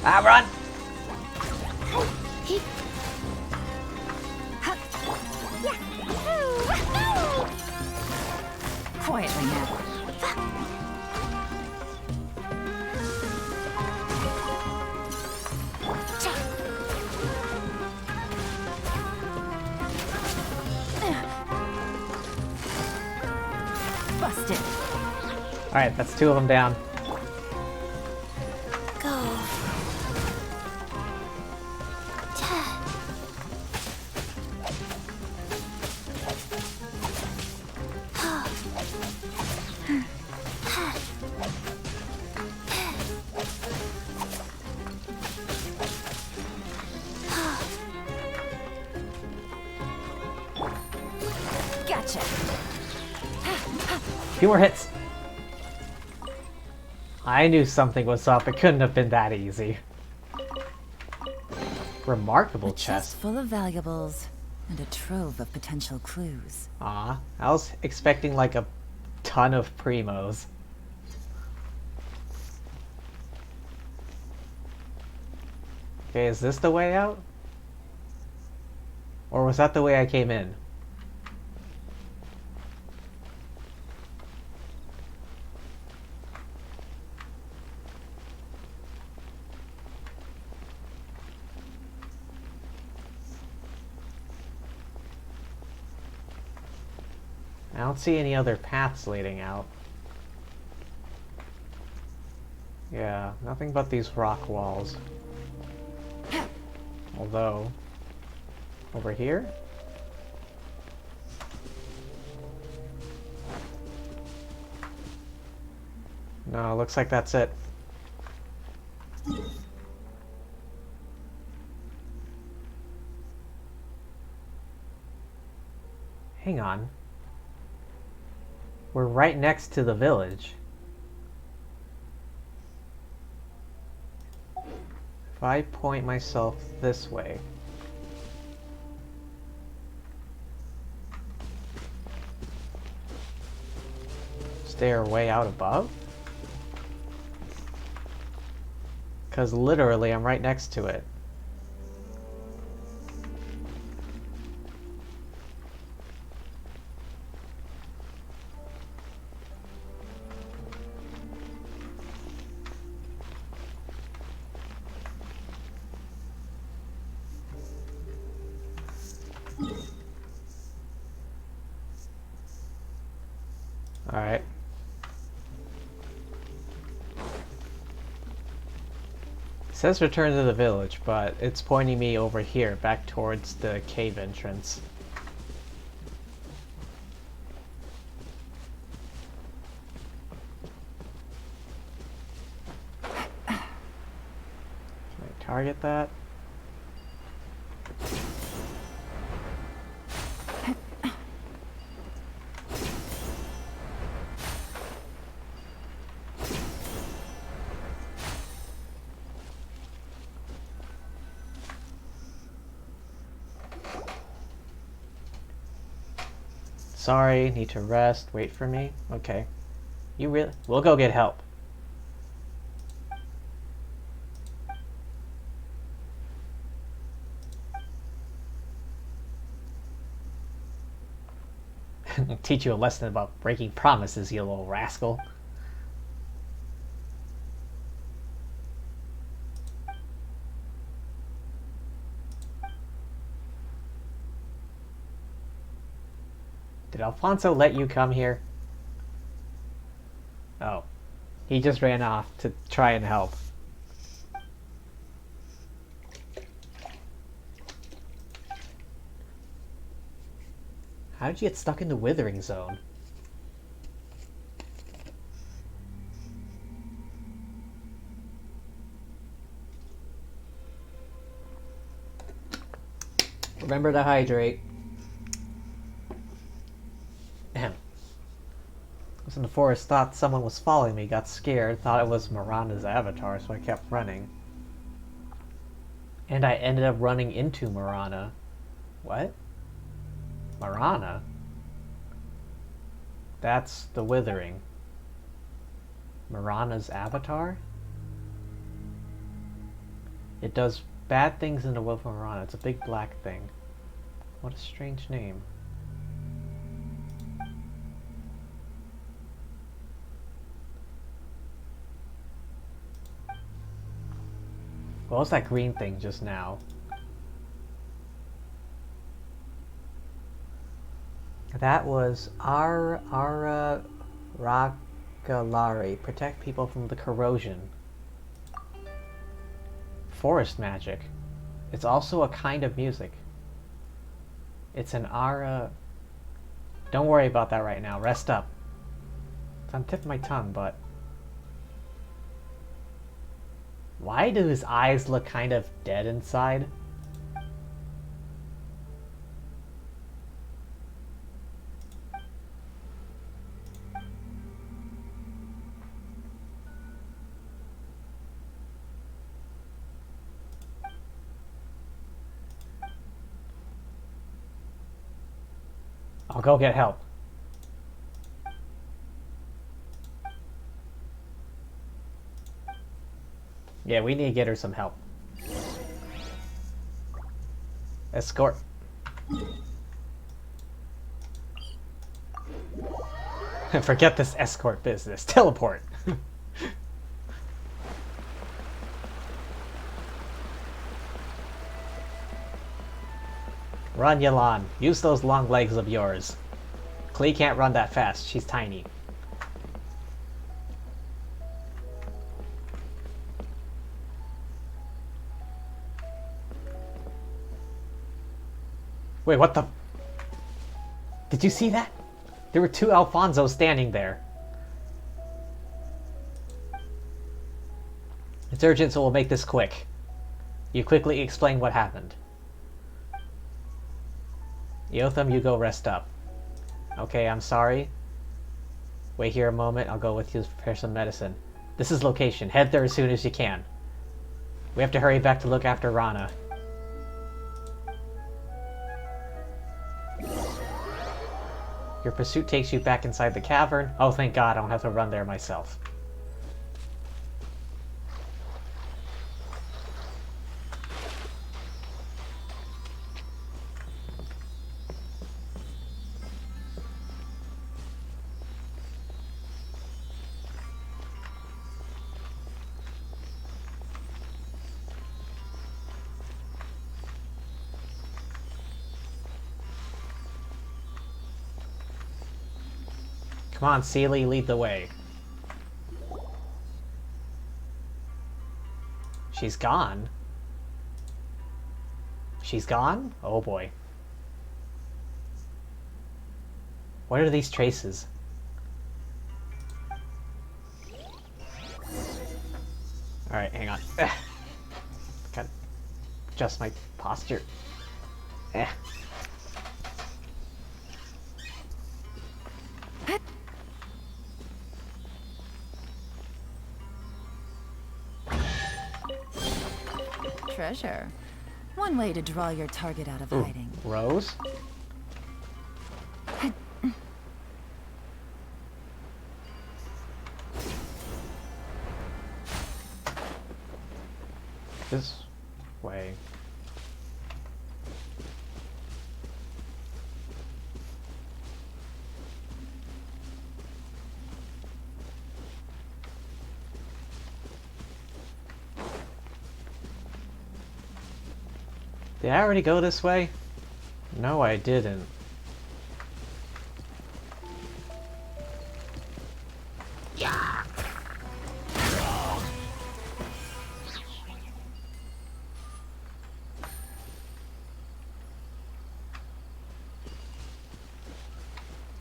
Ah, run! Quietly now. Busted. Alright, that's two of them down. Gotcha. Few more hits. I knew something was up. It couldn't have been that easy. Remarkable A chest. chest full of valuables and a trove of potential clues. Aw, I was expecting like a ton of primos. Okay, is this the way out? Or was that the way I came in? I don't see any other paths leading out. Yeah, nothing but these rock walls. Although, over here? No, looks like that's it. Hang on. We're right next to the village. If I point myself this way. Stair way out above? Because literally I'm right next to it. Alright. It says return to the village, but it's pointing me over here, back towards the cave entrance. Can I target that? Sorry, need to rest, wait for me. Okay. You really? We'll go get help. Teach you a lesson about breaking promises, you little rascal. Did Alfonso let you come here? Oh. He just ran off to try and help. How did you get stuck in the withering zone? Remember to hydrate. I was in the forest, thought someone was following me, got scared, thought it was Mirana's avatar, so I kept running. And I ended up running into Mirana. What? Mirana? That's the Withering. Mirana's avatar? It does bad things in the world of Mirana. It's a big black thing. What a strange name. What was that green thing just now? That was Ara Ragalari. Protect people from the corrosion. Forest magic. It's also a kind of music. It's an Ara... Don't worry about that right now. Rest up. It's on the tip of my tongue, but... Why do his eyes look kind of dead inside? I'll go get help. Yeah, we need to get her some help. Escort. Forget this escort business. Teleport. Run, Yalan. Use those long legs of yours. Klee can't run that fast. She's tiny. Wait, what the? Did you see that? There were 2 Alfonsos standing there. It's urgent, so we'll make this quick. You quickly explain what happened. Yotham, you go rest up. Okay, I'm sorry. Wait here a moment, I'll go with you to prepare some medicine. This is location. Head there as soon as you can. We have to hurry back to look after Rana. Your pursuit takes you back inside the cavern. Oh, thank God, I don't have to run there myself. Come on, Sealy, lead the way. She's gone? She's gone? Oh boy. What are these traces? Alright, hang on. Gotta adjust my posture. Treasure. One way to draw your target out of hiding. Rose? This way. Did I already go this way? No, I didn't.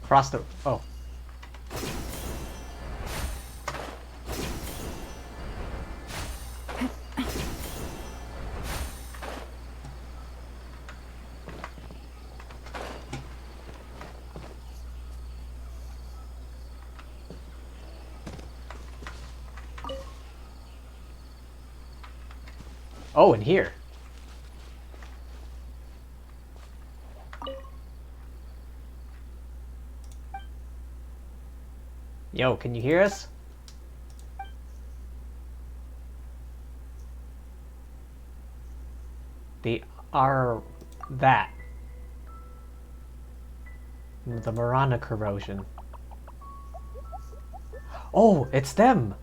Cross the... oh. Oh, and here. Yo, can you hear us? That. The Marana corrosion. Oh, it's them!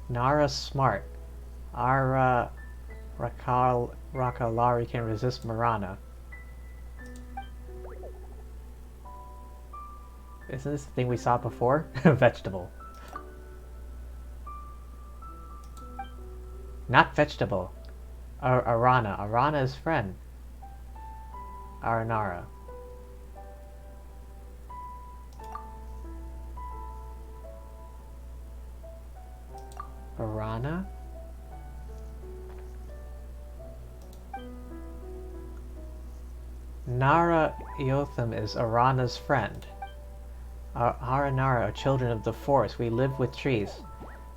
Nara smart. Ara Rakalari can resist Marana. Isn't this the thing we saw before? Vegetable. Not vegetable. Arana. Arana is friend. Aranara. Arana? Nara Yotham is Arana's friend. Aranara are children of the forest. We live with trees.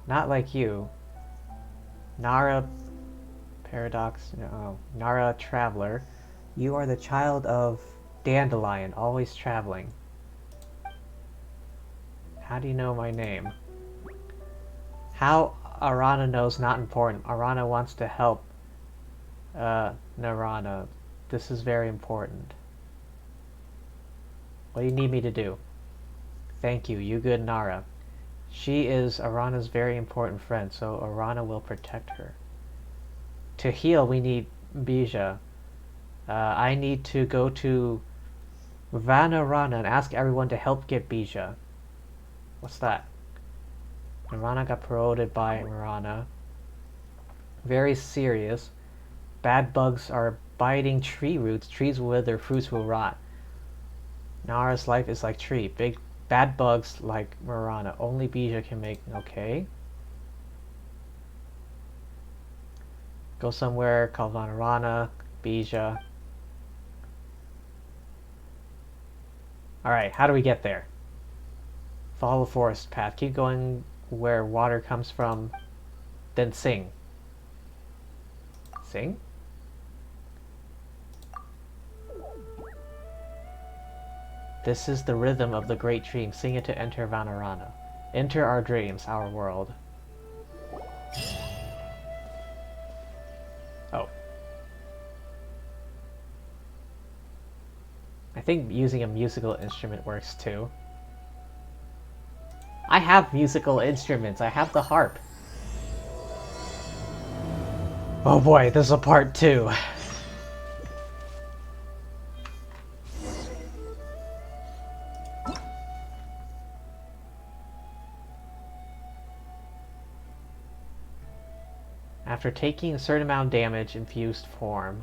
Not like you. Nara Paradox, no. Nara Traveler. You are the child of Dandelion, always traveling. How do you know my name? How Arana knows not important. Arana wants to help Narana. This is very important. What do you need me to do? Thank you, you good Nara. She is Arana's very important friend, so Arana will protect her. To heal, we need Bija. I need to go to Vanarana and ask everyone to help get Bija. What's that? Narana got promoted by Marana. Very serious. Bad bugs are biting tree roots. Trees will wither, fruits will rot. Nara's life is like tree. Big bad bugs like Marana. Only Bija can make. Okay. Go somewhere called Marana. Bija. Alright, how do we get there? Follow the forest path. Keep going where water comes from. Then sing. Sing? This is the rhythm of the great dream. Sing it to enter Vanarana. Enter our dreams, our world. Oh. I think using a musical instrument works too. I have musical instruments. I have the harp. Oh boy, this is a part 2. After taking a certain amount of damage, infused form.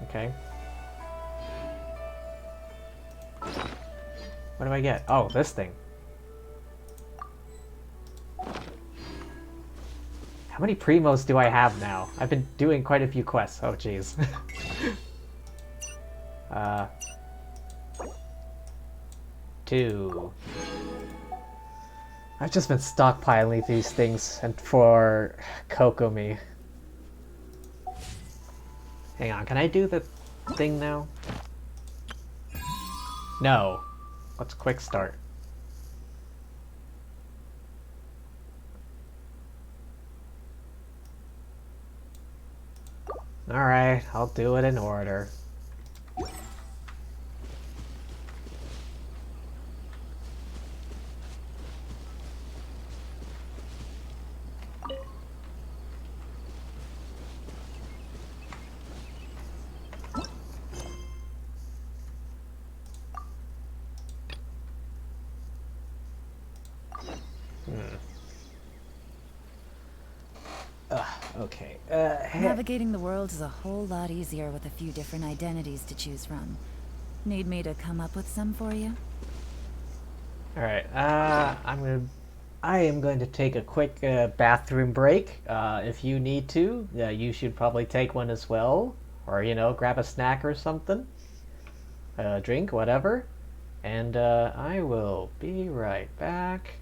Okay. What do I get? Oh, this thing. How many primos do I have now? I've been doing quite a few quests. Oh, jeez. 2. I've just been stockpiling these things and for Kokomi. Hang on, can I do the thing now? No. Let's quick start. Alright, I'll do it in order. Okay. Navigating the world is a whole lot easier with a few different identities to choose from. Need me to come up with some for you? Alright, I am going to take a quick bathroom break. If you need to, you should probably take one as well. Or, you know, grab a snack or something. Drink, whatever. And I will be right back.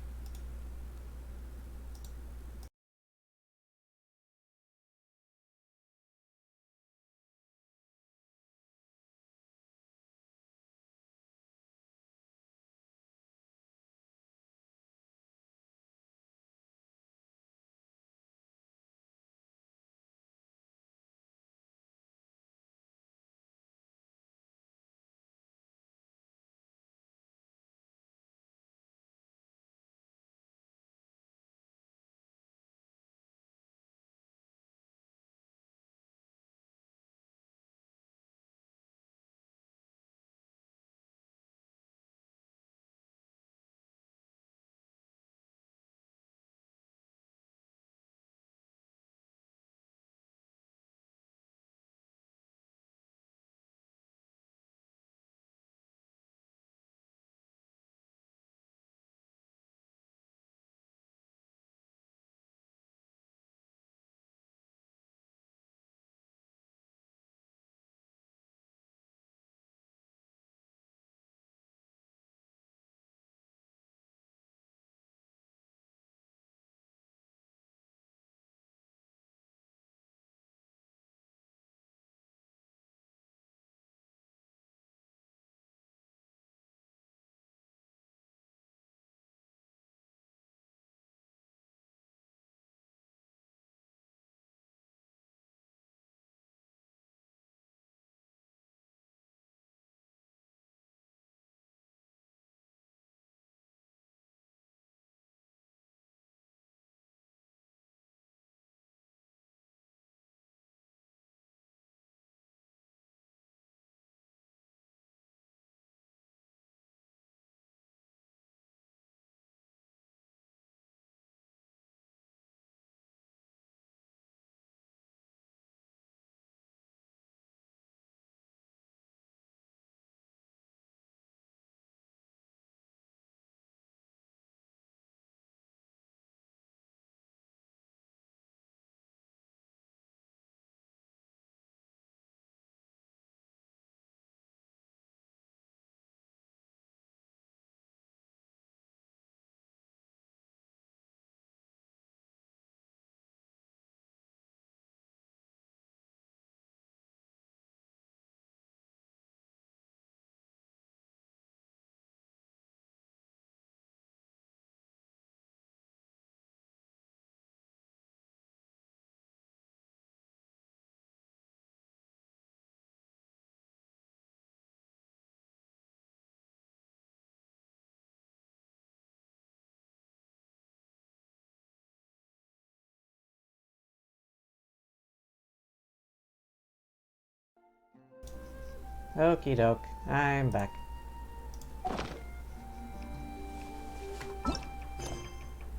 Okie doke, I'm back.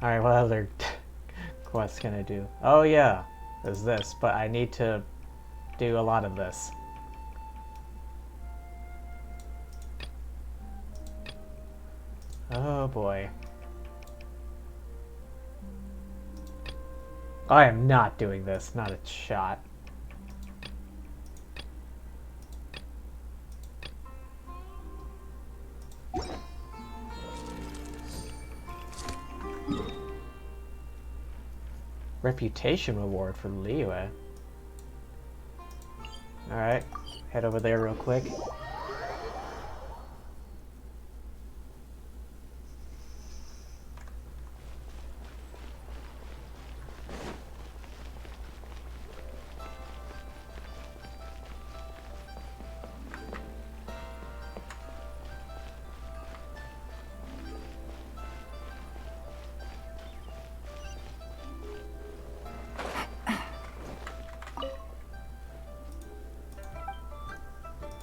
Alright, what other quest can I do? Oh yeah, there's this, but I need to do a lot of this. Oh boy. I am not doing this, not a shot. Reputation reward for Liyue. Alright, head over there real quick.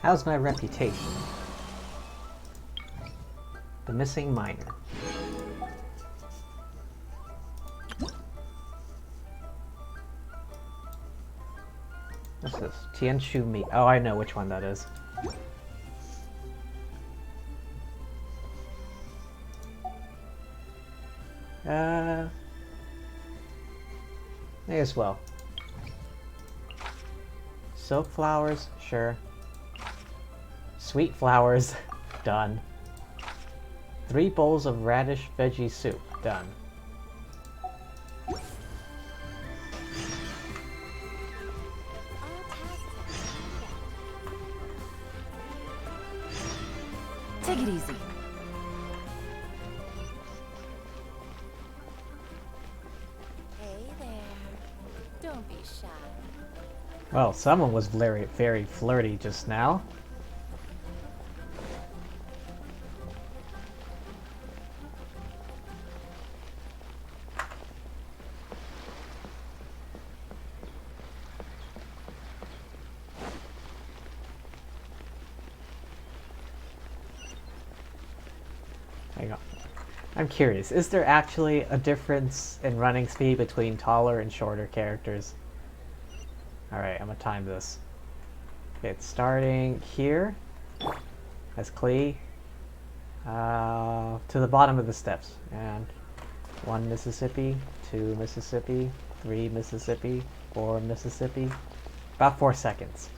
How's my reputation? The missing miner. What's this? Tianshu Mi. Oh, I know which one that is. May as well. Silk flowers, sure. Sweet flowers, done. 3 bowls of radish veggie soup, done. Take it easy. Hey there. Don't be shy. Well, someone was very, very flirty just now. Hang on. I'm curious, is there actually a difference in running speed between taller and shorter characters? Alright, I'm gonna time this. Okay, it's starting here. As Klee. To the bottom of the steps. And 1 Mississippi, 2 Mississippi, 3 Mississippi, 4 Mississippi. About 4 seconds.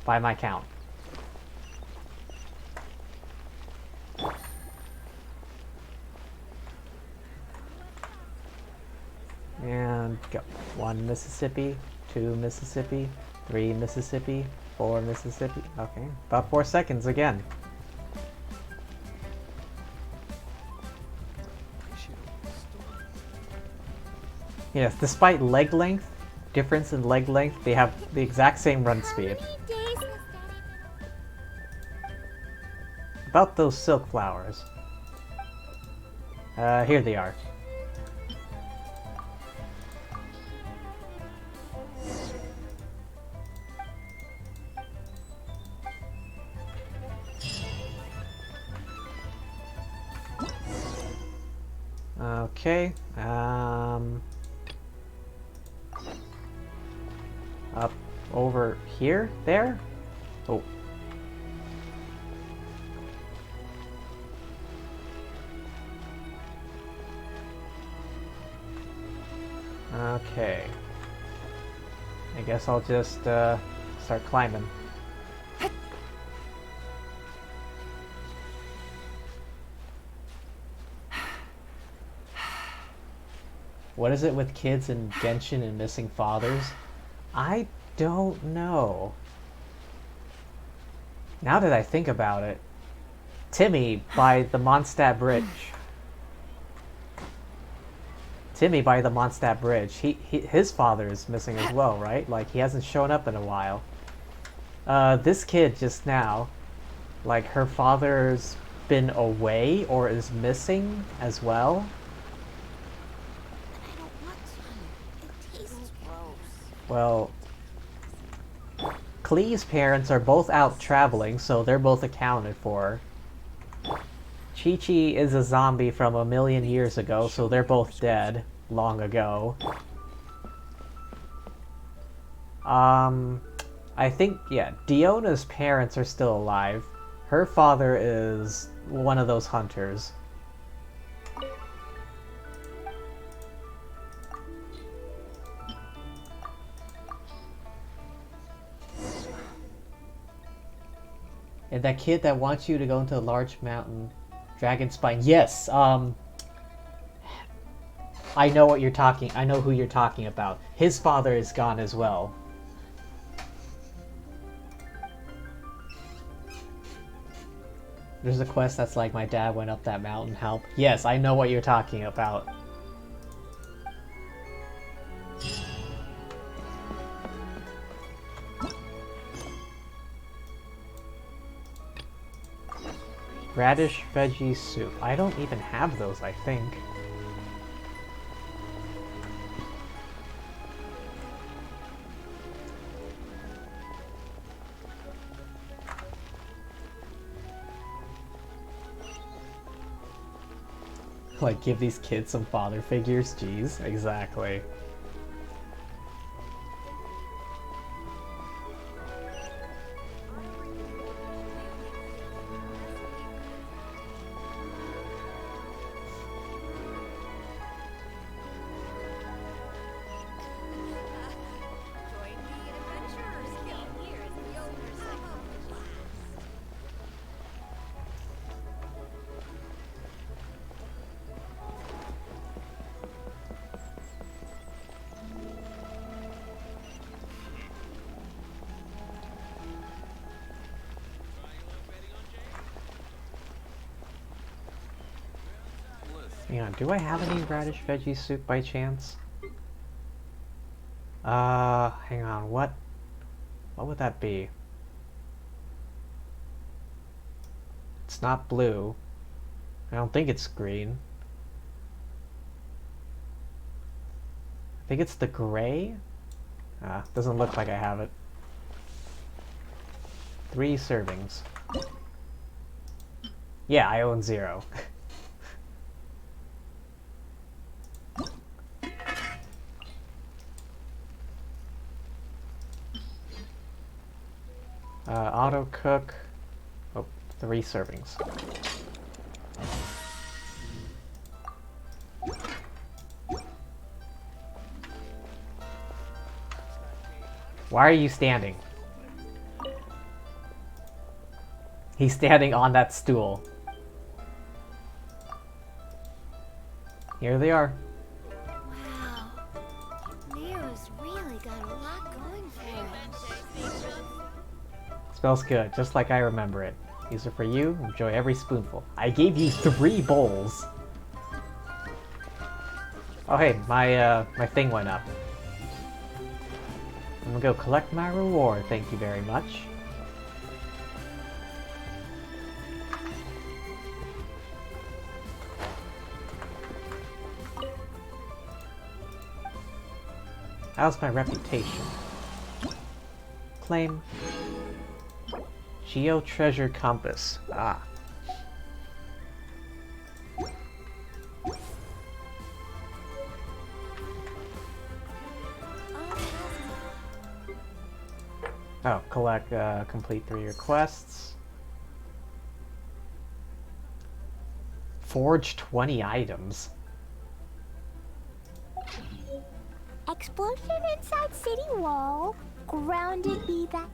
By my count. And go. 1 Mississippi, 2 Mississippi, 3 Mississippi, 4 Mississippi. Okay, about 4 seconds again. Yes, despite leg length, difference in leg length, they have the exact same run speed. About those silk flowers. Here they are. Okay, up over here, there? Oh. Okay. I guess I'll just, start climbing. What is it with kids and Genshin and missing fathers? I don't know. Now that I think about it, Timmy by the Mondstadt Bridge. Timmy by the Mondstadt Bridge. His father is missing as well, right? Like, he hasn't shown up in a while. This kid just now, like, her father's been away or is missing as well. Well, Klee's parents are both out traveling, so they're both accounted for. Chi-Chi is a zombie from 1,000,000 years ago, so they're both dead long ago. I think, yeah, Diona's parents are still alive. Her father is one of those hunters. And that kid that wants you to go into a large mountain, Dragon Spine. Yes, I know what you're talking. I know who you're talking about. His father is gone as well. There's a quest that's like, my dad went up that mountain, help. Yes, I know what you're talking about. Radish veggie soup. I don't even have those, I think. Like, give these kids some father figures? Jeez, exactly. Hang on, do I have any radish veggie soup by chance? Hang on, what would that be? It's not blue. I don't think it's green. I think it's the gray? Doesn't look like I have it. 3 servings. Yeah, I own 0. Auto cook. Oh, 3 servings. Why are you standing? He's standing on that stool. Here they are. Wow. Nero's really got a lot going for him. Smells good, just like I remember it. These are for you. Enjoy every spoonful. I gave you 3 bowls. Oh hey, my thing went up. I'm gonna go collect my reward, thank you very much. How's my reputation? Claim. Geo Treasure Compass. Ah. Oh, collect, complete 3 requests. Forge 20 items. Explosion inside city wall. Grounded be that.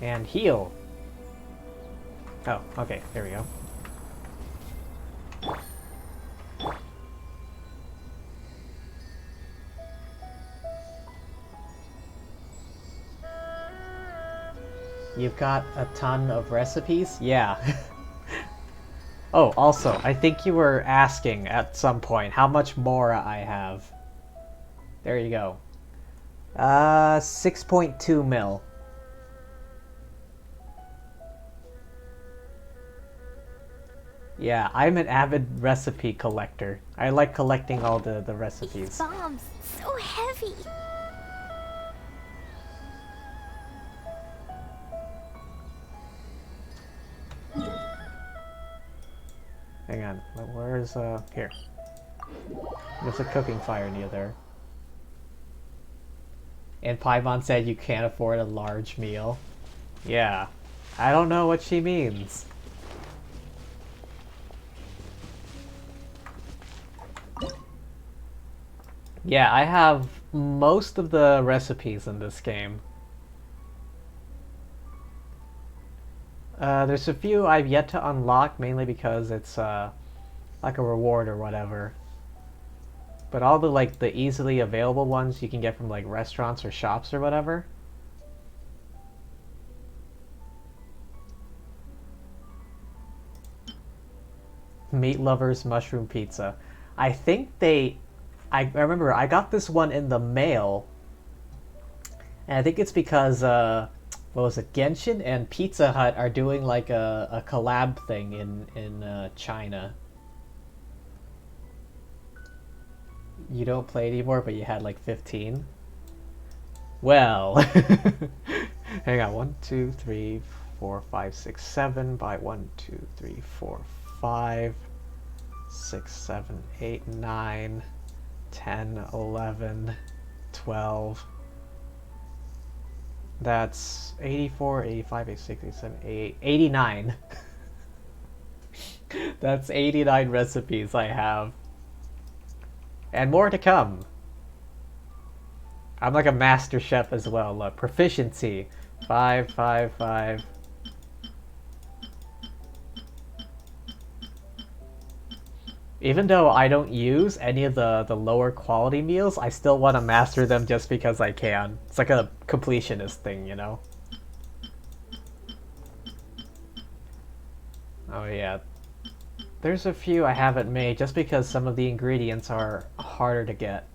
And heal. Oh, okay, there we go. You've got a ton of recipes? Yeah. Oh, also, I think you were asking at some point how much more I have. There you go. 6.2 mil. Yeah, I'm an avid recipe collector. I like collecting all the These recipes. bombs, so heavy. Hang on, where's, here. There's a cooking fire near there. And Paimon said you can't afford a large meal. Yeah, I don't know what she means. Yeah, I have most of the recipes in this game. There's a few I've yet to unlock, mainly because it's like a reward or whatever. But all the like the easily available ones you can get from like restaurants or shops or whatever. Meat Lovers Mushroom Pizza. I think I remember I got this one in the mail. And I think it's because what was it? Genshin and Pizza Hut are doing like a collab thing in China. You don't play anymore, but you had like 15. Well, hang on. 1, 2, 3, 4, 5, 6, 7 by 1, 2, 3, 4, 5, 6, 7, 8, 9, 10, 11, 12. That's 84, 85, 86, 87, 88, 89. That's 89 recipes I have. And more to come. I'm like a master chef as well. Look, proficiency. 5, 5, 5. Even though I don't use any of the lower quality meals, I still want to master them just because I can. It's like a completionist thing, you know? Oh yeah. There's a few I haven't made just because some of the ingredients are harder to get.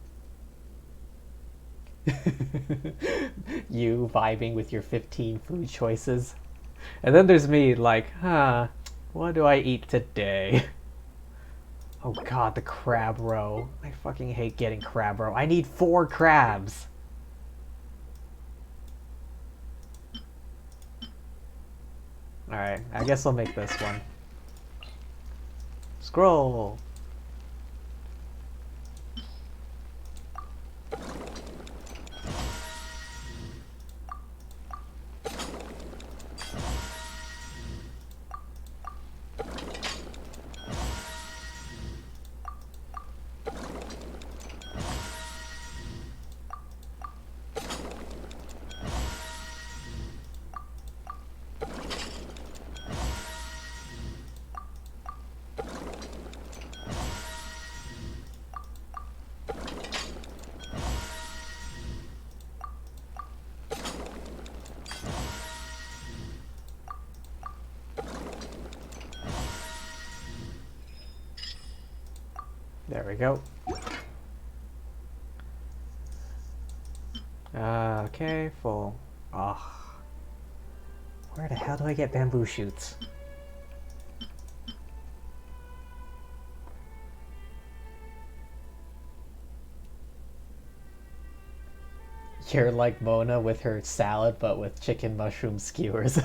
You vibing with your 15 food choices. And then there's me like, what do I eat today? Oh god, the crab roe. I fucking hate getting crab roe. I need 4 crabs. Alright, I guess I'll make this one. Scroll! There we go. Okay, full. Ugh. Where the hell do I get bamboo shoots? You're like Mona with her salad, but with chicken mushroom skewers.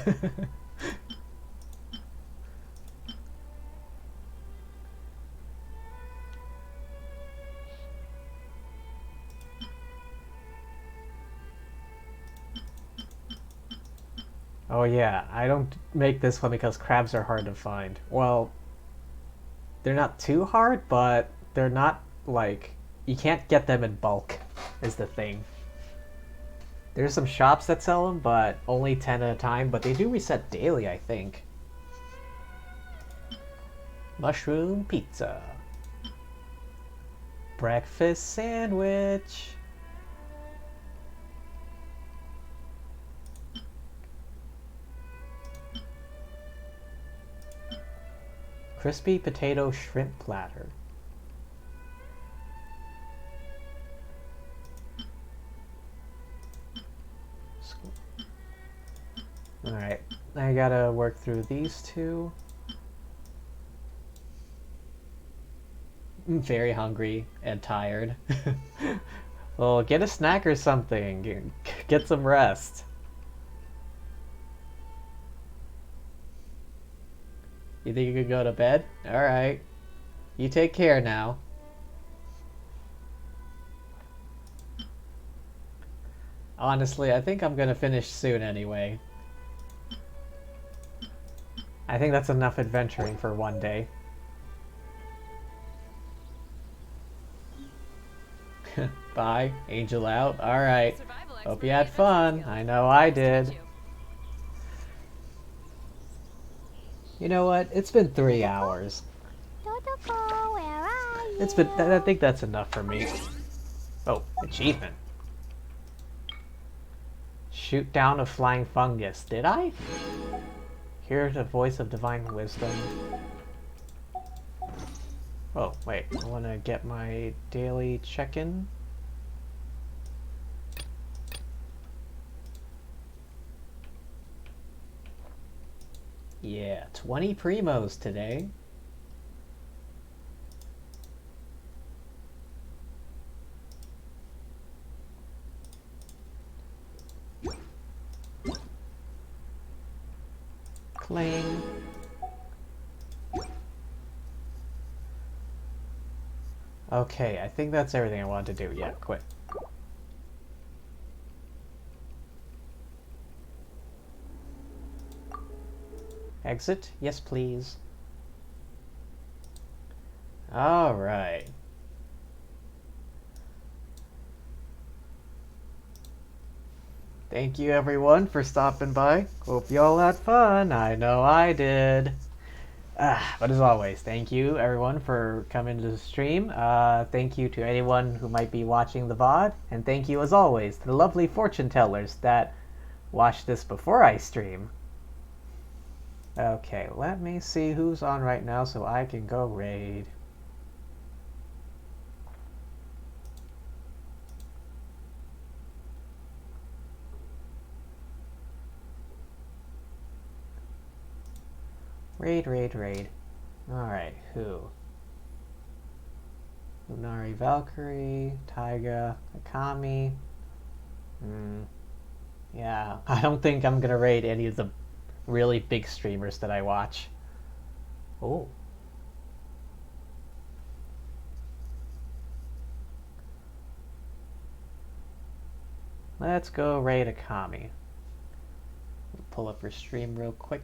Oh yeah, I don't make this one because crabs are hard to find. Well, they're not too hard, but they're not, like, you can't get them in bulk, is the thing. There's some shops that sell them, but only 10 at a time, but they do reset daily, I think. Mushroom pizza. Breakfast sandwich. Crispy potato shrimp platter. Alright, I gotta work through these two. very hungry and tired. Well, get a snack or something. Get some rest. You think you could go to bed? Alright. You take care now. Honestly, I think I'm gonna finish soon anyway. I think that's enough adventuring for one day. Bye. Angel out. Alright. Hope you had fun. I know I did. You know what? It's been 3 hours. Totoko, where are you? It's been. I think that's enough for me. Oh, achievement. Shoot down a flying fungus. Did I? Hear the voice of divine wisdom. Oh, wait. I want to get my daily check-in. Yeah, 20 primos today. Cling. Okay, I think that's everything I wanted to do. Yeah, quit. Exit? Yes, please. Alright. Thank you everyone for stopping by. Hope y'all had fun. I know I did. But as always, thank you everyone for coming to the stream. Thank you to anyone who might be watching the VOD. And thank you as always to the lovely fortune tellers that watched this before I stream. Okay, let me see who's on right now so I can go raid. Raid. Alright, who? Lunari Valkyrie, Taiga, Akami. Yeah, I don't think I'm gonna raid any of the really big streamers that I watch. Oh. Let's go raid Akami. Pull up her stream real quick.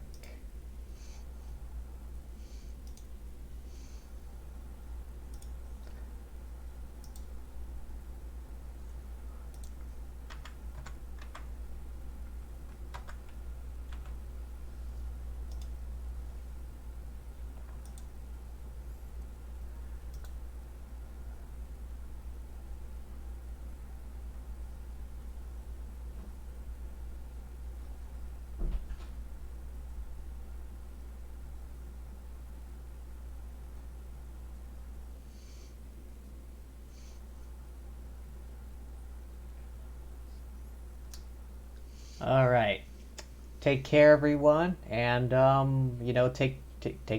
All right. Take care, everyone, and you know, take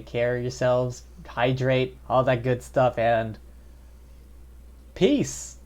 care of yourselves, hydrate, all that good stuff, and peace.